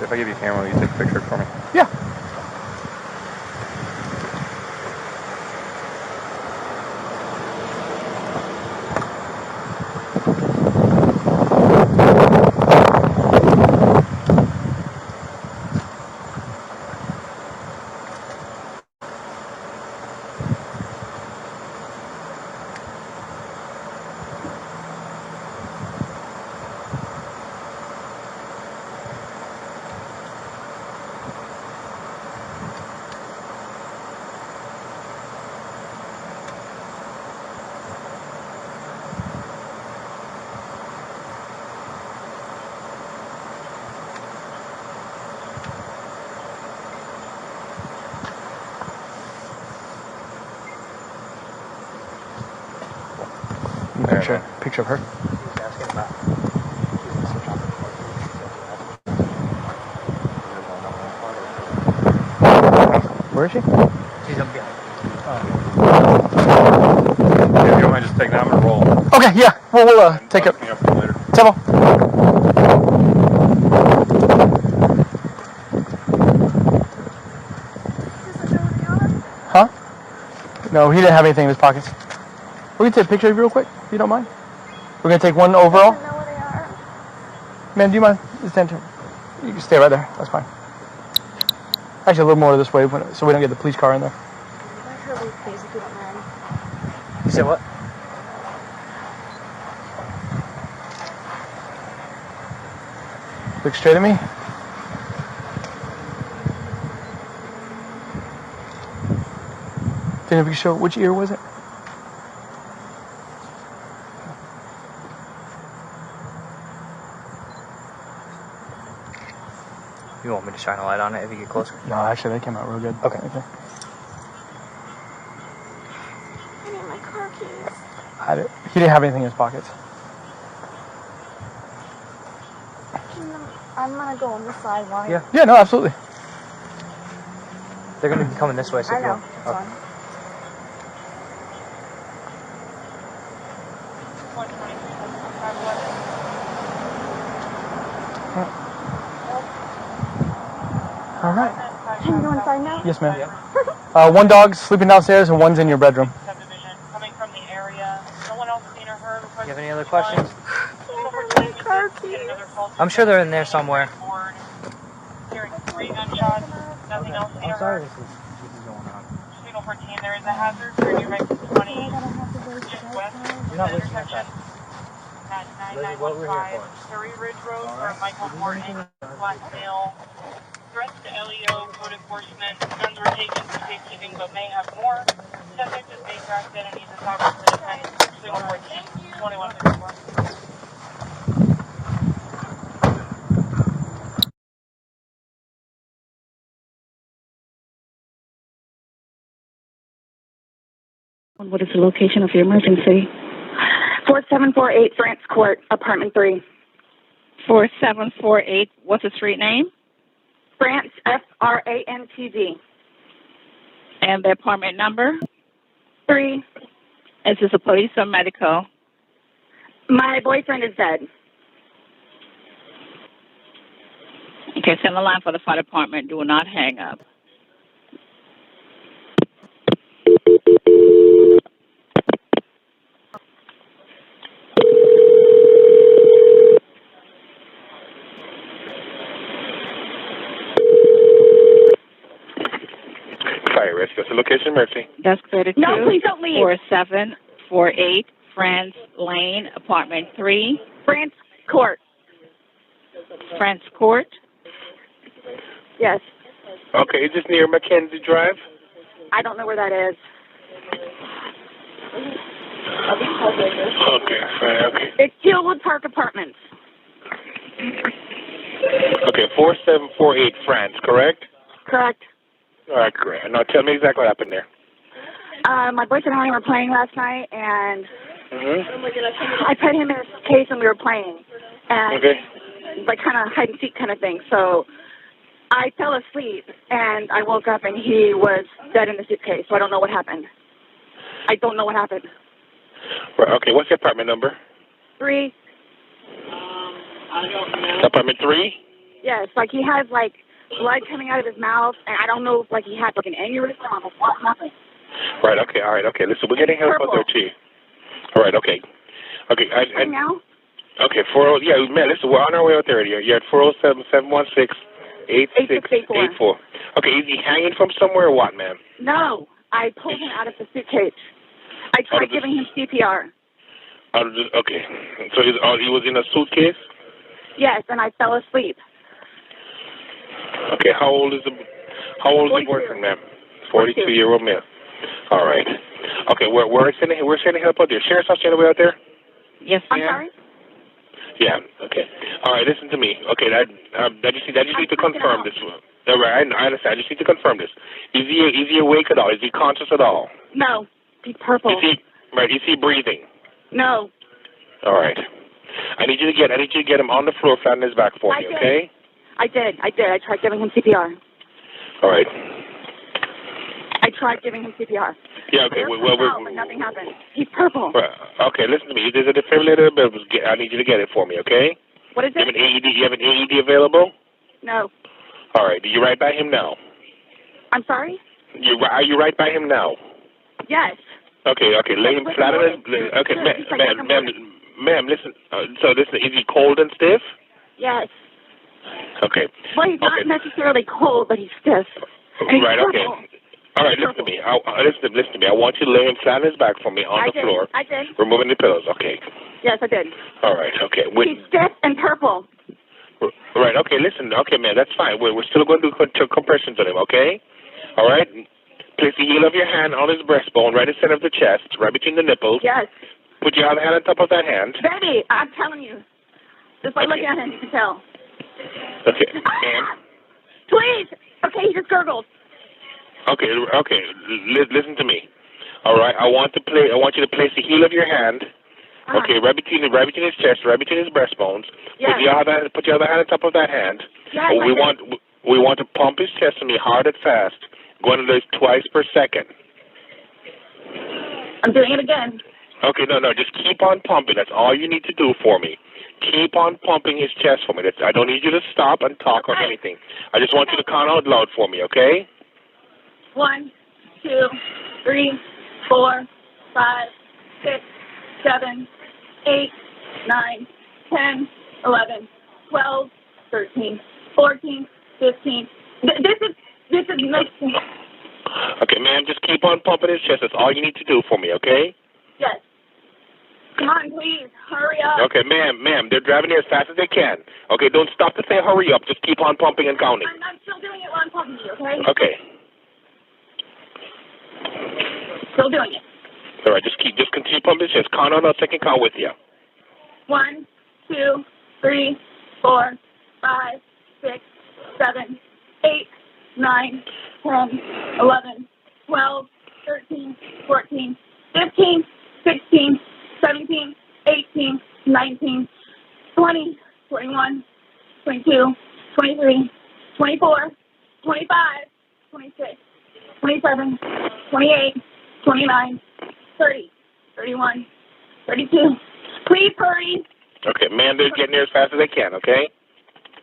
If I give you a camera, will you take a picture for me? Yeah. Picture of her. Where is she? She's up behind. If you don't mind, just take them and roll. Okay, yeah. We'll take it. Tell Huh? No, he didn't have anything in his pockets. We can take a picture of you real quick, if you don't mind. We're gonna take one overall. Man, do you mind? Just stand here. You can stay right there. That's fine. Actually, a little more this way, so we don't get the police car in there. You said what? Look straight at me. Then if you show, which ear was it? You want me to shine a light on it if you get closer? No, actually, they came out real good. Okay. I need my car keys. He didn't have anything in his pockets. I'm gonna go on the side while Yeah. Yeah, no, absolutely. They're gonna be coming this way, so I if you know. want- It's okay. fine. All right. Can you go inside now? Yes, ma'am. One dog's sleeping downstairs and one's in your bedroom. Coming from the area. No one else seen or heard. You have any other questions? My car keys. I'm sure they're in there somewhere. Hearing 3 gunshots. Nothing else seen or heard. This is going on. Signal 14, there is a hazard. Turn your right to 20. Just west. You're not listening to that. At What we're here 9915 Surrey Ridge Road for Michael Morton, blackmail, threats to LEO, code enforcement, guns were taken for safekeeping but may have more. Subject is Baker identities and talk to the defense. Signal 14, 2154. What is the location of your emergency? 4748 France Court, apartment 3. 4748, what's the street name? France, FRANTZ. And the apartment number? 3. Is this a police or medical? My boyfriend is dead. Okay, send the line for the fire department. Do not hang up. Fire risk. That's the location, Mercy. Desk 32. No, please don't leave. 4748 France Lane, apartment 3. France Court. France Court. Yes. Okay, is this near Mackenzie Drive? I don't know where that is. Okay, fine, okay. It's Steelwood Park Apartments. Okay, 4748 France, correct? Correct. All right, great. Now tell me exactly what happened there. My boyfriend and I were playing last night, and Mm-hmm. I put him in his case and we were playing. And Okay. like kind of hide and seek kind of thing. So I fell asleep and I woke up and he was dead in the suitcase. So I don't know what happened. I don't know what happened. Right, okay, what's the apartment number? 3. Apartment 3? Yes, like he has like blood coming out of his mouth, and I don't know if like he had like an aneurysm or what happened. Right, okay, all right, okay. Listen, we're getting help out there too. All right, okay. Okay, now? Okay, 40, yeah, man, listen, we're on our way out there. You're at 407-716-8684. Okay, is he hanging from somewhere or what, ma'am? No, I pulled him out of the suitcase. I tried giving him CPR. Okay, so he was in a suitcase? Yes, and I fell asleep. Okay, how old is the boyfriend, ma'am? 42-year-old male. All right. Okay, we're sending help out there. Sheriff's Office way out there? Yes, I'm sorry? Yeah. Okay. All right. Listen to me. Okay. I just need to confirm this. All right. I understand. I just need to confirm this. Is he awake at all? Is he conscious at all? No, he's purple. Is he breathing? No. All right. I need you to get him on the floor, flat on his back for me, okay? I did. I tried giving him CPR. All right. I tried giving him CPR. Yeah, okay. But nothing happened. He's purple. Okay, listen to me. There's a defibrillator available. I need you to get it for me, okay? What is it? You have an AED available? No. All right. Are you right by him now? I'm sorry? Are you right by him now? Yes. Okay. Lay him flat on his... Okay, ma'am, listen. So is he cold and stiff? Yes. Okay. Well, he's not necessarily cold, but he's stiff. Right, okay. All right, listen to me. Listen to me. I want you to lay him flat on his back for me on the floor. I did. Removing the pillows, okay. Yes, I did. All right, okay. He's stiff and purple. Right, okay, listen. Okay, man, that's fine. We're still going to do compressions on him, okay? All right? Place the heel of your hand on his breastbone, right in the center of the chest, right between the nipples. Yes. Put your other hand on top of that hand. Baby, I'm telling you. Just by looking at him, you can tell. Okay. And? Please. Okay, he just gurgled. Okay. Listen to me. All right. I want you to place the heel of your hand. Okay, right between his chest, right between his breastbones. Yes. Put your other hand on top of that hand. Yes, we want to pump his chest for me hard and fast, going to this twice per second. I'm doing it again. Okay, no, just keep on pumping. That's all you need to do for me. Keep on pumping his chest for me. I don't need you to stop and talk or anything. I just want you to count out loud for me, okay? 1, 2, 3, 4, 5, 6, 7, 8, 9, 10, 11, 12, 13, 14, 15. This is mixing. Okay, ma'am, just keep on pumping his chest. That's all you need to do for me, okay? Yes. Come on, please. Hurry up. Okay, ma'am, they're driving here as fast as they can. Okay, don't stop to say hurry up. Just keep on pumping and counting. I'm still doing it while I'm talking to you, okay? Okay. Still doing it. All right, just continue pumping his chest. Count on a second count with you. 1, 2, 3, 4, 5, 6, 7, 8, 9, 10, 11, 12, 13, 14, 15, 16, 17, 18, 19, 20, 21, 22, 23, 24, 25, 26, 27, 28, 29, 30, 31, 32. Please hurry. Okay, ma'am, they're getting there as fast as they can, okay?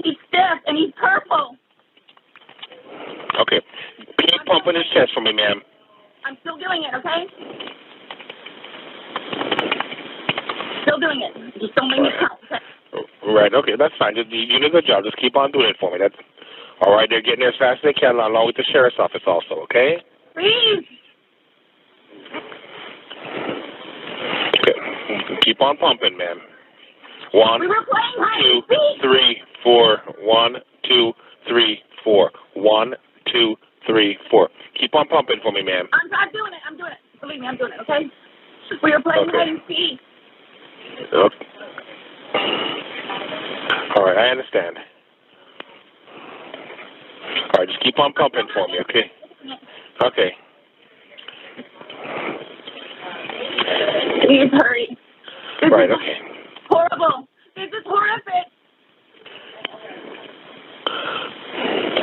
He's stiff and he's purple. Okay. Keep pumping his chest for me, ma'am. I'm still doing it, okay? Still doing it. Just don't make me count, okay? Right, okay, that's fine. You did a good job. Just keep on doing it for me. That's all right. They're getting there as fast as they can, along with the sheriff's office also, okay? Please. Okay. Keep on pumping, ma'am. 1, We were playing hide 2, and seek. 3, 4. 1, 2, 3, 4. 1, 2, 3, 4. Keep on pumping for me, ma'am. I'm doing it. I'm doing it. Believe me, I'm doing it, okay? We were playing hide and seek. Okay. All right, I understand. All right, just keep on pumping for me, okay? Okay. Please hurry. Right, okay. Horrible. This is horrific.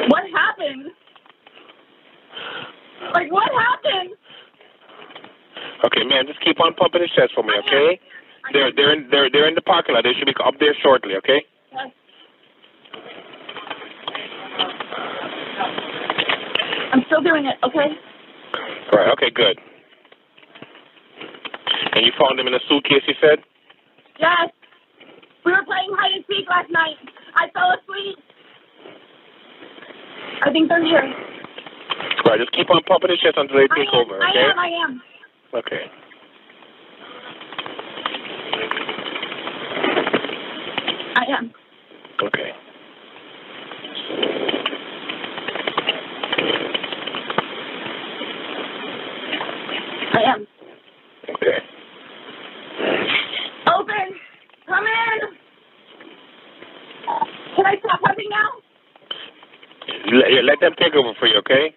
What happened? Like, what happened? Okay, ma'am, just keep on pumping his chest for me, okay? They're in the parking lot. They should be up there shortly, okay? Yes. I'm still doing it, okay? All right, okay, good. And you found him in a suitcase, you said? Yes. We were playing hide and seek last night. I fell asleep. I think they're here. All right, just keep on pumping his chest until they take over, okay? I am. Okay. I am. Okay. I am. Okay. Open. Come in. Can I stop pumping now? Let them take over for you, okay?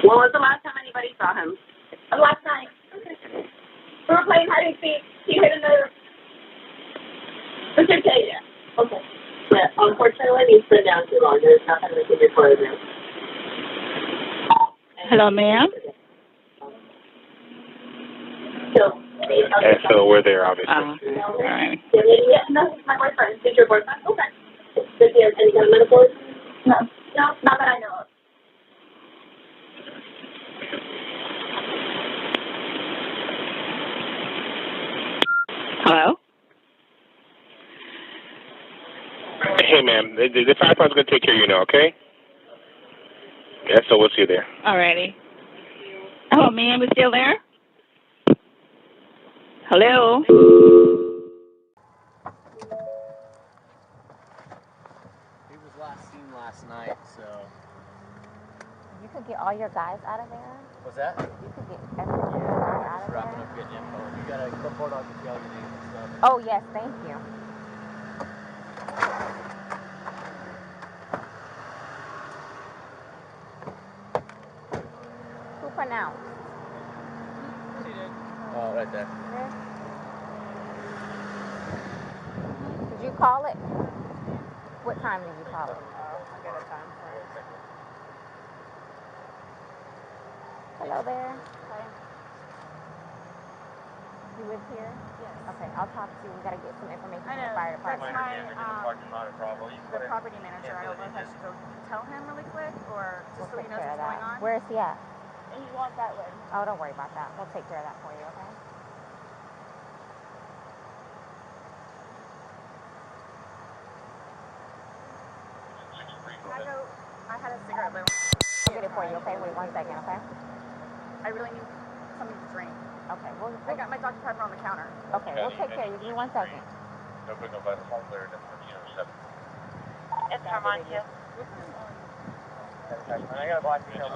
When was the last time anybody saw him? Last night. We were playing hide and seek. He hit another. The suitcase. Yeah. Okay. Yeah, unfortunately, you've been down too long. There's nothing we can do for you now. Hello, ma'am. And so we're there, obviously. All right. Yeah, no, he's my boyfriend. He's your boyfriend? Okay. Does he have any kind of medical issue? No. No, not that I know of. Hello? Hey, ma'am, the fire department's going to take care of you now, okay? Yeah, so we'll see you there. Alrighty. Hello, ma'am. We still there? Hello? He was last seen last night, so. You could get all your guys out of there. What's that? You could get everyone out of Wrapping there. up getting info. You gotta report on the names and stuff. Oh, yes, thank you. Who pronounced? She did. Oh, right there. Did you call it? What time did you call it? I got a time for it. Hello there. Hi. You live here? Yes. Okay, I'll talk to you. We gotta get some information I from know. the fire That's department. the property manager. I don't know if I should go tell him really quick or just so he knows what's going on. Where is he at? And he walked that way. Oh, don't worry about that. We'll take care of that for you, okay? Can I go? I had a cigarette lit. I'll get it for you, okay? Wait 1 second, okay? I really need something to drink. Okay, I got my Dr. Pepper on the counter. Okay, we'll take care of you. Give me 1 second. No big no vital home there, Sept. It's remind you. I got a black detail.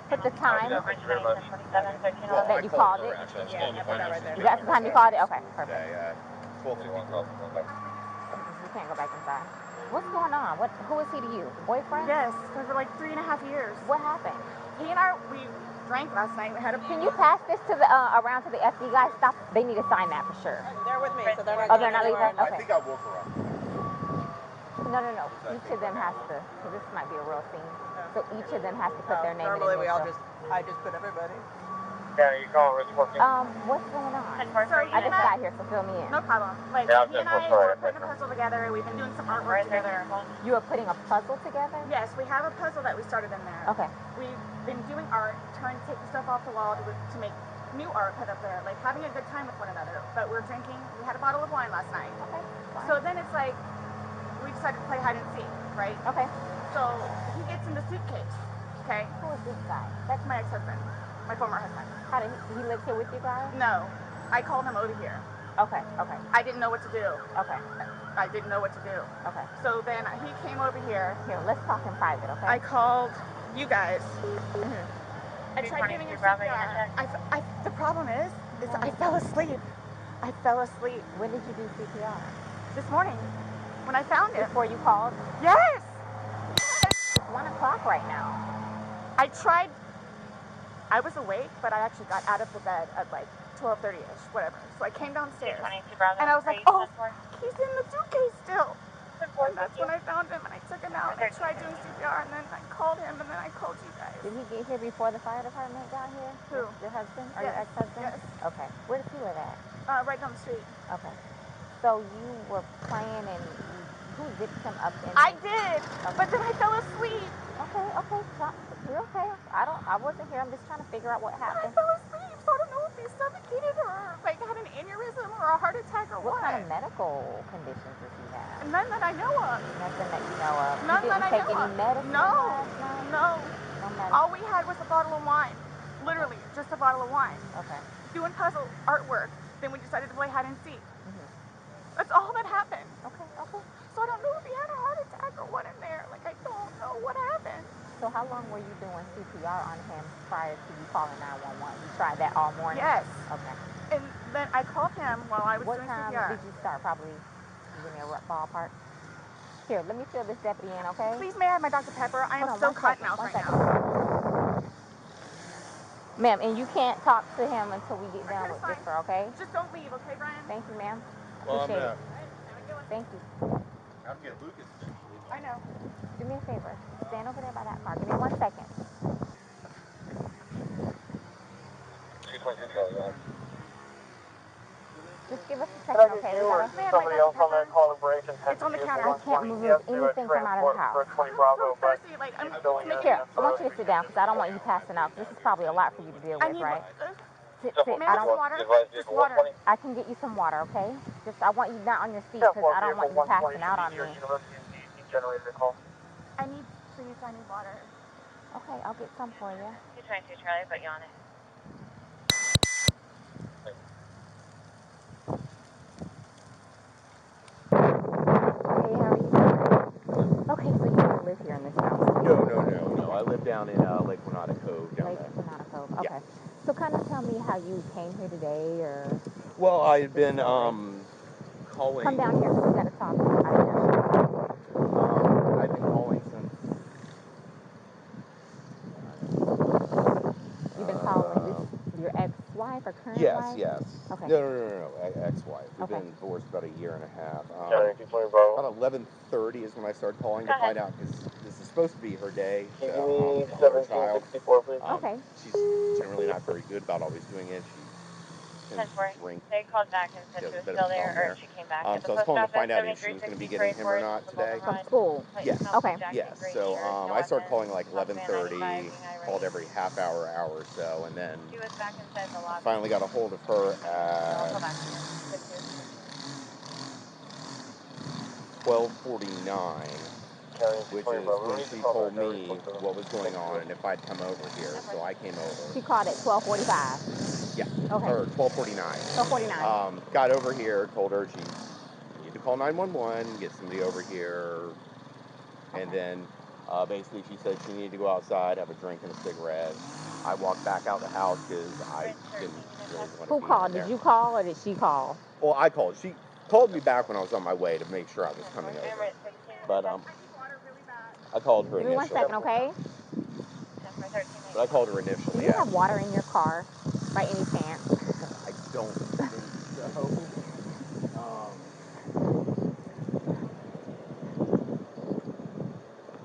Put the time Thank you very much. that you called it. Yeah, I put that right there. Is that the time you called it? Okay, perfect. Yeah, 12:54. You can't go back inside. What's going on? Who is he to you? Boyfriend? Yes, for like 3.5 years. What happened? He and I, we drank last night. We had a. Can you pass this to the around to the FD guys? Stop. They need to sign that for sure. They're with me, so they're not Oh, going they're not anywhere. leaving? Okay. I think I'll walk around. No. Each of them has to, because this might be a real scene. So each of them has to put their name in. Normally I just put everybody. Yeah, you call it working. What's going on? So I just got here, so fill me in. No problem. Like, Yeah, he and I were putting a puzzle together. We've been doing some artwork together. You are putting a puzzle together? Yes, we have a puzzle that we started in there. Okay. We've been doing art, trying to take the stuff off the wall to make new art put up there, like having a good time with one another. But we're drinking. We had a bottle of wine last night. Okay. So then it's like, we decided to play hide and seek, right? Okay. So he gets in the suitcase, okay? Who is this guy? That's my ex-husband, my former husband. How did he lives here with you guys? No, I called him over here. Okay. I didn't know what to do. Okay. I didn't know what to do. Okay. So then he came over here. Here, let's talk in private, okay? I called you guys. Mm-hmm. I tried giving you CPR. The problem is I fell asleep. I fell asleep. When did you do CPR? This morning, when I found it. Before you called? Yes! It's 1 o'clock right now. I tried. I was awake, but I actually got out of the bed at like 12:30ish, whatever. So I came downstairs, and I was like, oh, he's in the suitcase still. And that's when I found him, and I took him out, and I tried doing CPR, and then I called him, and then I called you guys. Did he get here before the fire department got here? Who? Your husband? Or Yes. your ex-husband? Yes. Okay. Where does he live at? Right down the street. Okay. So you were playing and who zipped him up in? I did, but then I fell asleep. Okay. You're okay. I wasn't here. I'm just trying to figure out what happened. I fell asleep, so I don't know if he suffocated or like had an aneurysm or a heart attack or what. What kind of medical conditions does he have? None that I know of. Nothing that you know of. None you didn't that I take know any of. medicine No. last night? No. No medicine. All we had was a bottle of wine. Literally, just a bottle of wine. Okay. Doing puzzle artwork. Then we decided to play hide and seek. Mm-hmm. That's all that happened. Okay. So I don't know if he had a heart attack or what in there. Like, I don't know what happened. So how long were you doing CPR on him prior to you calling 911? You tried that all morning? Yes. Okay. And then I called him while I was what doing time CPR. did you start? Probably give me a ballpark. Here, let me fill this deputy in, okay? Please, may I have my Dr. Pepper? I am Hold on, so 1 cotton second, mouth 1 right second. now. Ma'am, and you can't talk to him until we get done with this, girl, okay? Just don't leave, okay, Brian? Thank you, ma'am. Well, Appreciate it. Thank you. I'm gonna get Lucas. I know. Do me a favor. Stand over there by that car. Give me 1 second. Just give us a second, okay? We gotta... Somebody else on that call operations. It's on the counter. I can't move anything from out of the house. Bravo, but Here, I want you to sit down because I don't want you passing out. This is probably a lot for you to deal with, right? Sit. I don't. Just water. I can get you some water, okay? Just I want you not on your feet because I don't want you passing out on me. Generator call. I need water. Okay, I'll get some for you. 222 Charlie, put you on it. Hey, how are you? Okay, so you don't live here in this house? No. I live down in Lake Renata Cove down there. Lake Renata Cove. Okay. Yeah. So kind of tell me how you came here today, or. Well, I've been calling. Come down here. We gotta talk. I've been calling since. You've been calling your ex-wife or current wife? Yes. Okay. No. Ex-wife. We've Okay. been divorced about a year and a half. Bravo. About 11:30 is when I started calling to find out because this is supposed to be her day. Give So, me her child. 1764, please. Okay. She's generally not very good about always doing it. She tends to drink. They called back and said she was still there, or she came back. So I was calling to find out if she was going to be getting him or not today. From school? Yes. Okay. Yes. So I started calling like 11:30, called every half hour or so, and then She was back inside the I lobby. finally got a hold of her I'll call at back to you. 12:49, which is when she told me what was going on and if I'd come over here. So I came over. She called at 12:45. Yeah. Okay. Or 12:49. 12:49. Got over here, told her she needed to call 911, get somebody over here, and then basically she said she needed to go outside, have a drink and a cigarette. I walked back out the house because I didn't really want to be Who called? in there. Did you call or did she call? Well, I called. She called me back when I was on my way to make sure I was coming over. But I called her Give me 1 initially. second, okay? But I called her initially. Do you have water in your car by any chance? I don't think so.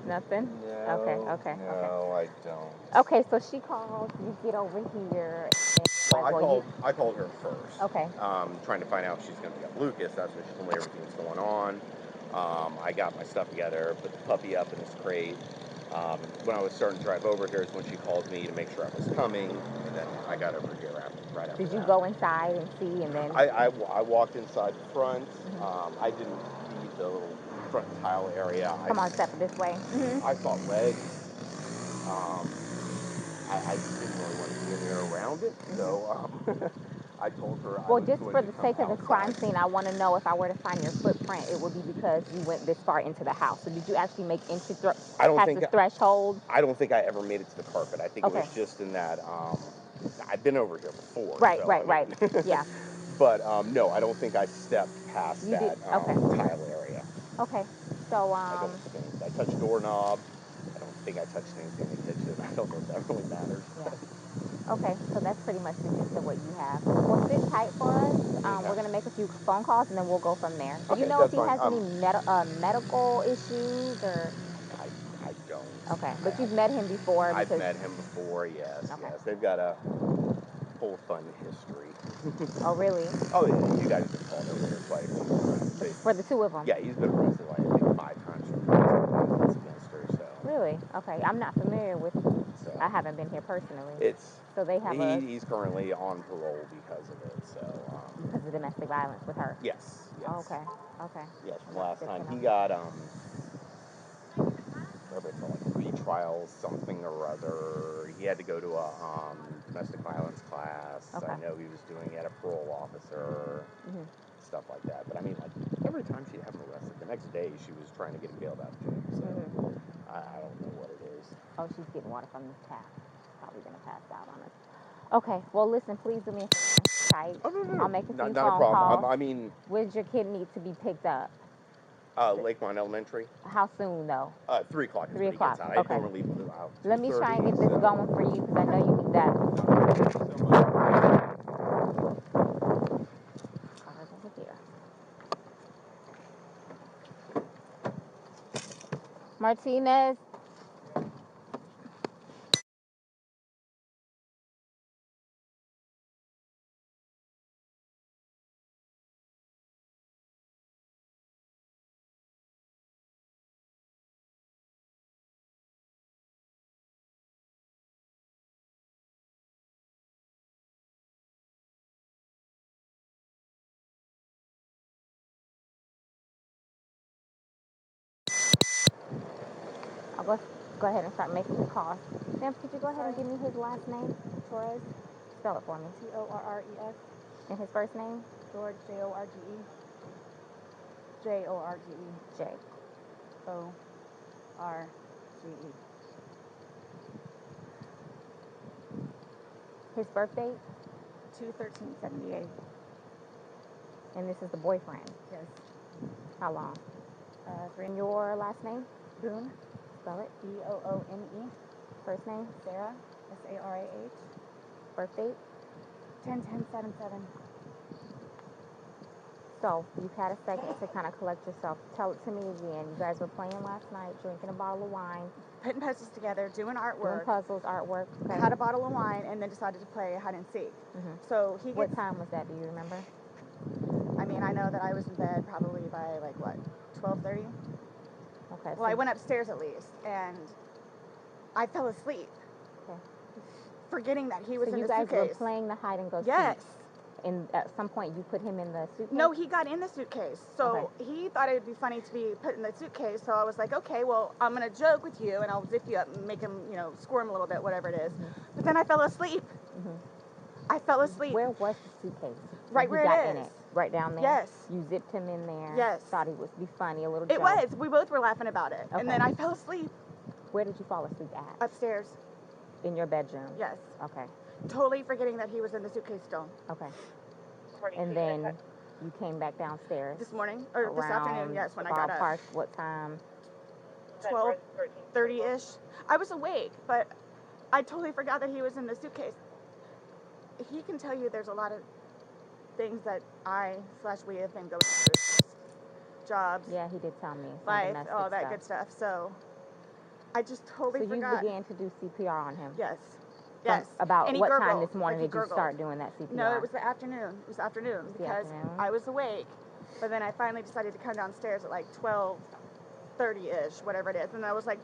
Nothing? Okay. No, I don't. Okay, so she calls, you get over here. Well, I called her first. Okay. Trying to find out if she's going to pick up Lucas. That's when she told me everything was going on. I got my stuff together, put the puppy up in his crate. When I was starting to drive over here is when she called me to make sure I was coming, and then I got over here right after Did you that. go inside and see, and then? I walked inside the front. I didn't see the little front tile area. Come on, Sept, this way. I saw legs. I just didn't really want to be in there around it, so I told her. Well, just for the sake of the crime scene, I want to know if I were to find your footprint, it would be because you went this far into the house. So did you actually make entry past the threshold? I don't think I ever made it to the carpet. I think it was just in that. I've been over here before. Right. Yeah. But no, I don't think I stepped past that tile area. Okay. So I don't think I touched doorknob. I don't think I touched anything in the kitchen. I don't know if that really matters. Yeah. Okay, so that's pretty much the gist of what you have. Well, sit tight for us. We're gonna make a few phone calls and then we'll go from there. Do you know if he has any medical issues or? I don't. Okay, but you've met him before. I've met him before. Yes. They've got a whole fun history. Oh, really? Oh yeah, you guys have called over here quite a few times. For the two of them? Yeah, he's been arrested like I think 5 times for against her. So. Really? Okay, I'm not familiar with. I haven't been here personally. So they have he's currently on parole because of it. So. Because of domestic violence with her. Yes. Oh, okay. Yes, from last time he got whatever it's called, like retrial something or other. He had to go to a domestic violence class. Okay. I know he was doing it at a parole officer, stuff like that. But I mean, like every time she'd have him arrested, the next day she was trying to get him bailed out of jail. So I don't know what it is. Oh, she's getting water from this tap. Probably gonna pass out on us. Okay. Well, listen, please do me a favor. Tight. Oh, no. I'll make a few phone not a problem. calls. I mean, where's your kid need to be picked up? Lakeline Elementary. How soon though? 3 o'clock is 3 when he o'clock. gets out. Okay. I normally leave out. Let me try and get 2:30, this so- going for you because I know you need that. Cars over here. Martinez. I'll go ahead and start making the calls. Ma'am, could you go ahead and give me his last name? Torres. Spell it for me. Torres. And his first name? George, Jorge. Jorge. J. Orge. His birth date? 2/13/78. And this is the boyfriend? Yes. How long? 3. And your last name? Boone. Spell it. Boone. First name? Sarah. Sarah. Birth date? 10/10/77. So, you've had a second to kind of collect yourself. Tell it to me again. You guys were playing last night, drinking a bottle of wine. Putting puzzles together, doing artwork. Doing puzzles, artwork. Okay. Had a bottle of wine and then decided to play hide and seek. So he gets... What time was that? Do you remember? I mean, I know that I was in bed probably by like, what, 12:30? Okay. Well, I went upstairs at least, and I fell asleep. Okay. Forgetting that he was in the So suitcase. you guys were playing the hide and go seek? Yes. And at some point you put him in the suitcase? No, he got in the suitcase. So he thought it would be funny to be put in the suitcase. So I was like, okay, well, I'm going to joke with you and I'll zip you up and make him, squirm a little bit, whatever it is. But then I fell asleep. I fell asleep. Where was the suitcase? Right where it is. In it? Right down there? Yes. You zipped him in there? Yes. Thought he would be funny, a little It joke? was. We both were laughing about it. Okay. And then I fell asleep. Where did you fall asleep at? Upstairs. In your bedroom? Yes. Okay. Totally forgetting that he was in the suitcase still. Okay. And then you came back downstairs? This morning? Or this afternoon, yes, when I got up. Ballpark, what time? 12:30-ish. I was awake, but I totally forgot that he was in the suitcase. He can tell you there's a lot of things that we have been going through. Jobs. Yeah, he did tell me. Life, all that good stuff. So I just totally forgot. So you began to do CPR on him? Yes. Yes. About and what gurgled, time this morning like did you start doing that CPR? No, it was the afternoon. It was afternoon because I was awake, but then I finally decided to come downstairs at like 12:30-ish, whatever it is, and I was like,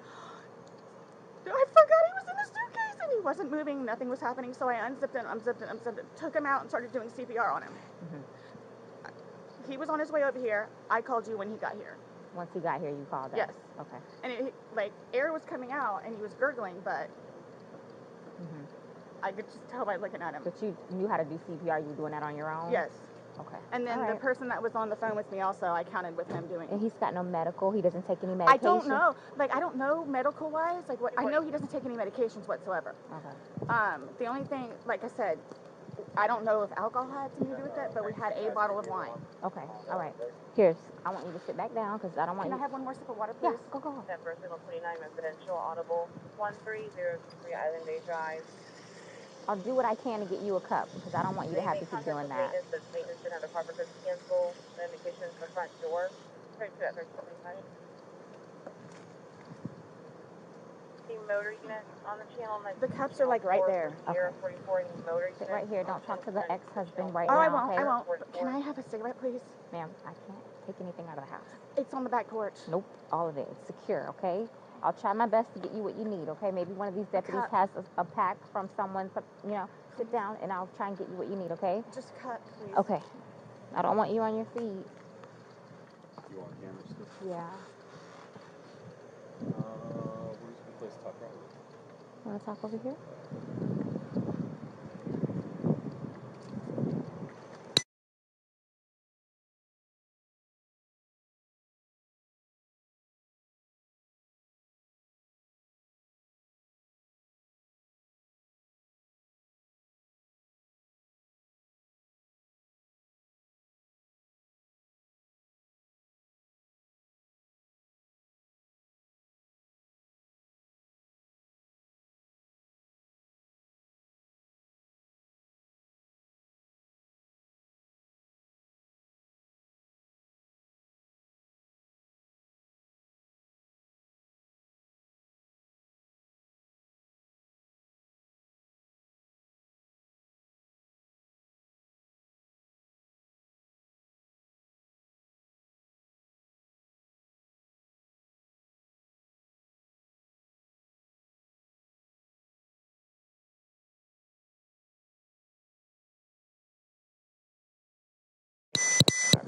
I forgot he was in the suitcase, and he wasn't moving. Nothing was happening, so I unzipped it, took him out, and started doing CPR on him. He was on his way over here. I called you when he got here. Once he got here, you called us? Yes. Okay. And air was coming out, and he was gurgling, but I could just tell by looking at him. But you knew how to do CPR. You were doing that on your own? Yes. Okay. And then the person that was on the phone with me also, I counted with him doing. And he's got no medical? He doesn't take any medication? I don't know. I don't know medical-wise. I know he doesn't take any medications whatsoever. Okay. The only thing, like I said, I don't know if alcohol had something to do with it, but we had a bottle of wine. Okay. All right. Here, I want you to sit back down because I don't want Can you... I have one more sip of water, please? Yeah, go. Denver, signal 29, residential, audible, 13023 Island Bay Drive. I'll do what I can to get you a cup because I don't want you to have to keep doing that. Maintenance didn't have the proper code to cancel. The indication is the front door. 32 at 1325. The motor unit on the channel. The cups are like right there. Okay. 44 motor Sit right here. Don't talk to the ex-husband right now. now. I won't. Okay? I won't. But can I have a cigarette, please? Ma'am, I can't take anything out of the house. It's on the back porch. Nope. All of it. It's secure, okay? I'll try my best to get you what you need, okay? Maybe one of these deputies has a pack from someone, sit down and I'll try and get you what you need, okay? Just cut, please. Okay. I don't want you on your feet. You on camera still? Yeah. Where's the place to talk about? Want to talk over here?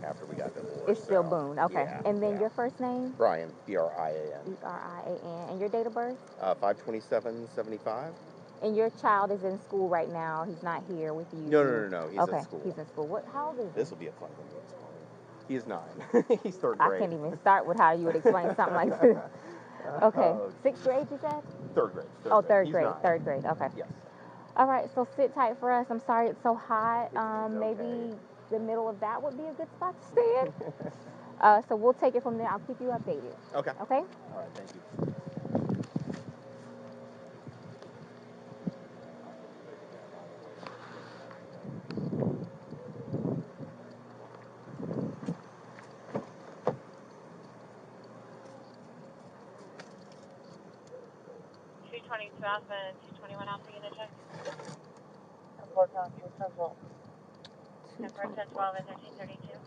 after we got divorced. It's still so, Boone. Okay. Yeah, And then your first name? Brian, B-R-I-A-N. B-R-I-A-N. And your date of birth? 5/27/75. And your child is in school right now. He's not here with you. No. He's okay. at school. He's in school. How old is he? This will be a fun one to explain. He is 9. He's 3rd grade. I can't even start with how you would explain something like this. Okay. 6th grade, you said? 3rd grade. Third He's grade. 9. 3rd grade. Okay. Yes. All right. So sit tight for us. I'm sorry it's so hot. Maybe the middle of that would be a good spot to stay in. So we'll take it from there. I'll keep you updated. Okay. Okay? All right. Thank you. Alpha and 221 Alpha unit check. 10/10/12 and 1332.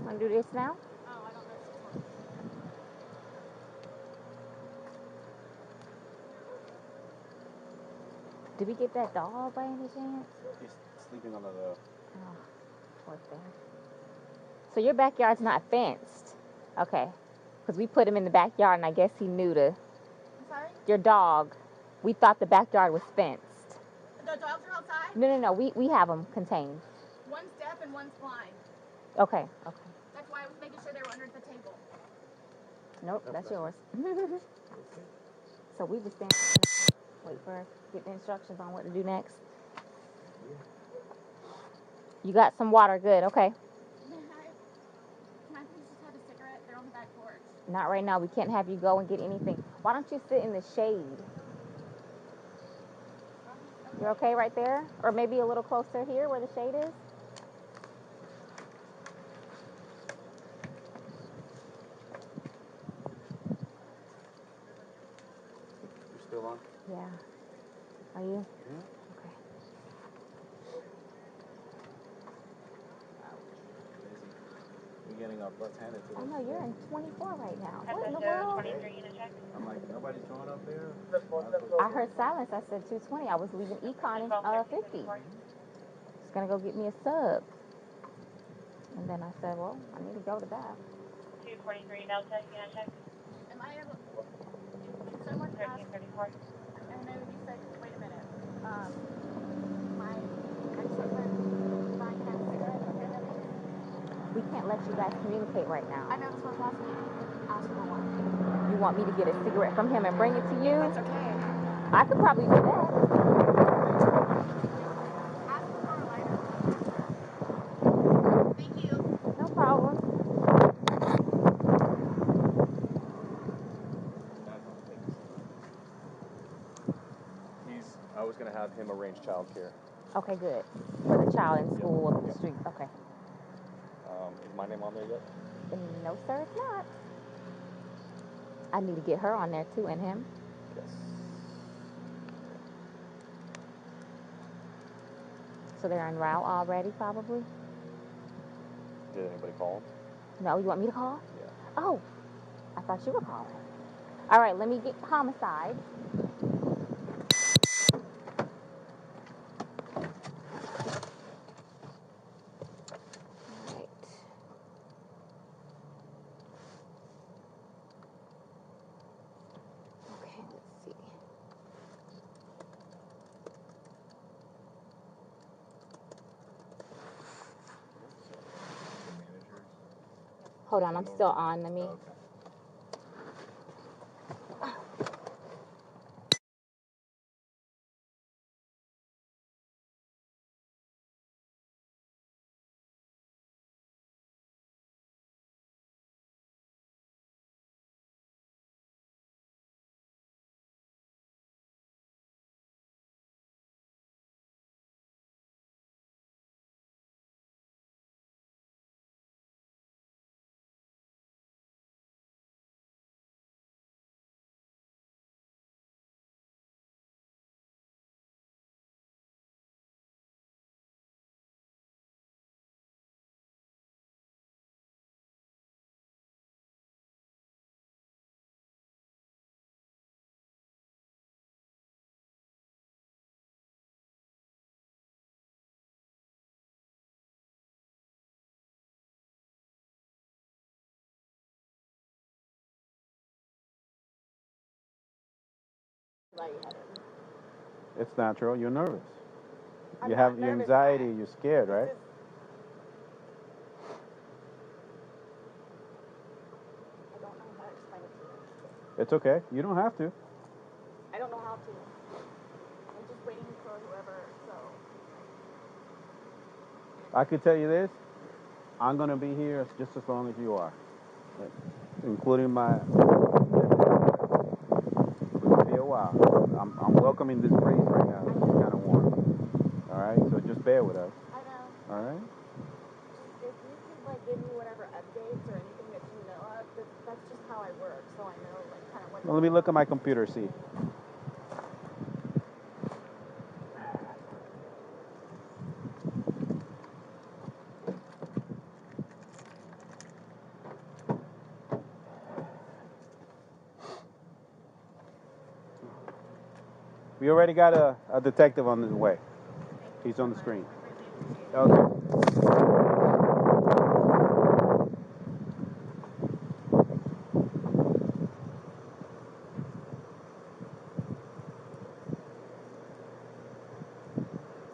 Want to do this now? Oh, I don't know. Did we get that dog by any chance? He's sleeping under the... Oh, poor thing. So your backyard's not fenced? Okay. Because we put him in the backyard and I guess he knew to... I'm sorry? Your dog. We thought the backyard was fenced. The dogs are outside? No. We have them contained. One's deaf and one's blind. Okay. That's why I was making sure they were under the table. Nope, that's yours. So we just stand wait for get the instructions on what to do next. You got some water, good, okay. Can I please just have a cigarette? They're on the back porch. Not right now, we can't have you go and get anything. Why don't you sit in the shade? You're okay right there? Or maybe a little closer here where the shade is? You're still on? Yeah. Are you? Yeah. Okay. You're getting up left-handed today. I know, you're in 24 right now. What in the world? 23 unit check. I'm like, nobody's showing up there? I heard silence. I said 220. I was leaving Econ in 50. Just gonna go get me a sub. And then I said, well, I need to go to that. 243 Delta unit check. Am I able... Someone asked... 1334. I know you said... Wait a minute. My ex-husband, Brian, can I have a cigarette? Okay. We can't let you guys communicate right now. I know this was last week. Ask for one. You want me to get a cigarette from him and bring it to you? That's okay. I could probably do that. Ask for a lighter. Thank you. No problem. I was going to have him arrange childcare. Okay, good. For the child in school up the street. Okay. Is my name on there yet? No, sir, it's not. I need to get her on there too, and him. Yes. So they're en route already, probably? Did anybody call him? No, you want me to call? Yeah. Oh, I thought you were calling. All right, let me get homicide. Okay, let's see. Hold on, I'm still on. Let me. Okay. lightheaded. It's natural. You're nervous. I'm You not have your nervous, anxiety. You're scared, right? I don't know how to explain it to you. It's okay. You don't have to. I don't know how to. I'm just waiting for whoever, so. I could tell you this. I'm going to be here just as long as you are. Including my... It'll be a while. I'm welcoming this breeze right now. It's kind of warm. All right? So just bear with us. I know. All right? If you could, like, give me whatever updates or anything that you know of, that's just how I work, so I know, like, kind of what... Well, let me look at my computer, see. We already got a detective on his way. He's on the screen. Okay.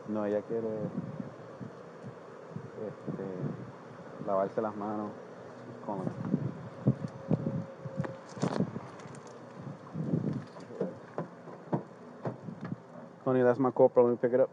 No, ella quiere lavarse las manos con... Honey, that's my corporal. Let me pick it up.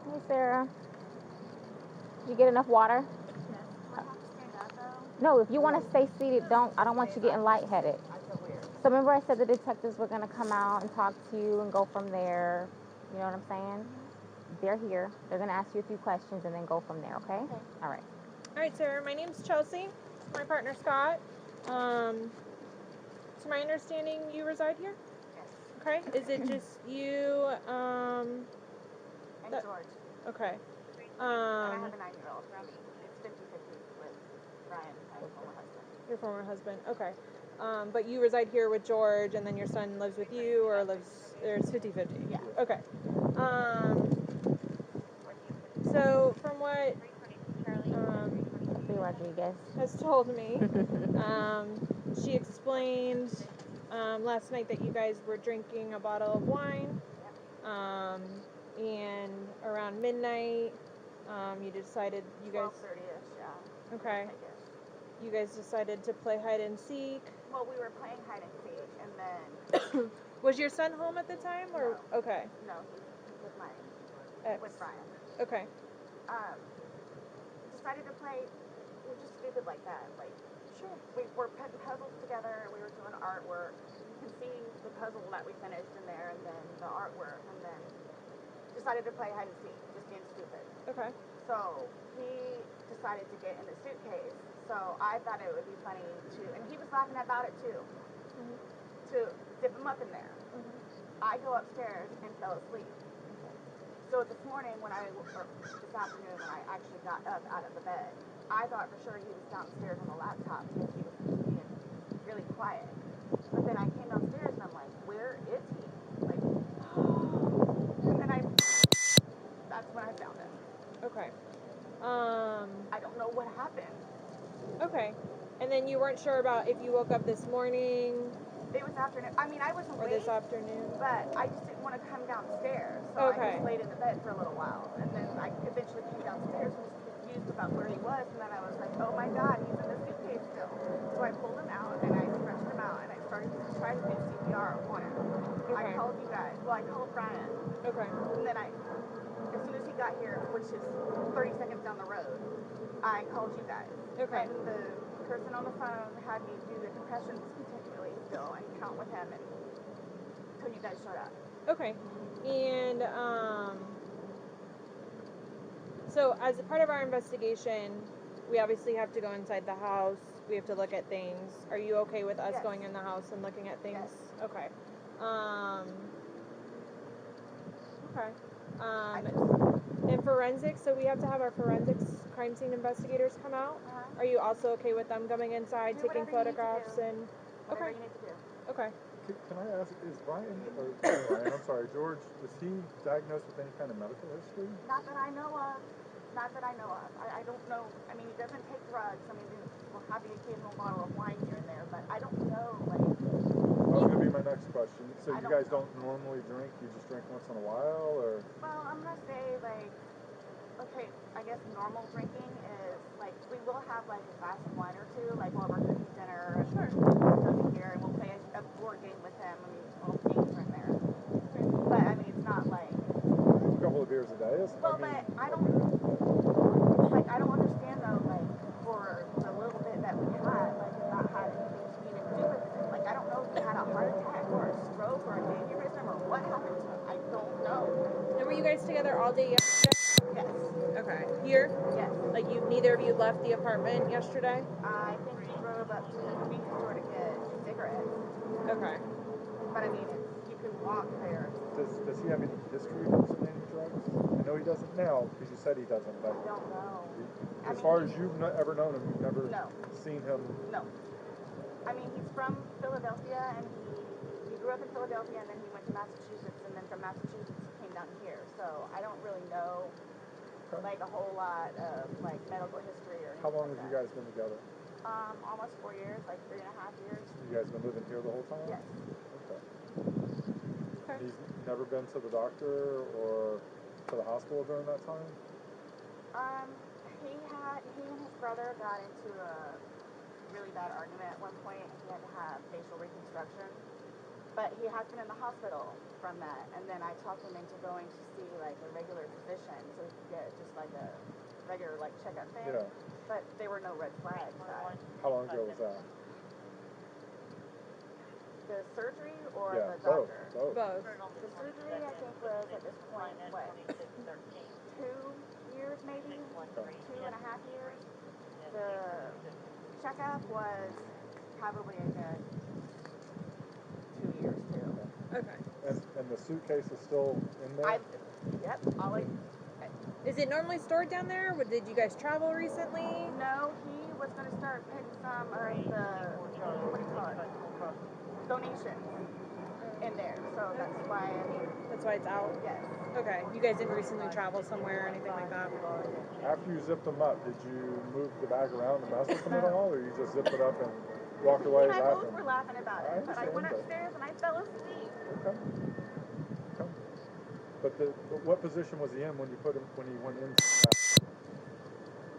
Hey, Sarah. Did you get enough water? No, if you want to stay seated, I don't want you getting lightheaded. So remember I said the detectives were going to come out and talk to you and go from there. You know what I'm saying? They're here. They're going to ask you a few questions and then go from there, okay? All right. All right, Sarah. My name's Chelsea. My partner, Scott. To my understanding, you reside here? Yes. Okay. Is it just you, And George. Okay. And I have a 9-year-old. It's 50-50 with Brian, my former husband. Your former husband. Okay. But you reside here with George, and then your son lives with you, or it's 50-50? Yeah. Okay. So from what Rodriguez has told me, she explained last night that you guys were drinking a bottle of wine, and around midnight, you decided you guys... 12:30ish, yeah. Okay. You guys decided to play hide and seek. Well, we were playing hide and seek, and then... Was your son home at the time, or... No. Okay. No, he's with my... with Brian. Okay. Decided to play... We're just stupid like that. Like, sure. We were putting puzzles together, and we were doing artwork. You can see the puzzle that we finished in there, and then the artwork, and then decided to play hide and seek, just being stupid. Okay. So he decided to get in the suitcase. So I thought it would be funny to, and he was laughing about it too, to dip him up in there. I go upstairs and fell asleep. So this morning or this afternoon when I actually got up out of the bed, I thought for sure he was downstairs on the laptop because he was being really quiet. But then I came downstairs and I'm like, where is he? Like, and then that's when I found him. Okay. I don't know what happened. Okay. And then you weren't sure about if you woke up this morning? It was afternoon. I mean, I was awake. Or this afternoon? But I just didn't want to come downstairs. So I just laid in the bed for a little while. And then I eventually came downstairs and confused about where he was, and then I was like, oh my God, he's in the suitcase still. So I pulled him out, and I stretched him out, and I started to try to do CPR on him. I called you guys. Well, I called Brian. Okay. And then as soon as he got here, which is 30 seconds down the road, I called you guys. Okay. And the person on the phone had me do the compressions continually still and count with him until you guys showed up. Okay. And so as a part of our investigation, we obviously have to go inside the house. We have to look at things. Are you okay with us going in the house and looking at things? Yes. Okay. And forensics, so we have to have our forensics crime scene investigators come out. Are you also okay with them coming inside, taking photographs and Whatever you need to do. Okay. Can I ask, is Brian, I'm sorry, George, is he diagnosed with any kind of medical history? Not that I know of. Not that I know of. I don't know. I mean, he doesn't take drugs. I mean, we'll have the occasional bottle of wine here and there, but I don't know, like... That was going to be my next question. So you guys don't normally drink? You just drink once in a while, or...? Well, I'm going to say, like, okay, I guess normal drinking is, like, we will have, like, a glass of wine or two, like, while we're cooking dinner, and over here, and we'll play a board game with him. I mean, all the games are in there. But, I mean, it's not, like... A couple of beers a day? Well, but I don't understand, though, like, for the little bit that we had, like, it's not had anything to even do with it. Like, I don't know if he had a heart attack or a stroke or an aneurysm or what happened to him. I don't know. And were you guys together all day yesterday? Yes. Okay. Here? Yes. Like, neither of you left the apartment yesterday? I think he drove up to the convenience store to get cigarettes. Okay. But, I mean, you can walk there. Does he have any history of using any drugs? I know he doesn't now, because you said he doesn't, but... I don't know. As far as you've ever known him, you've never seen him... No. I mean, he's from Philadelphia, and he grew up in Philadelphia, and then he went to Massachusetts, and then from Massachusetts he came down here. So I don't really know, like, a whole lot of, like, medical history or anything. How long have you guys been together? Almost 4 years, like 3.5 years. You guys been living here the whole time? Yes. Okay. He's never been to the doctor or to the hospital during that time? He and his brother got into a really bad argument at one point. He had to have facial reconstruction. But he has been in the hospital from that. And then I talked him into going to see, like, a regular physician so he could get just, like, a regular, like, checkup thing. Yeah. But there were no red flags. How long ago was that? The surgery or Yeah, the doctor? Both. The surgery, I think, was at this point, what, 2 years maybe? 2.5 years. The checkup was probably a good 2 years too. Okay. And the suitcase is still in there? Yep. Is it normally stored down there? Did you guys travel recently? No, he was going to start putting some of the, what do you call it, donations in there. So that's why, That's why it's out? Yes. Okay. You guys didn't recently travel somewhere or anything like that? After you zipped them up, did you move the bag around and mess with them at all, or you just zipped it up and walked away and I laughing? both were laughing about it, but I went upstairs and I fell asleep. Okay. But what position was he in when you when he went in?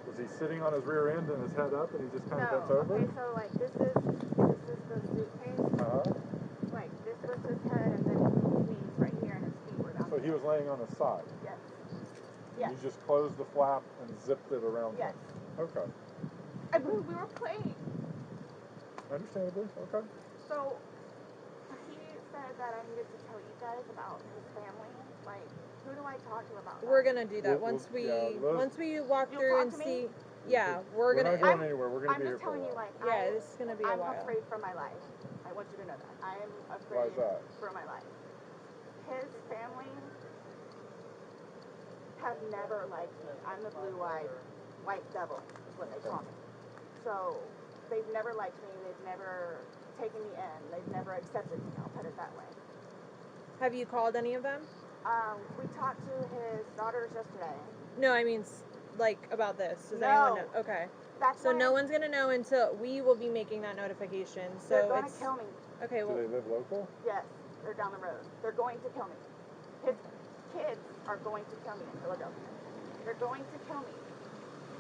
Was he sitting on his rear end and his head up and he just kind of bent over? Okay, so like this is the suitcase. Like this was his head and then his knees right here and his feet were down. So he was laying on his side? Yes. Yes. You just closed the flap and zipped it around him? Okay. I believe we were playing. Understandably, okay. So he said that I needed to tell you guys about his family. Like, who do I talk to about that? We're gonna do that once we walk through and see. Yeah, we're not going anywhere. We're gonna be here for a while. I'm just telling you, like, this is gonna be a while. I'm afraid for my life. I want you to know that. I am afraid Why is that? for my life. His family have never liked me. I'm the blue-eyed white devil, is what they call me. So they've never liked me. They've never taken me in. They've never accepted me. I'll put it that way. Have you called any of them? We talked to his daughters yesterday. No, I mean, like, about this. Does No. anyone know? Okay. That's so no one's gonna know until we will be making that notification. So they're going to kill me. Okay. Well. Do they live local? Yes, they're down the road. They're going to kill me. His kids are going to kill me in Philadelphia. They're going to kill me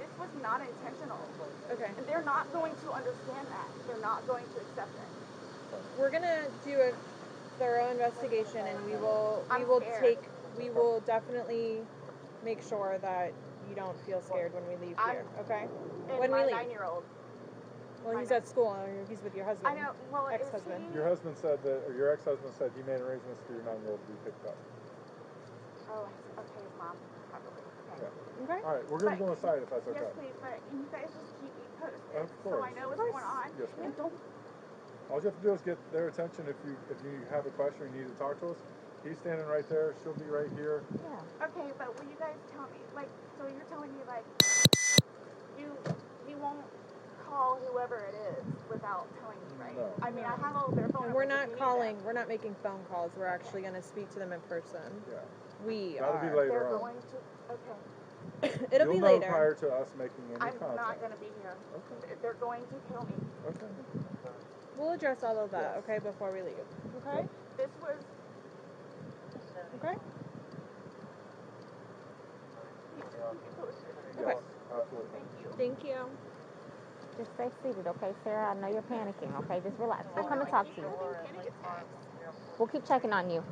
this was not intentional. Okay. And they're not going to understand that. They're not going to accept it. We're gonna do a thorough investigation, and we will definitely make sure that you don't feel scared when we leave here. Okay. And When my we leave. 9-year-old. Well, he's at school. He's with your husband. I know. Well, ex-husband. Your husband said that, or your ex-husband said he made arrangements for your 9-year-old to be picked up. Oh, okay, Mom. Probably. Okay. Yeah. Okay. All right, we're going to go inside if that's okay. Yes, please, but can you guys just keep me posted? Of course. So I know what's going on. Yes, ma'am. And don't. All you have to do is get their attention if you have a question or you need to talk to us. He's standing right there. She'll be right here. Yeah. Okay, but will you guys tell me, like, so you're telling me, like, you won't call whoever it is without telling me, right? No. I mean, I have all their phone And we're numbers if not you need calling. them. We're not making phone calls. We're actually going to speak to them in person. Yeah. We That'll are. be later They're on. going to. Okay. It'll You'll be know later. prior to us making any I'm contact. not going to be here. Okay. They're going to kill me. Okay. We'll address all of that, okay, before we leave. Okay? This was. Okay? Yes, absolutely. Thank you. Just stay seated, okay, Sarah? I know you're panicking, okay? Just relax. We'll come and talk to you. We'll keep checking on you.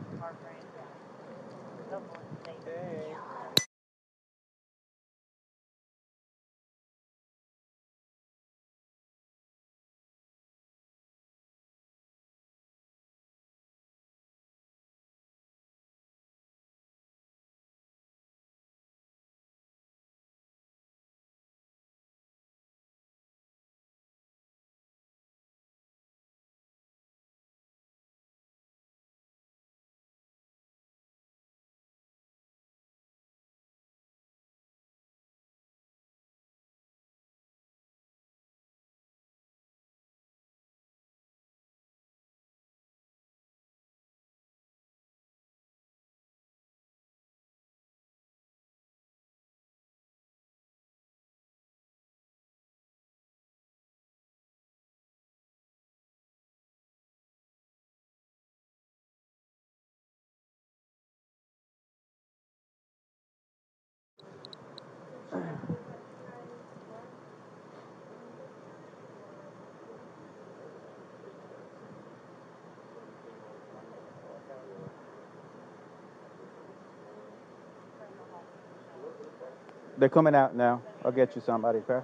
They're coming out now. I'll get you somebody, okay?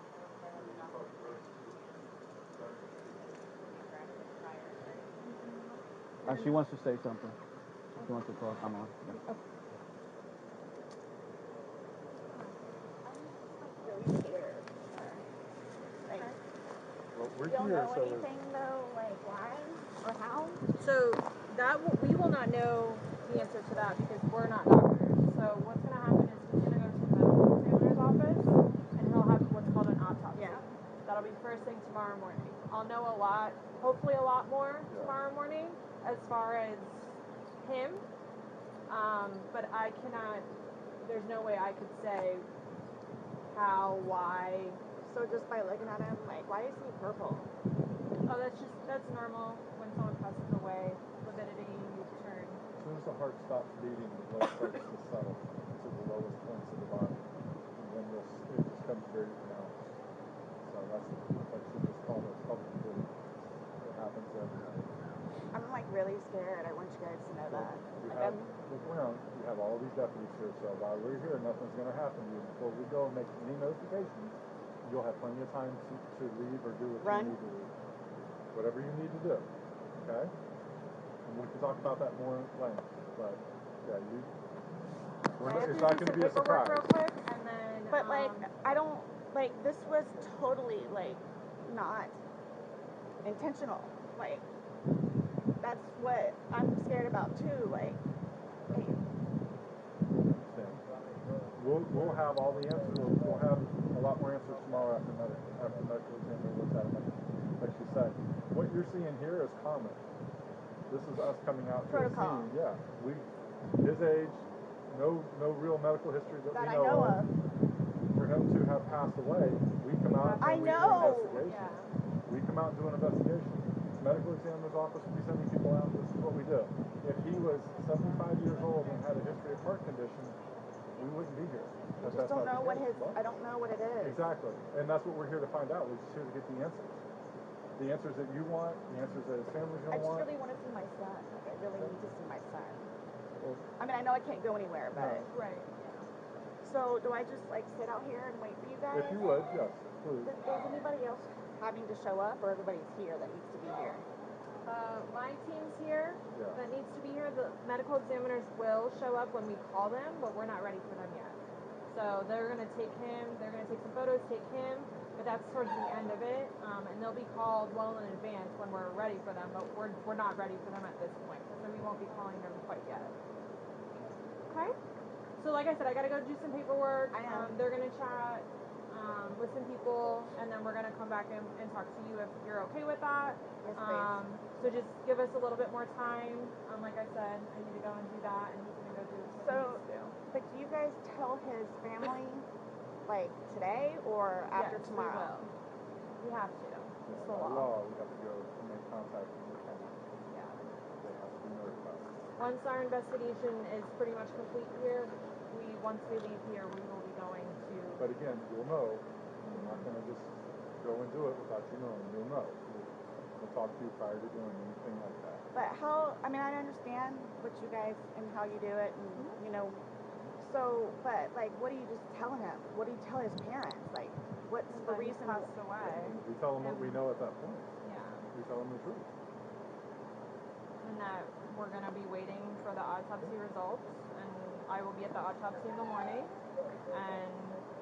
She wants to say something. She wants to talk. I'm on. Yeah. Well, we're You'll here, know so anything though, like why or how? So we will not know the answer to that because we're not doctors. So what's going to happen is he's going to go to the medical examiner's office and he'll have what's called an autopsy. Yeah. That'll be first thing tomorrow morning. I'll know a lot, hopefully a lot more tomorrow morning as far as him. But I cannot, there's no way I could say how, why. So just by looking at him, like, why is he purple? Oh, that's normal when someone passes away. Lividity, turn. as soon as the heart stops beating, the blood starts to settle to the lowest points of the body. And then it becomes very pronounced. So that's just called bleeding. It happens every day. I'm like really scared. I want you guys to know that. Look around. You have all these deputies here, so while we're here, nothing's going to happen to you. Before we go and make any notifications, you'll have plenty of time to leave or do what you need to do. Whatever you need to do. Okay? And we can talk about that more in length. But, yeah, it's not going to be a surprise. Real quick, and then, but, like, I don't, like, this was totally, like, not intentional. Like, that's what I'm scared about, too. Like, hey. We'll have all the answers. We'll have a lot more answers tomorrow after medical examiner looks at it. Like you said, what you're seeing here is common. This is us coming out to a scene. Yeah, his age, no real medical history that we know of. For him to have passed away, we come out and we do an investigation. Yeah. We come out and do an investigation. It's medical examiner's office. We sending people out. This is what we do. If he was 75 years old and had a history of heart condition, we wouldn't be here. I just don't know what I don't know what it is. Exactly. And that's what we're here to find out. We're just here to get the answers. The answers that you want, the answers that his family's going to want. I just really want to see my son. Like, I really need to see my son. I mean, I know I can't go anywhere, but... No. Right. So, do I just, like, sit out here and wait for you guys? If you would, yes, please. Does anybody else having to show up, or everybody's here that needs to be here? My team's here that needs to be here. The medical examiners will show up when we call them, but we're not ready for them yet. So they're going to take him, they're going to take some photos, take him, but that's towards the end of it. And they'll be called well in advance when we're ready for them, but we're not ready for them at this point. So we won't be calling them quite yet. Okay? So like I said, I got to go do some paperwork. They're going to chat with some people, and then we're going to come back and talk to you if you're okay with that. Yes, please. So just give us a little bit more time. Like I said, I need to go and do that, and he's going to go do what he needs to do. But do you guys tell his family, like, today or after tomorrow? We have to. It's the By law. we have to go to make contact with the family. Yeah. They have to be notified. Once our investigation is pretty much complete here, once we leave here, we will be going to... But again, you'll know. We're not going to just go and do it without you knowing. You'll know. We'll talk to you prior to doing anything like that. But how, I mean, I understand what you guys and how you do it, and, you know, so, but, like, what do you just tell him? What do you tell his parents? Like, what's the reason? He passed away. We tell them what we know at that point. Yeah. We tell them the truth. And that we're going to be waiting for the autopsy results, and I will be at the autopsy in the morning, and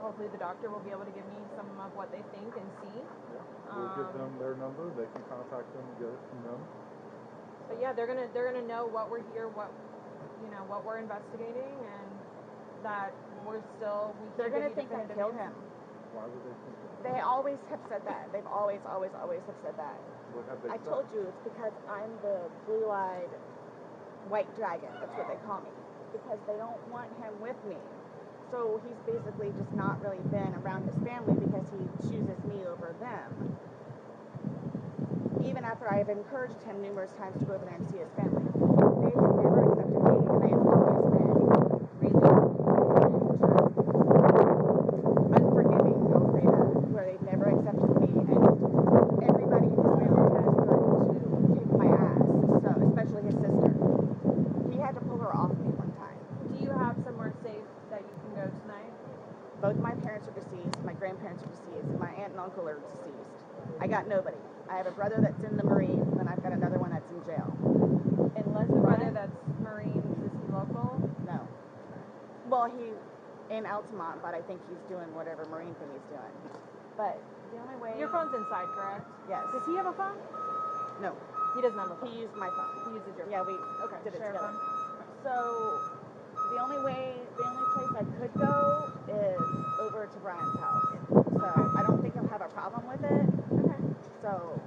hopefully the doctor will be able to give me some of what they think and see. Yeah. We'll give them their number. They can contact them and get it from them. But yeah, they're gonna know what we're here, what we're investigating, and that They're gonna think I killed him. Why would they think that? They always have said that. They've always have said that. What have they I said? told you it's because I'm the blue-eyed white dragon. That's what they call me. Because they don't want him with me. So he's basically just not really been around his family because he chooses me over them. Even after I have encouraged him numerous times to go over there and see his family. They have never accepted me, and they have always been really unforgiving, I'll say that, where they've never accepted me, and everybody in his family has threatened to kick my ass, so especially his sister. He had to pull her off me one time. Do you have somewhere safe that you can go tonight? Both my parents are deceased, my grandparents are deceased, my aunt and uncle are deceased. I got nobody. I have a brother that's in the Marines, and I've got another one that's in jail. Unless the brother that's Marines, is he local? No. Well, he's in Altamont, but I think he's doing whatever Marine thing he's doing. But the only way... Your phone's inside, correct? Yes. Does he have a phone? No. He doesn't have a phone? He used my phone. He uses your phone? Yeah, we did it share together. phone? So, the only place I could go is over to Brian's house. So, I don't think he'll have a problem with it. Okay. So...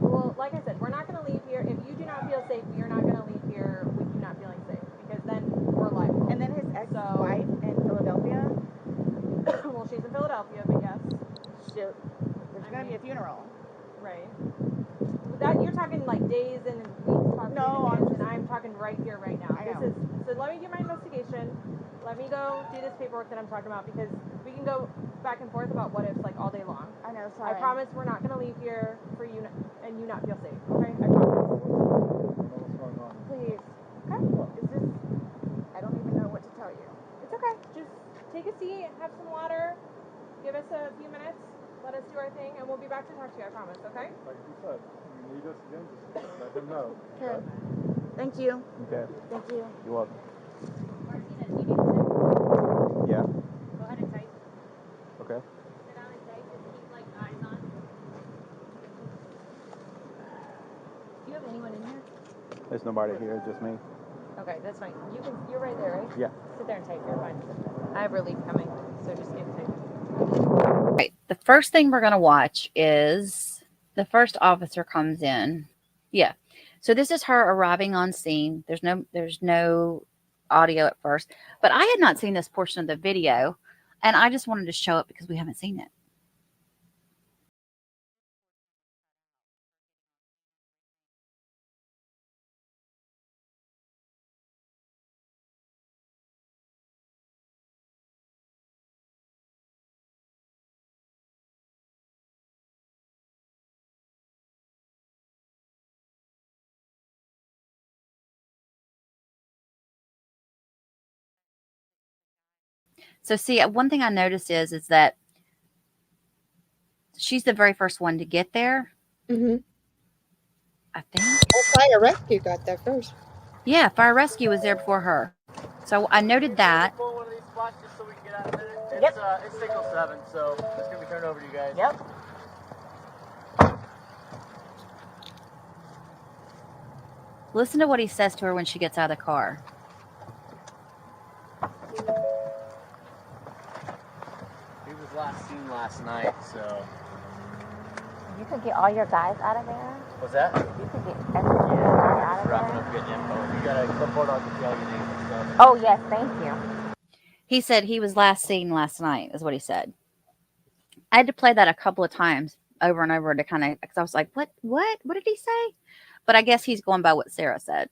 Well, like I said, we're not going to leave here. If you do not feel safe, you're not going to leave here with you not feeling safe, because then we're liable. And then his ex-wife in Philadelphia? Well, she's in Philadelphia, but yes. There's going to be a funeral. Right. That you're talking like days and weeks possibly. No, I'm talking right here, right now. So let me do my investigation. Let me go do this paperwork that I'm talking about, because we can go back and forth about what ifs like all day long. I know, sorry. I promise we're not going to leave here for you and you not feel safe, okay? I promise. Please. Okay. I don't even know what to tell you. It's okay. Just take a seat, have some water, give us a few minutes, let us do our thing, and we'll be back to talk to you, I promise, okay? Like you said, if you need us again, just let them know. Okay. Thank you. Okay. Thank you. You're welcome. Martina, do you need to Yeah. go ahead and type? Okay. Sit down and type and keep like eyes on. Do you have anyone in here? There's nobody here. It's just me. Okay, that's fine. You're right there, right? Yeah. Sit there and type. You're fine. I have relief coming, so just get typing. Right. The first thing we're going to watch is the first officer comes in. Yeah. So this is her arriving on scene. There's no audio at first, but I had not seen this portion of the video, and I just wanted to show it because we haven't seen it. So see, one thing I noticed is that she's the very first one to get there. Mm-hmm. I think. Well, fire rescue got there first. Yeah, fire rescue was there before her. So I noted that. It's, it's signal 7, so it's going to be turned over to you guys. Yep. Listen to what he says to her when she gets out of the car. He was last seen last night, so. You could get all your guys out of there. What's that? You could get everything out of Wrapping there. up getting info. You got to clipboard on to see all your names and stuff. Oh, yes, thank you. He said he was last seen last night, is what he said. I had to play that a couple of times over and over to kind of, because I was like, what did he say? But I guess he's going by what Sarah said.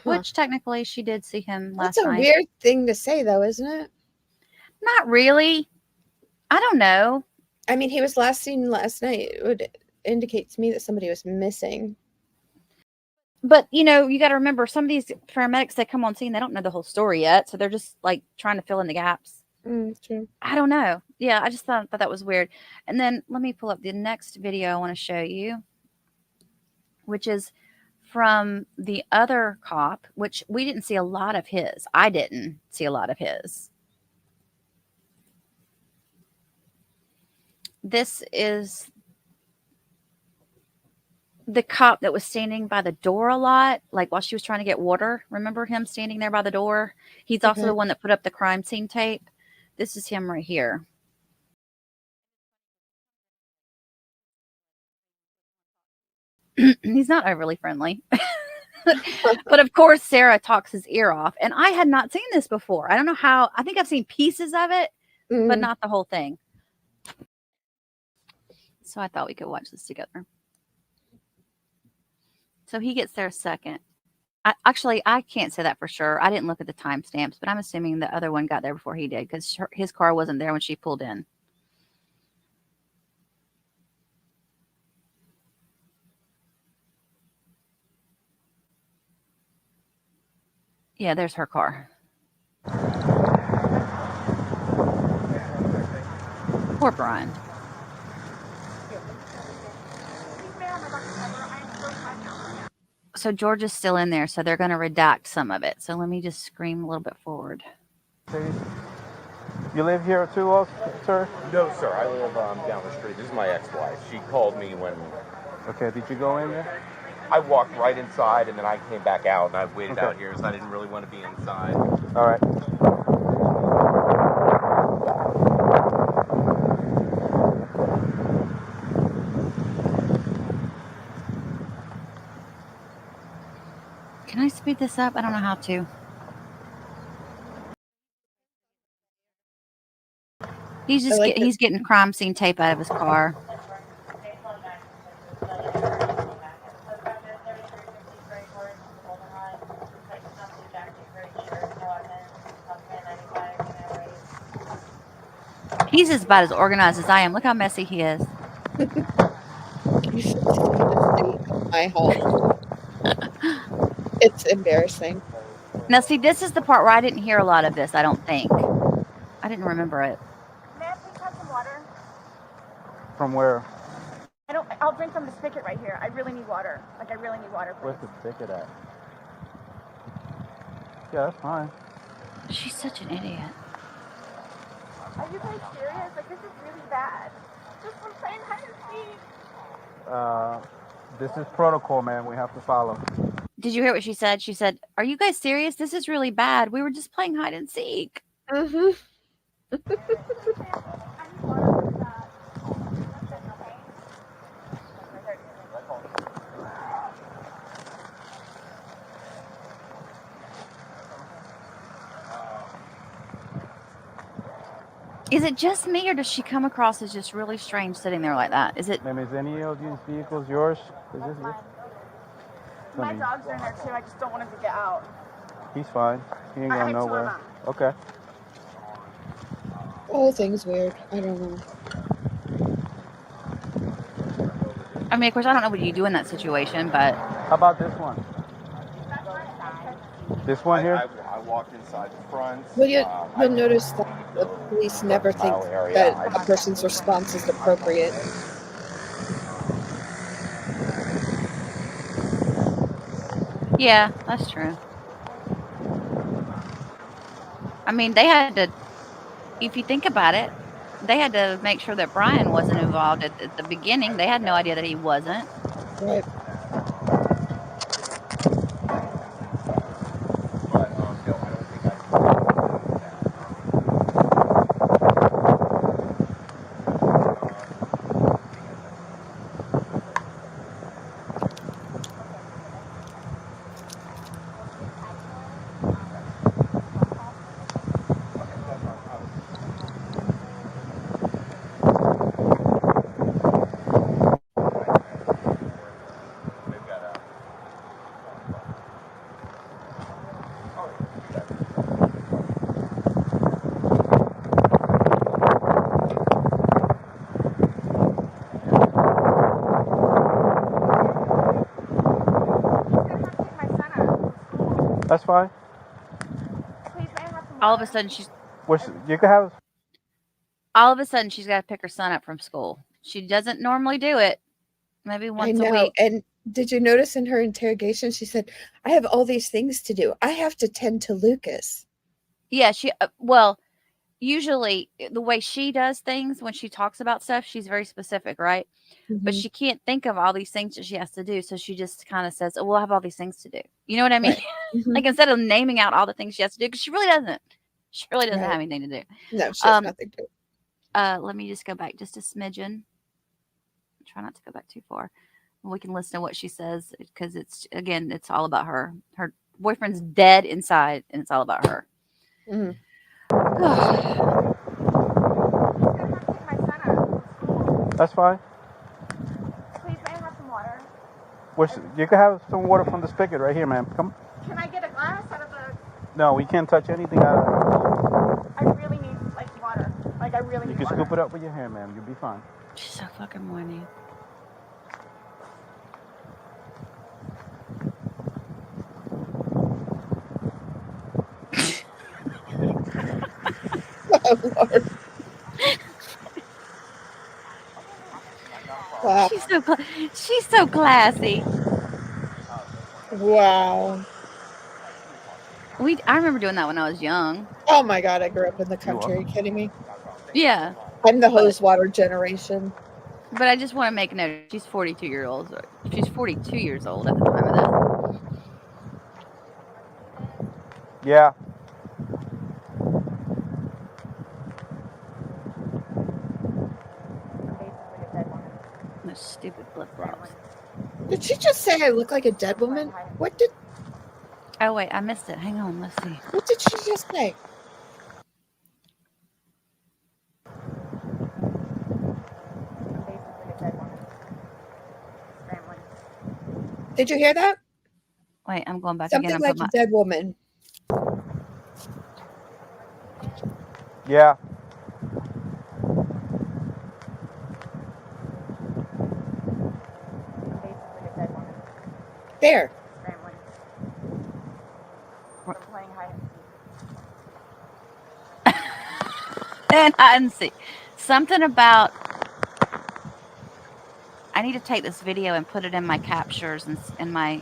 Which technically she did see him last night. That's a weird thing to say, though, isn't it? Not really. I don't know. I mean, he was last seen last night. It would indicate to me that somebody was missing. But, you know, you got to remember, some of these paramedics that come on scene, they don't know the whole story yet. So they're just like trying to fill in the gaps. True. I don't know. Yeah, I just thought that was weird. And then let me pull up the next video I want to show you, which is from the other cop, which we didn't see a lot of his. I didn't see a lot of his. This is the cop that was standing by the door a lot, like while she was trying to get water. Remember him standing there by the door? He's also the one that put up the crime scene tape. This is him right here. He's not overly friendly. But of course, Sarah talks his ear off. And I had not seen this before. I don't know how. I think I've seen pieces of it, but not the whole thing. So I thought we could watch this together. So he gets there second. I can't say that for sure. I didn't look at the timestamps, but I'm assuming the other one got there before he did because his car wasn't there when she pulled in. Yeah, there's her car. Poor Brian. So George is still in there, so they're going to redact some of it. So let me just scream a little bit forward. You live here too, sir? No, sir. I live down the street. This is my ex-wife. She called me when... Okay, did you go in there? I walked right inside, and then I came back out, and I waited out here, so I didn't really want to be inside. All right. Can I speed this up? I don't know how to. He's just he's getting crime scene tape out of his car. He's just about as organized as I am. Look how messy he is. You should see the state of my home. It's embarrassing. Now, see, this is the part where I didn't hear a lot of this, I don't think. I didn't remember it. May I please have some water? From where? I'll drink from the spigot right here. I really need water. Like, I really need water, please. Where's the spigot at? Yeah, that's fine. She's such an idiot. Are you guys serious? Like, this is really bad. Just from playing hide and seek. This is protocol, man. We have to follow. Did you hear what she said? She said, "Are you guys serious? This is really bad. We were just playing hide and seek." Mm-hmm. Is it just me, or does she come across as just really strange sitting there like that? Is it? Ma'am, is any of these vehicles yours? Is this My dogs are in there, too. I just don't want him to get out. He's fine. He ain't I going have two of nowhere. them. Okay. The whole thing's weird. I don't know. I mean, of course, I don't know what you do in that situation, but how about this one? This one here? I walked inside the front. Well, you'll notice that the police never think that the person's response is appropriate. Yeah, that's true. I mean, they had to, if you think about it, they had to make sure that Brian wasn't involved at the beginning. They had no idea that he wasn't. Right. That's fine. All of a sudden, she's You can have. all of a sudden she's got to pick her son up from school. She doesn't normally do it. Maybe once a week. And did you notice in her interrogation, she said, I have all these things to do. I have to tend to Lucas. Yeah, well, usually the way she does things when she talks about stuff, she's very specific, right? But she can't think of all these things that she has to do. So she just kind of says, oh, we'll have all these things to do. You know what I mean? Right. Like instead of naming out all the things she has to do, because she really doesn't. She really doesn't have anything to do. No, she has nothing to do. Let me just go back just a smidgen. Try not to go back too far. We can listen to what she says because it's all about her. Her boyfriend's dead inside, and it's all about her. That's fine. Please, may I have some water? You can have some water from the spigot right here, ma'am. Come. Can I get a glass out of the... No, we can't touch anything out of it. I really need, water. I really You need can water. scoop it up with your hand, ma'am. You'll be fine. She's so fucking whiny. Oh, Lord. Wow. She's so classy. Wow. I remember doing that when I was young. Oh my God, I grew up in the country. Are you kidding me? Yeah. I'm the hose water generation. But I just want to make a note. She's 42 years old. She's 42 years old at the time of this. Yeah. Those stupid flip flops. Did she just say I look like a dead woman? What did... Oh, wait, I missed it. Hang on, let's see. What did she just say? Did you hear that? Wait, I'm going back Something again. like a dead woman. Yeah. There. We're playing hide And hide and seek. Something about... I need to take this video and put it in my captures and in my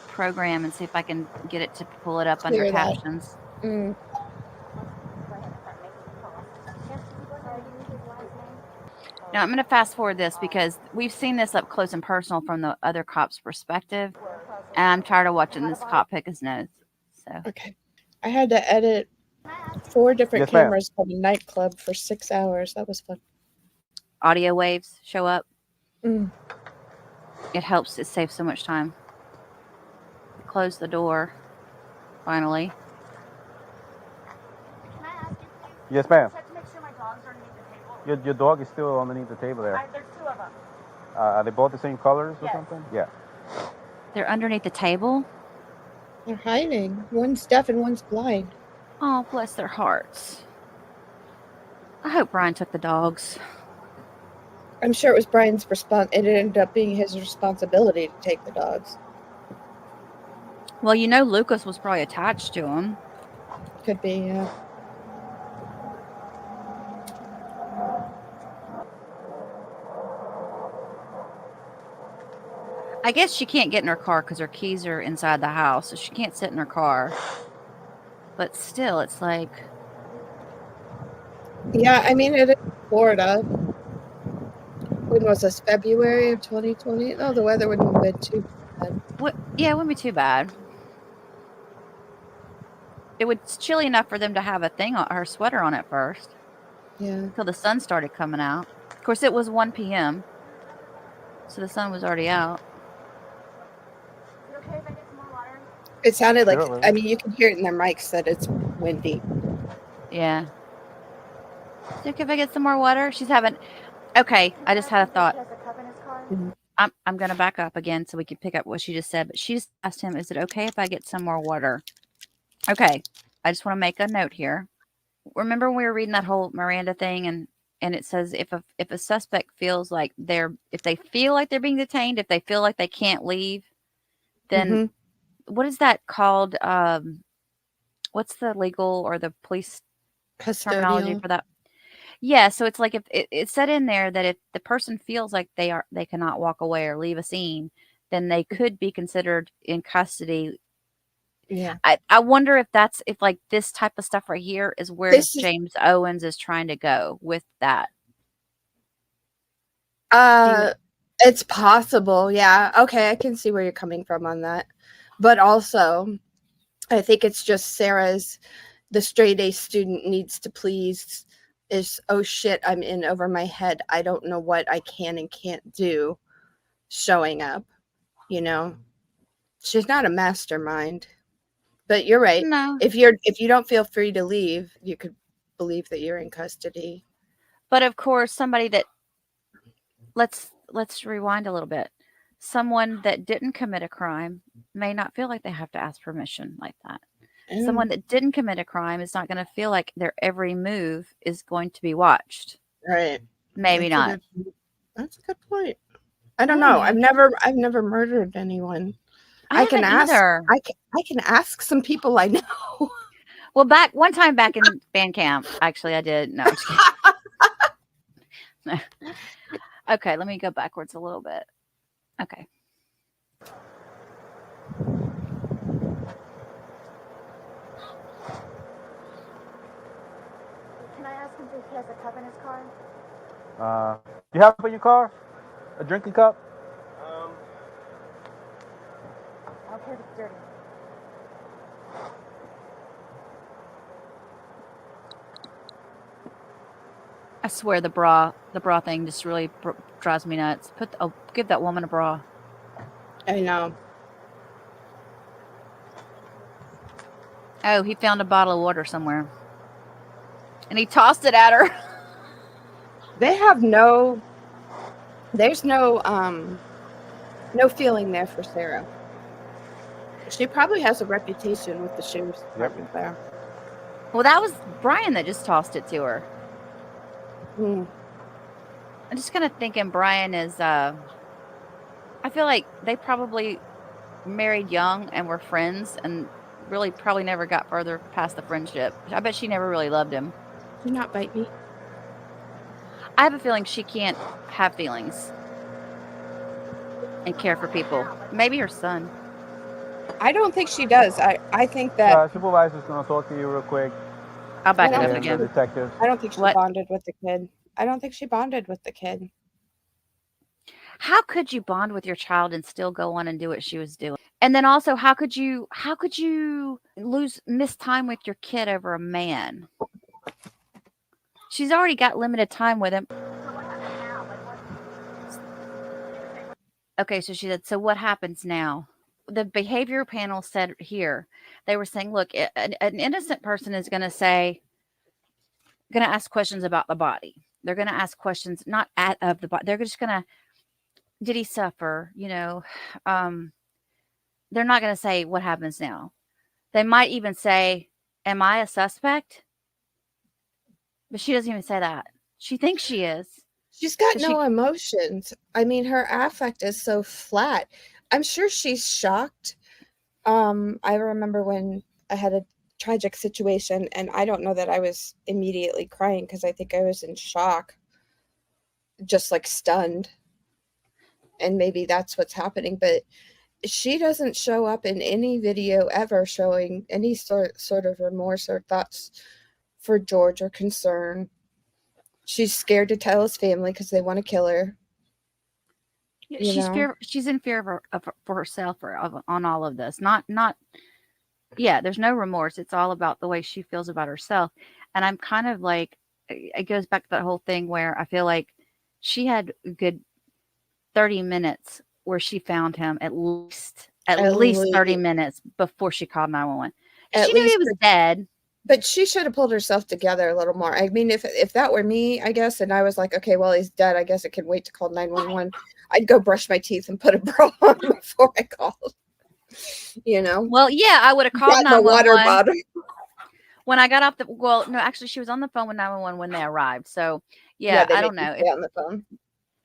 program and see if I can get it to pull it up under Clear that. captions. Now, I'm going to fast forward this because we've seen this up close and personal from the other cop's perspective, and I'm tired of watching this cop pick his nose. So Okay. I had to edit 4 different Yes, ma'am. cameras from a nightclub for 6 hours. That was fun. audio waves show up. Mm. It helps. It saves so much time. Close the door. Finally. Yes, ma'am. Check to make sure my dogs are underneath the table. Your dog is still underneath the table there. There's 2 of them. Are they both the same colors or Yes. something? Yeah. They're underneath the table. They're hiding. One's deaf and one's blind. Oh, bless their hearts. I hope Brian took the dogs. I'm sure it was Brian's response. It ended up being his responsibility to take the dogs. Well, you know, Lucas was probably attached to him. Could be, yeah. I guess she can't get in her car because her keys are inside the house, so she can't sit in her car. But still, it's like... Yeah, I mean, it is Florida. When was this? February of 2020? Oh, the weather wouldn't have been too bad. Yeah, it wouldn't be too bad. It was chilly enough for them to have a thing on her sweater on at first. Yeah. Until the sun started coming out. Of course, it was 1 p.m. So the sun was already out. Is it okay if I get some more water? It sounded like, Sure, I mean, you can hear it in their mics that it's windy. Yeah. Is it okay if I get some more water? She's having... Okay, I just had a thought. He has a cup in his car? I'm going to back up again so we can pick up what she just said. But she just asked him, is it okay if I get some more water? Okay, I just want to make a note here. Remember when we were reading that whole Miranda thing, and it says if a suspect feels like if they feel like they're being detained, if they feel like they can't leave, then what is that called? What's the legal or the police terminology for that? Yeah, so it's like if it's said in there that if the person feels like they cannot walk away or leave a scene, then they could be considered in custody. Yeah. I wonder if like this type of stuff right here is where James Owens is trying to go with that. It's possible. Yeah. Okay. I can see where you're coming from on that. But also, I think it's just the straight A student needs to please is, oh shit, I'm in over my head. I don't know what I can and can't do showing up. You know, she's not a mastermind. But you're right. No. If you don't feel free to leave, you could believe that you're in custody. But of course, somebody that let's rewind a little bit. Someone that didn't commit a crime may not feel like they have to ask permission like that. Someone that didn't commit a crime is not going to feel like their every move is going to be watched. Right. Maybe not. That's a good point. I don't know. I've never murdered anyone. I can ask. Either. I can ask some people I know. Well, one time back in band camp, actually, I did. No, I'm just kidding. Okay, let me go backwards a little bit. Okay. Can I ask him if he has a cup in his car? Do you have it in your car? A drinking cup? I don't care if it's dirty. I swear the bra thing just really drives me nuts. Give that woman a bra. I know. Oh, he found a bottle of water somewhere. And he tossed it at her. There's no feeling there for Sarah. She probably has a reputation with the sheriff's department there. Well, that was Brian that just tossed it to her. I'm just kind of thinking Brian is, I feel like they probably married young and were friends and really probably never got further past the friendship. I bet she never really loved him. Do not bite me. I have a feeling she can't have feelings and care for people. Maybe her son. I don't think she does. I think that Supervisor's going to talk to you real quick. I'll back it up again. Detective. I don't think she bonded with the kid. How could you bond with your child and still go on and do what she was doing? And then also, how could you miss time with your kid over a man? She's already got limited time with him. Okay, so she said, so what happens now? The behavior panel said here, they were saying, look, an innocent person is going to ask questions about the body. They're going to ask questions, not of the body. They're just going to, did he suffer? You know, they're not going to say what happens now. They might even say, am I a suspect? But she doesn't even say that. She thinks she is. She's got no emotions. I mean, her affect is so flat. I'm sure she's shocked I remember when I had a tragic situation, and I don't know that I was immediately crying because I think I was in shock, just like stunned. And maybe that's what's happening, but she doesn't show up in any video ever showing any sort of remorse or thoughts for George or concern. She's scared to tell his family because they want to kill her. She's in fear for herself on all of this. Not. Yeah, there's no remorse. It's all about the way she feels about herself. And I'm kind of like, it goes back to that whole thing where I feel like she had a good 30 minutes where she found him at least 30 minutes before she called 911. She knew he was dead. But she should have pulled herself together a little more. I mean, if that were me, I guess, and I was like, okay, well, he's dead. I guess it can wait to call 911. I'd go brush my teeth and put a bra on before I called. Well, yeah, I would have called 911. Water bottle. When I got off no, actually, she was on the phone with 911 when they arrived. So, yeah I don't know. Stay on the phone.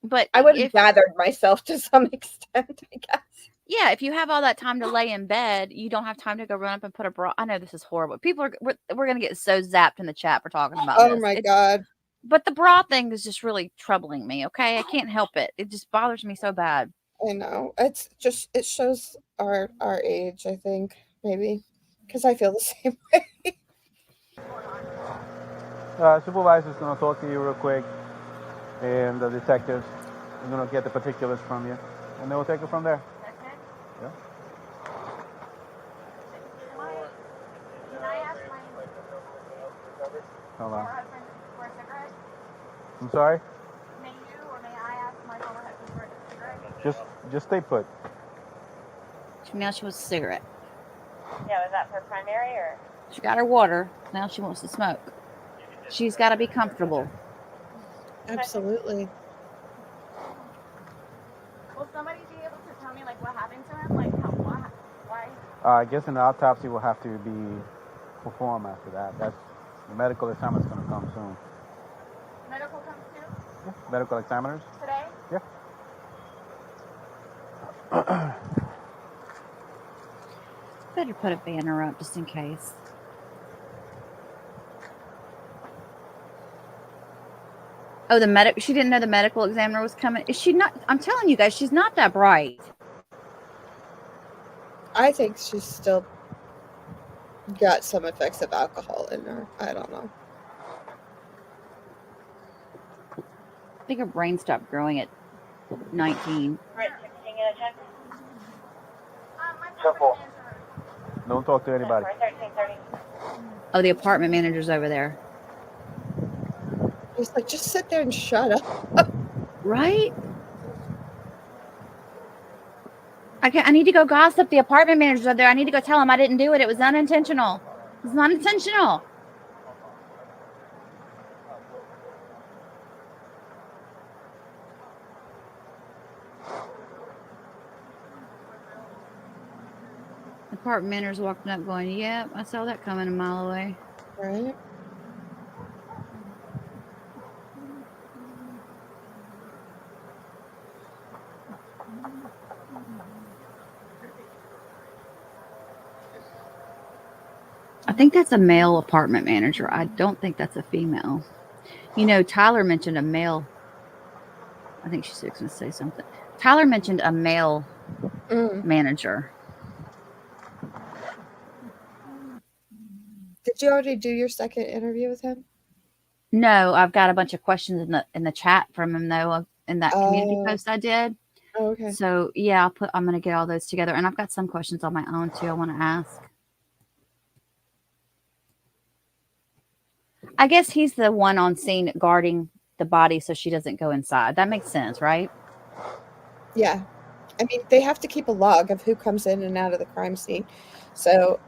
But I would have gathered myself to some extent, I guess. Yeah, if you have all that time to lay in bed, you don't have time to go run up and put a bra. I know this is horrible. We're going to get so zapped in the chat for talking about this. Oh my God. But the bra thing is just really troubling me, okay? I can't help it. It just bothers me so bad. I know. It's just, it shows our age, I think, maybe. Because I feel the same way. Supervisor's going to talk to you real quick. And the detectives are going to get the particulars from you. And then we'll take it from there. Yeah. Hold on. I'm sorry? May you or may I ask my former husband for a cigarette? Just stay put. Now she wants a cigarette. Yeah, was that for primary or? She got her water. Now she wants to smoke. She's got to be comfortable. Absolutely. Will somebody be able to tell me like what happened to him? Like why? I guess an autopsy will have to be performed after that. That's the medical examiner's going to come soon. Medical comes too? Yeah. Medical examiners? Today? Yeah. Better put a banner up just in case. Oh, she didn't know the medical examiner was coming. Is she not? I'm telling you guys, she's not that bright. I think she's still got some effects of alcohol in her. I don't know. I think her brain stopped growing at 19. Careful. Don't talk to anybody. Oh, the apartment manager's over there. He's like, just sit there and shut up. Right? I need to go gossip. The apartment manager's over there. I need to go tell him I didn't do it. It was unintentional. It's not intentional. The apartment manager's walking up going, yep, I saw that coming a mile away. Right. I think that's a male apartment manager. I don't think that's a female. You know, Tyler mentioned a male. I think she's going to say something. Tyler mentioned a male manager. Did you already do your second interview with him? No, I've got a bunch of questions in the chat from him though, in that community post I did. Oh, okay. So yeah, I'm going to get all those together, and I've got some questions on my own too I want to ask. I guess he's the one on scene guarding the body so she doesn't go inside. That makes sense, right? Yeah. I mean, they have to keep a log of who comes in and out of the crime scene. So,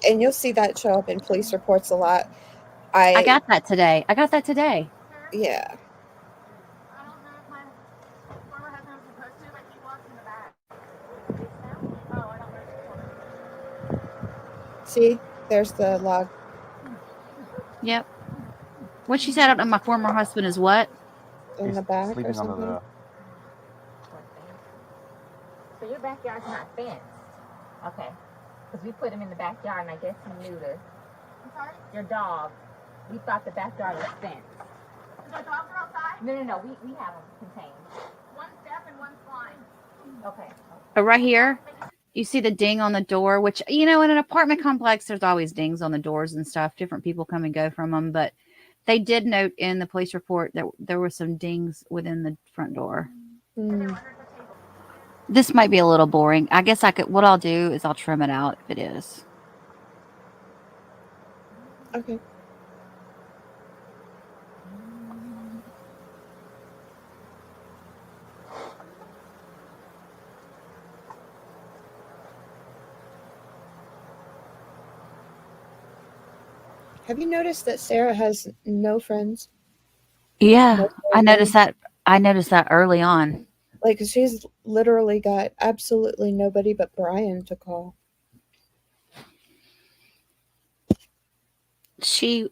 and you'll see that show up in police reports a lot. I got that today. Yeah. I don't know if my former husband was supposed to, but he walked in the back. Oh, I don't know. See, there's the log. Yep. What she said about my former husband is what? In the back sleeping or something? under the... So your backyard's not fenced. Okay. Because we put him in the backyard, and I guess he knew to. I'm sorry? Your dog. We thought the backyard was fenced. The dogs are outside? No. We have them contained. One's deaf and one's blind. Okay. Right here, you see the ding on the door, which, in an apartment complex, there's always dings on the doors and stuff. Different people come and go from them. But they did note in the police report that there were some dings within the front door. This might be a little boring. I guess what I'll do is I'll trim it out if it is. Okay. Have you noticed that Sarah has no friends? Yeah, No I noticed friends? that. I noticed that early on. Like, she's literally got absolutely nobody but Brian to call. We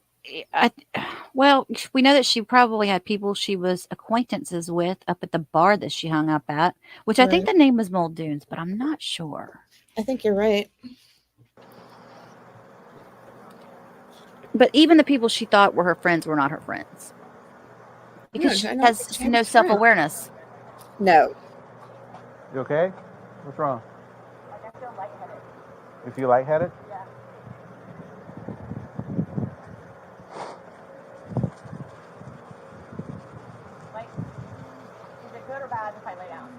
know that she probably had people she was acquaintances with up at the bar that she hung up at, which I think the name was Muldoon's, but I'm not sure. I think you're right. But even the people she thought were her friends were not her friends. Because No, I she don't has think she no has self-awareness. No. You okay? What's wrong? I feel lightheaded. You feel lightheaded? Yeah. Like, is it good or bad if I lay down?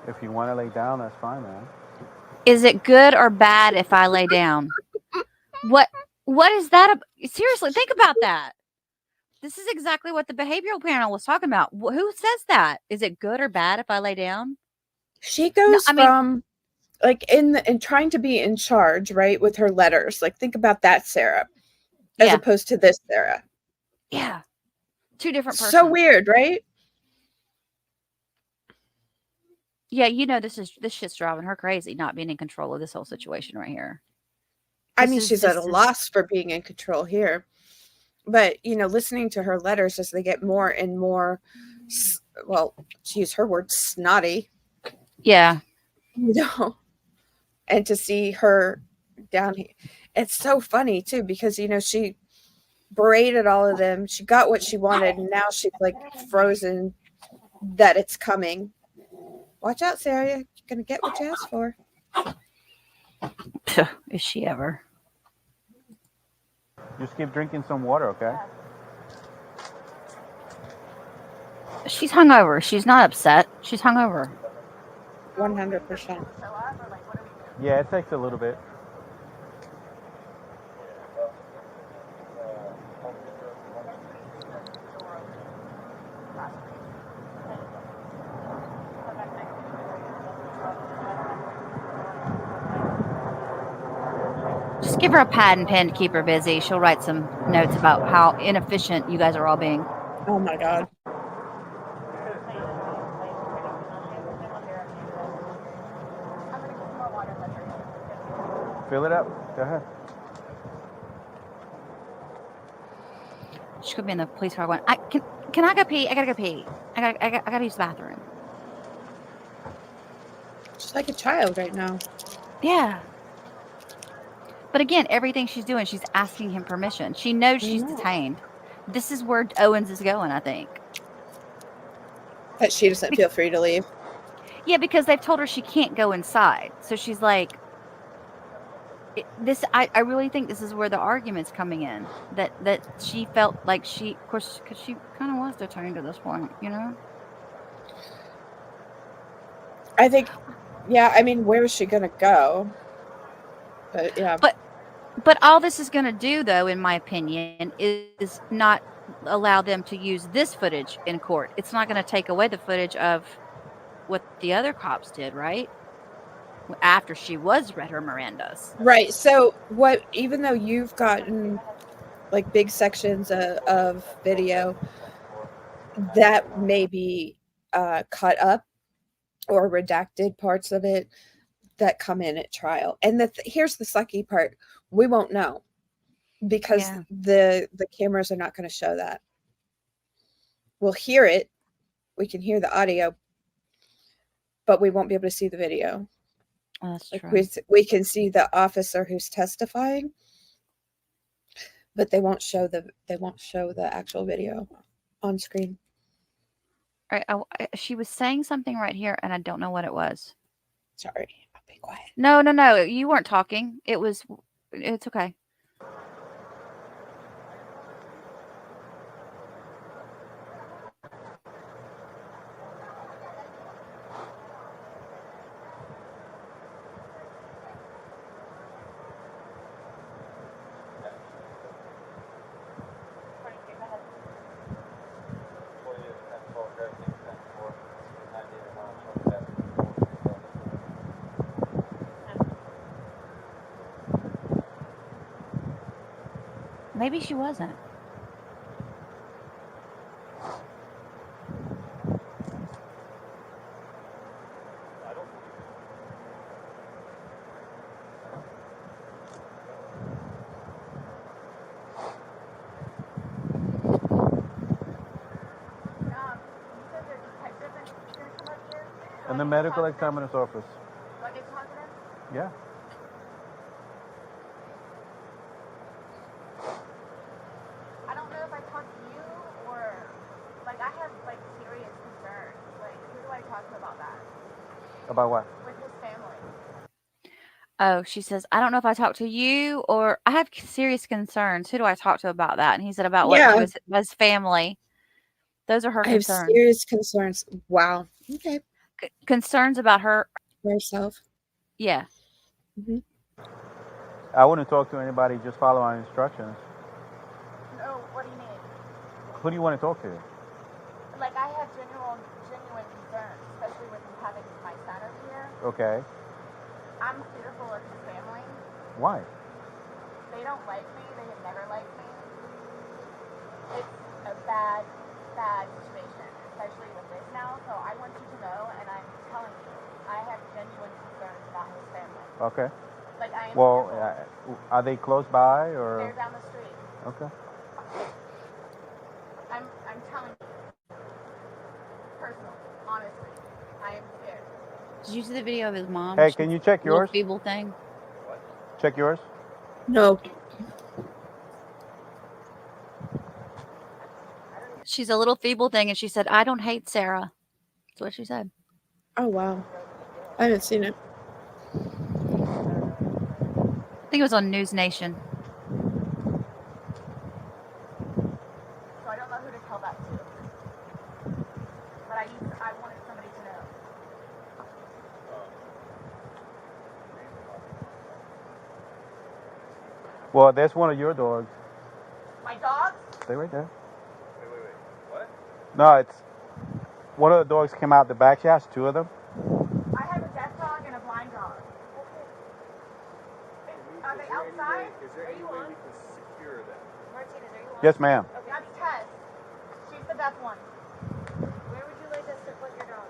If you want to lay down, that's fine, man. Is it good or bad if I lay down? What is that? Seriously, think about that. This is exactly what the behavioral panel was talking about. Who says that? Is it good or bad if I lay down? She goes from like in trying to be in charge, right, with her letters. Like, think about that Sarah, as opposed to this Sarah. Yeah, two different persons. So weird, right? Yeah, this shit's driving her crazy, not being in control of this whole situation right here. I mean, she's at a loss for being in control here. But, listening to her letters as they get more and more, well, to use her word, snotty. Yeah. And to see her down here. It's so funny, too, because, she berated all of them. She got what she wanted, and now she's, like, frozen that it's coming. Watch out, Sarah. You're going to get what you asked for. Is she ever? Just keep drinking some water, okay? She's hungover. She's not upset. She's hungover. 100%. Yeah, it takes a little bit. Just give her a pad and pen to keep her busy. She'll write some notes about how inefficient you guys are all being. Oh my God. Fill it up. Go ahead. She could be in the police car going, can I go pee? I gotta go pee. I gotta use the bathroom. She's like a child right now. Yeah. But again, everything she's doing, she's asking him permission. She knows she's detained. This is where Owens is going, I think. That she doesn't feel free to leave. Yeah, because they've told her she can't go inside. So she's like, I really think this is where the argument's coming in. That she felt like of course, because she kind of was detained at this point, I think, yeah, I mean, where is she going to go? But yeah. But all this is going to do, though, in my opinion, is not allow them to use this footage in court. It's not going to take away the footage of what the other cops did, right? After she was read her Miranda's. Right. So even though you've gotten like big sections of video that may be cut up or redacted parts of it that come in at trial. And here's the sucky part. We won't know because the cameras are not going to show that. We'll hear it. We can hear the audio, but we won't be able to see the video. Oh, that's like true. we can see the officer who's testifying, but they won't show the actual video on screen. All right, she was saying something right here, and I don't know what it was. Sorry, I'll be quiet. No, you weren't talking. It's okay. Maybe she wasn't. In the medical examiner's office. Do I get to talk to them? Yeah. I don't know if I talk to you or, like, I have, like, serious concerns. Like, who do I talk to about that? About what? With his family. Oh, she says, I don't know if I talk to you or I have serious concerns. Who do I talk to about that? And he said about what his family. Those are her I have concerns. serious concerns. Wow. Okay. Concerns about herself. Yeah. Mm-hmm. I wouldn't talk to anybody. Just follow our instructions. No, what do you mean? Who do you want to talk to? Like, I have genuine concerns, especially with him having my son over here. Okay. I'm fearful of his family. Why? They don't like me. They have never liked me. It's a bad situation, especially with this now. So I want you to know, and I'm telling you, I have genuine concerns about his family. Okay. Like, I am Well, fearful. are they close by or? They're down the street. Okay. I'm telling you, personally, honestly, I am scared. Did you see the video of his mom? Hey, can you check yours? Feeble thing. Check yours. No. She's a little feeble thing, and she said, I don't hate Sarah. That's what she said. Oh, wow. I haven't seen it. I think it was on News Nation. So I don't know who to tell that to. But I wanted somebody to know. Well, there's one of your dogs. My dogs? Stay right there. Wait. What? No, it's one of the dogs came out the back. She has two of them. I have a deaf dog and a blind dog. Are they outside? Is there any way we can secure them? Martinez, are you on? Yes, ma'am. Okay, that's Tess. She's the deaf one. Where would you like us to put your dog?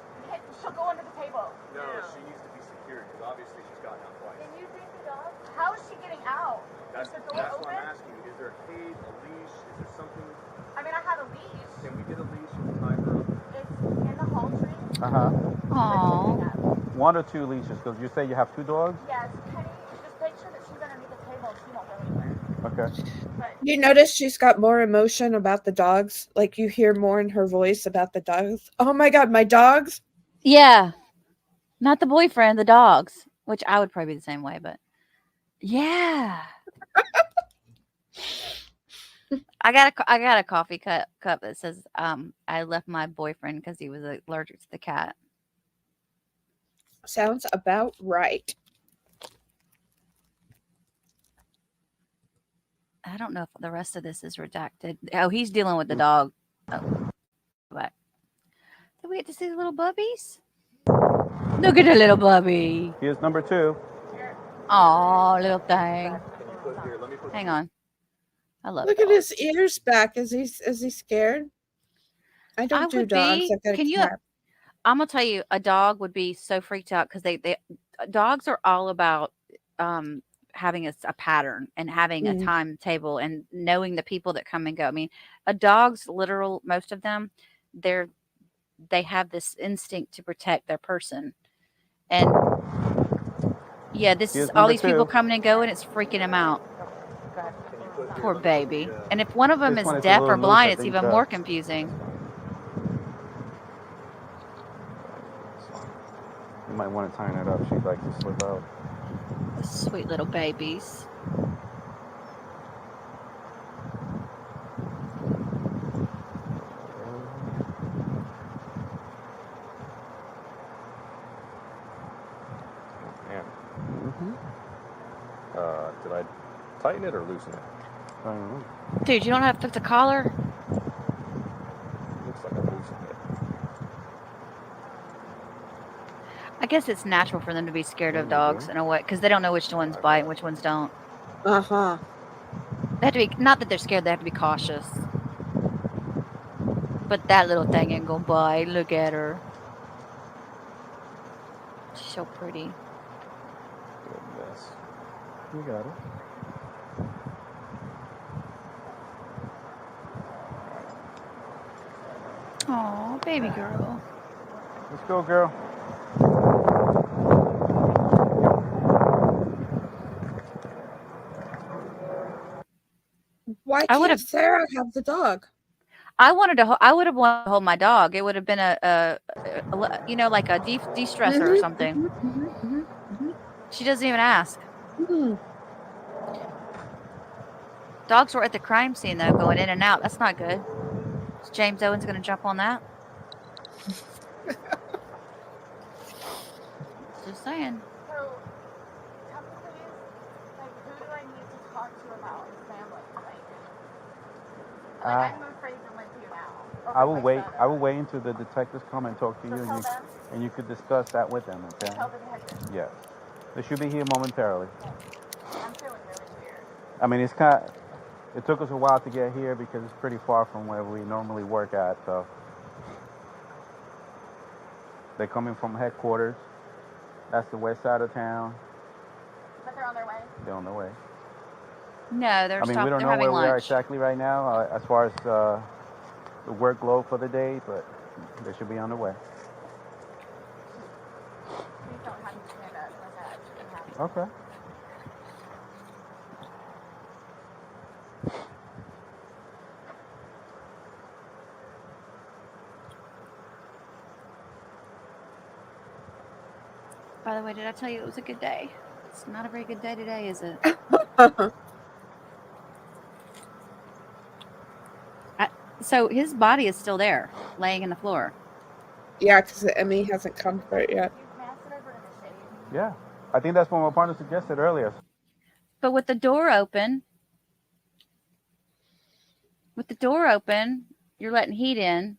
She'll go under the table. No, she needs to be secured because obviously she's gotten out twice. Can you take the dog? How is she getting out? That's is the door what open? I'm asking. Is there a cage, a leash? Is there something? I mean, I have a leash. Can we get a leash and tie her up? It's in the hall tree. Aww. One or two leashes, because you say you have two dogs? Yes. Penny, just make sure that she's underneath the table and she won't go anywhere. Okay. You notice she's got more emotion about the dogs. Like you hear more in her voice about the dogs. Oh my God, my dogs. Yeah. Not the boyfriend, the dogs. Which I would probably be the same way, but yeah. I got a coffee cup that says I left my boyfriend because he was allergic to the cat. Sounds about right. I don't know if the rest of this is redacted. Oh, he's dealing with the dog. Oh, back. Did we get to see the little bubbies? Look at the little bubby. Here's number 2. Oh, little thing. Hang on. I love. Look at his ears back. Is he scared? I don't do dogs. I've got a cat. I'm gonna tell you, a dog would be so freaked out because dogs are all about having a pattern and having a timetable and knowing the people that come and go. I mean, a dog's literal, most of them, they have this instinct to protect their person. And Yeah, this Here's is all number these people 2. coming and going. It's freaking him out. Poor baby. And if one of them This is one is a deaf little or loose, blind, I it's think, even more confusing. You might want to tighten it up. She'd like to slip out. Sweet little babies. Man. Did I tighten it or loosen it? Dude, you don't have to put the collar? Looks like I loosened it. I guess it's natural for them to be scared of dogs in a way, because they don't know which ones bite and which ones don't. Uh-huh. They have to be, not that they're scared, they have to be cautious. But that little thing ain't gonna bite. Look at her. She's so pretty. Goodness. You got it. Aw, baby girl. Let's go, girl. Why can't Sarah have the dog? I wanted to. I would have wanted to hold my dog. It would have been a you know, like a de-stressor or something. She doesn't even ask. Dogs were at the crime scene though, going in and out. That's not good. Is James Owens going to jump on that? Just saying. So, tell me please, like, who do I need to talk to about his family? I'm afraid to live here now. I will wait. I will wait until the detectives come and talk to you, and you could discuss that with them. Okay? Tell the detectives. Yes. They should be here momentarily. I'm feeling really weird. I mean, it's kind of, it took us a while to get here because it's pretty far from where we normally work at. So they're coming from headquarters. That's the west side of town. But they're on their way? They're on their way. No, they're I mean, we don't they're know having where we are lunch. exactly right now as far as the workload for the day, but they should be on their way. Please don't have me stand up like that. Okay. By the way, did I tell you it was a good day? It's not a very good day today, is it? So his body is still there, laying in the floor. Yeah, because Emmy hasn't come for it yet. Yeah. I think that's what my partner suggested earlier. But with the door open, you're letting heat in.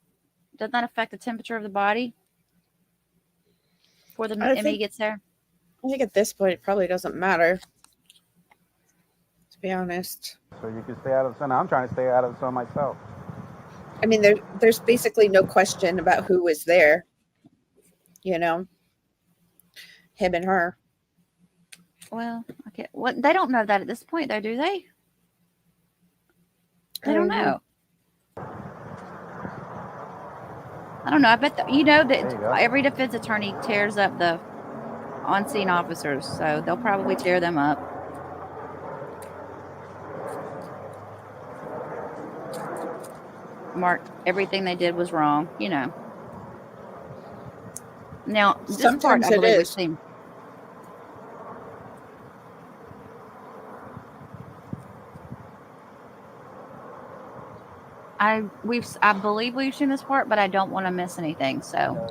Doesn't that affect the temperature of the body before the Emmy gets there? I think at this point it probably doesn't matter, to be honest. So you can stay out of the sun. I'm trying to stay out of the sun myself. I mean, there's basically no question about who was there. You know, him and her. Well, okay. What, they don't know that at this point, though, do they? They don't know. I don't know. I bet you know that every defense attorney tears up the on-scene officers, so they'll probably tear them up. Mark, everything they did was wrong, you know. Now, this part, I believe we've seen. I believe we've seen this part, but I don't want to miss anything, so.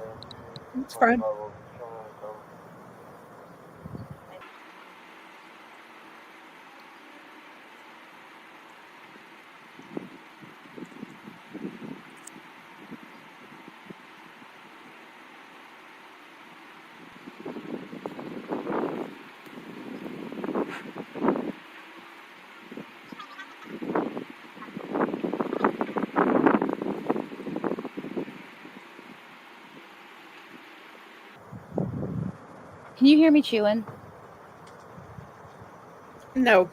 It's fine. Can you hear me chewing? No.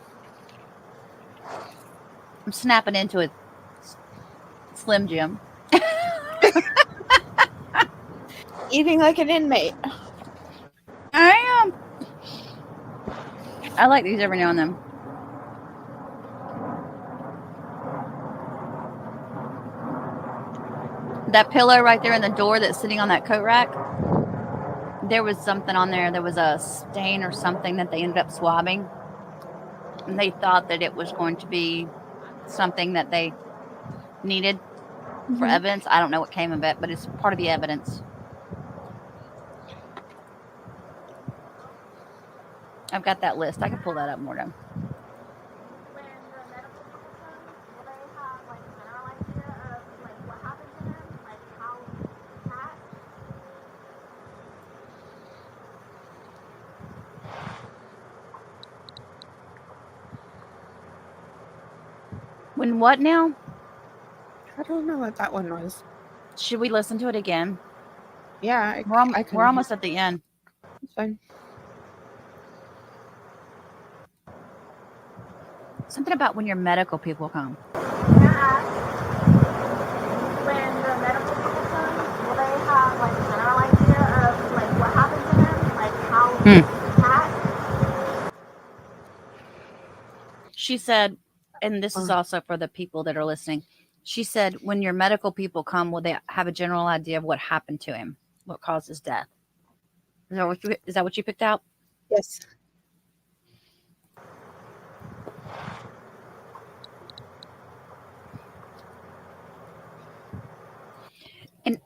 I'm snapping into a Slim Jim. Eating like an inmate. I am. I like these every now and then. That pillow right there in the door that's sitting on that coat rack, there was something on there. There was a stain or something that they ended up swabbing. And they thought that it was going to be something that they needed for evidence. I don't know what came of it, but it's part of the evidence. I've got that list. I can pull that up more time. When what now? I don't know what that one was. Should we listen to it again? Yeah, we're almost at the end. It's fine. Something about when your medical people come. When the medical people come, will they have like a general idea of like what happened to him, like how he passed? She said, and this is also for the people that are listening. She said, when your medical people come, will they have a general idea of what happened to him, what caused his death? Is that what you picked out? Yes.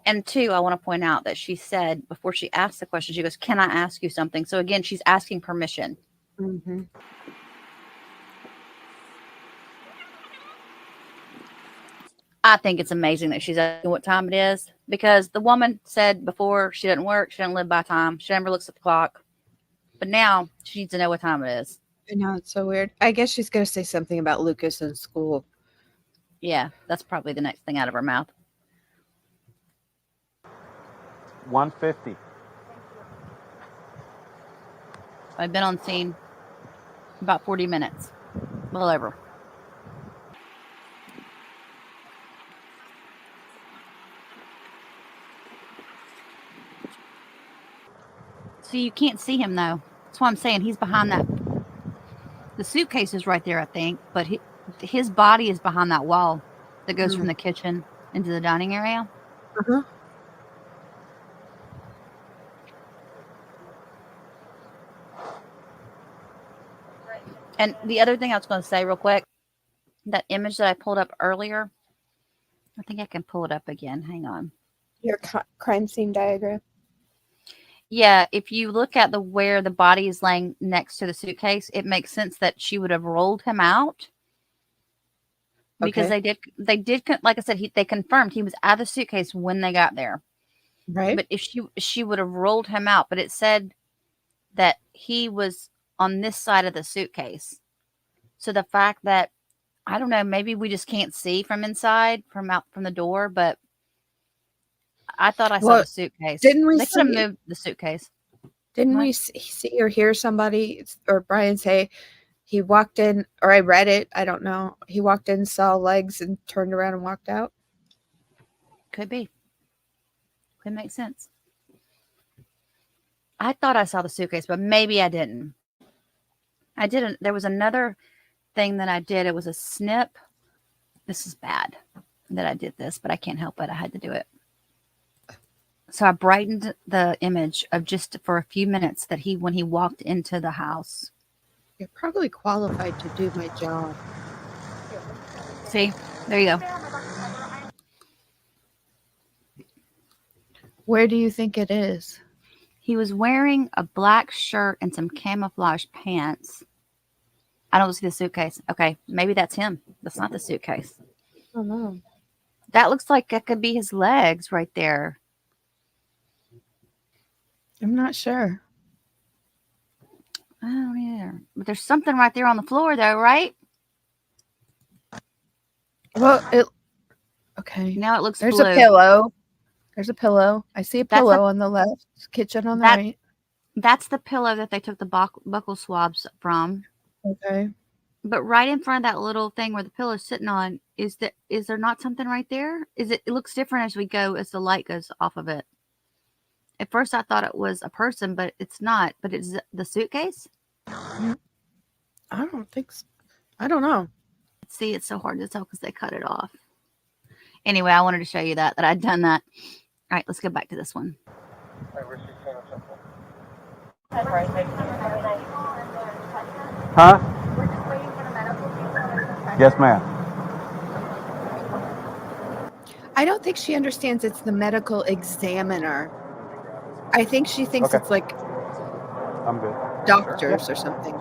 And two, I want to point out that she said before she asked the question, she goes, "Can I ask you something?" So again, she's asking permission. Mm-hmm. I think it's amazing that she's asking what time it is, because the woman said before she doesn't work, she doesn't live by time, she never looks at the clock. But now she needs to know what time it is. I know, it's so weird. I guess she's going to say something about Lucas in school. Yeah, that's probably the next thing out of her mouth. 150. I've been on scene about 40 minutes. Well over. So you can't see him, though. That's why I'm saying he's behind that. The suitcase is right there, I think, but his body is behind that wall that goes from the kitchen into the dining area. Uh-huh. And the other thing I was going to say real quick, that image that I pulled up earlier, I think I can pull it up again. Hang on. Your crime scene diagram. Yeah, if you look at where the body is laying next to the suitcase, it makes sense that she would have rolled him out. Because they did, like I said, they confirmed he was out of the suitcase when they got there. Right. But if she would have rolled him out, but it said that he was on this side of the suitcase. So the fact that, I don't know, maybe we just can't see from inside, from the door, but I thought I saw the suitcase. Didn't we They could have moved the suitcase. Didn't we see or hear somebody or Brian say he walked in, or I read it, I don't know. He walked in, saw legs, and turned around and walked out? Could be. Could make sense. I thought I saw the suitcase, but maybe I didn't. I didn't. There was another thing that I did. It was a snip. This is bad that I did this, but I can't help it. I had to do it. So I brightened the image of just for a few minutes that when he walked into the house. You're probably qualified to do my job. See, there you go. Where do you think it is? He was wearing a black shirt and some camouflage pants. I don't see the suitcase. Okay, maybe that's him. That's not the suitcase. I don't know. That looks like that could be his legs right there. I'm not sure. I don't either. But there's something right there on the floor, though, right? Well, okay. Now it looks There's blue. a pillow. There's a pillow. I see a pillow on the left. Kitchen on the right. That's the pillow that they took the buckle swabs from. Okay. But right in front of that little thing where the pillow's sitting on, is there not something right there? It looks different as we go, as the light goes off of it. At first I thought it was a person, but it's not. But it's the suitcase? Mm-hmm. I don't think so. I don't know. See, it's so hard to tell because they cut it off. Anyway, I wanted to show you that I'd done that. All right, let's go back to this one. Huh? Yes, ma'am. I don't think she understands it's the medical examiner. I think she thinks Okay. it's like I'm good. doctors or something.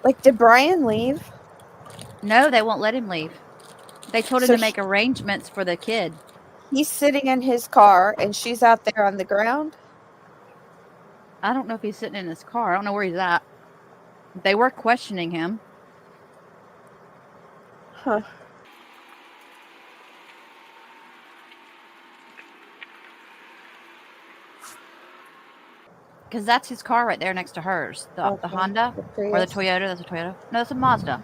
Like, did Brian leave? No, they won't let him leave. They told him So to make arrangements for the kid. He's sitting in his car and she's out there on the ground? I don't know if he's sitting in his car. I don't know where he's at. They were questioning him. Huh. Because that's his car right there next to hers. The Honda or the Toyota. That's a Toyota. No, it's a Mazda.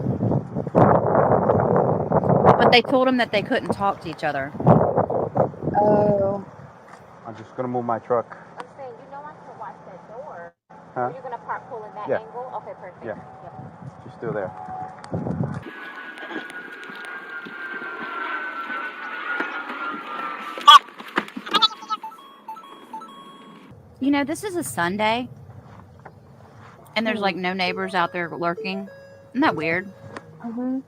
But they told him that they couldn't talk to each other. Oh. I'm just gonna move my truck. I'm saying, you know I can watch that door. Huh? You're going to park pull in that Yeah. angle? Okay, perfect. Yeah. She's still there. You know, this is a Sunday. And there's like no neighbors out there lurking. Isn't that weird? Mm-hmm.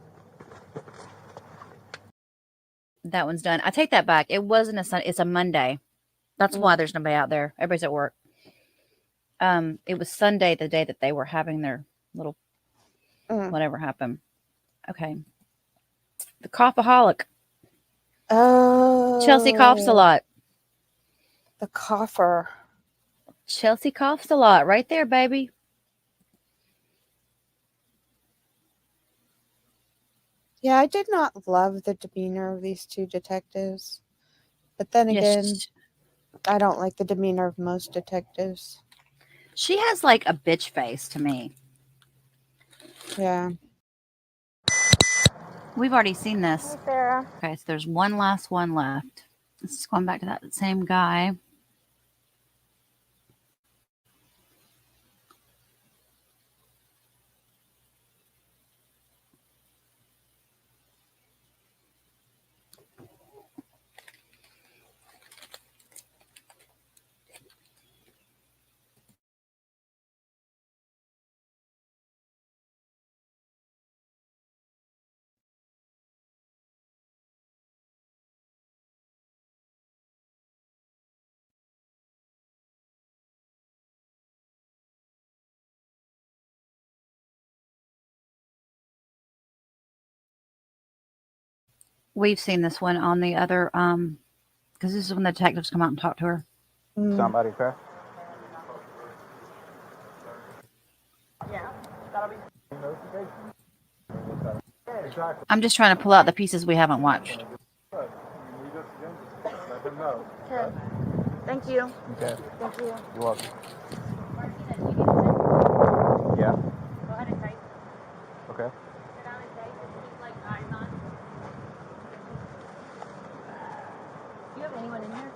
That one's done. I take that back. It wasn't a Sunday. It's a Monday. That's why there's nobody out there. Everybody's at work. It was Sunday, the day that they were having their little whatever happened. Okay. The cough-aholic. Oh. Chelsea coughs a lot. The cougher. Chelsea coughs a lot. Right there, baby. Yeah, I did not love the demeanor of these two detectives. But then again, I don't like the demeanor of most detectives. She has like a bitch face to me. Yeah. We've already seen this. Hey, Sarah. Okay, so there's one last one left. This is going back to that same guy. We've seen this one on the other, because this is when the detectives come out and talk to her. Somebody, okay? Yeah, that'll be. I'm just trying to pull out the pieces we haven't watched. Let them know. Okay. Thank you. Okay. Thank you. You're welcome. Yeah. Go ahead and type. Okay. Sit down and type and keep like eyes on. Do you have anyone in here?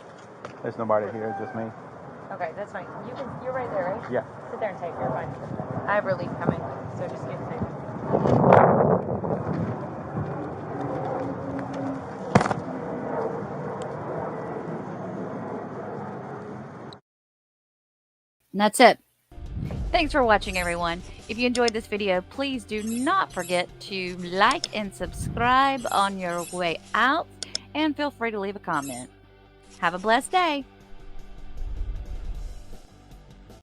There's nobody here, just me. Okay, that's fine. You're right there, right? Yeah. Sit there and type. You're fine. I have relief coming, so just get typing. And that's it. Thanks for watching, everyone. If you enjoyed this video, please do not forget to like and subscribe on your way out, and feel free to leave a comment. Have a blessed day.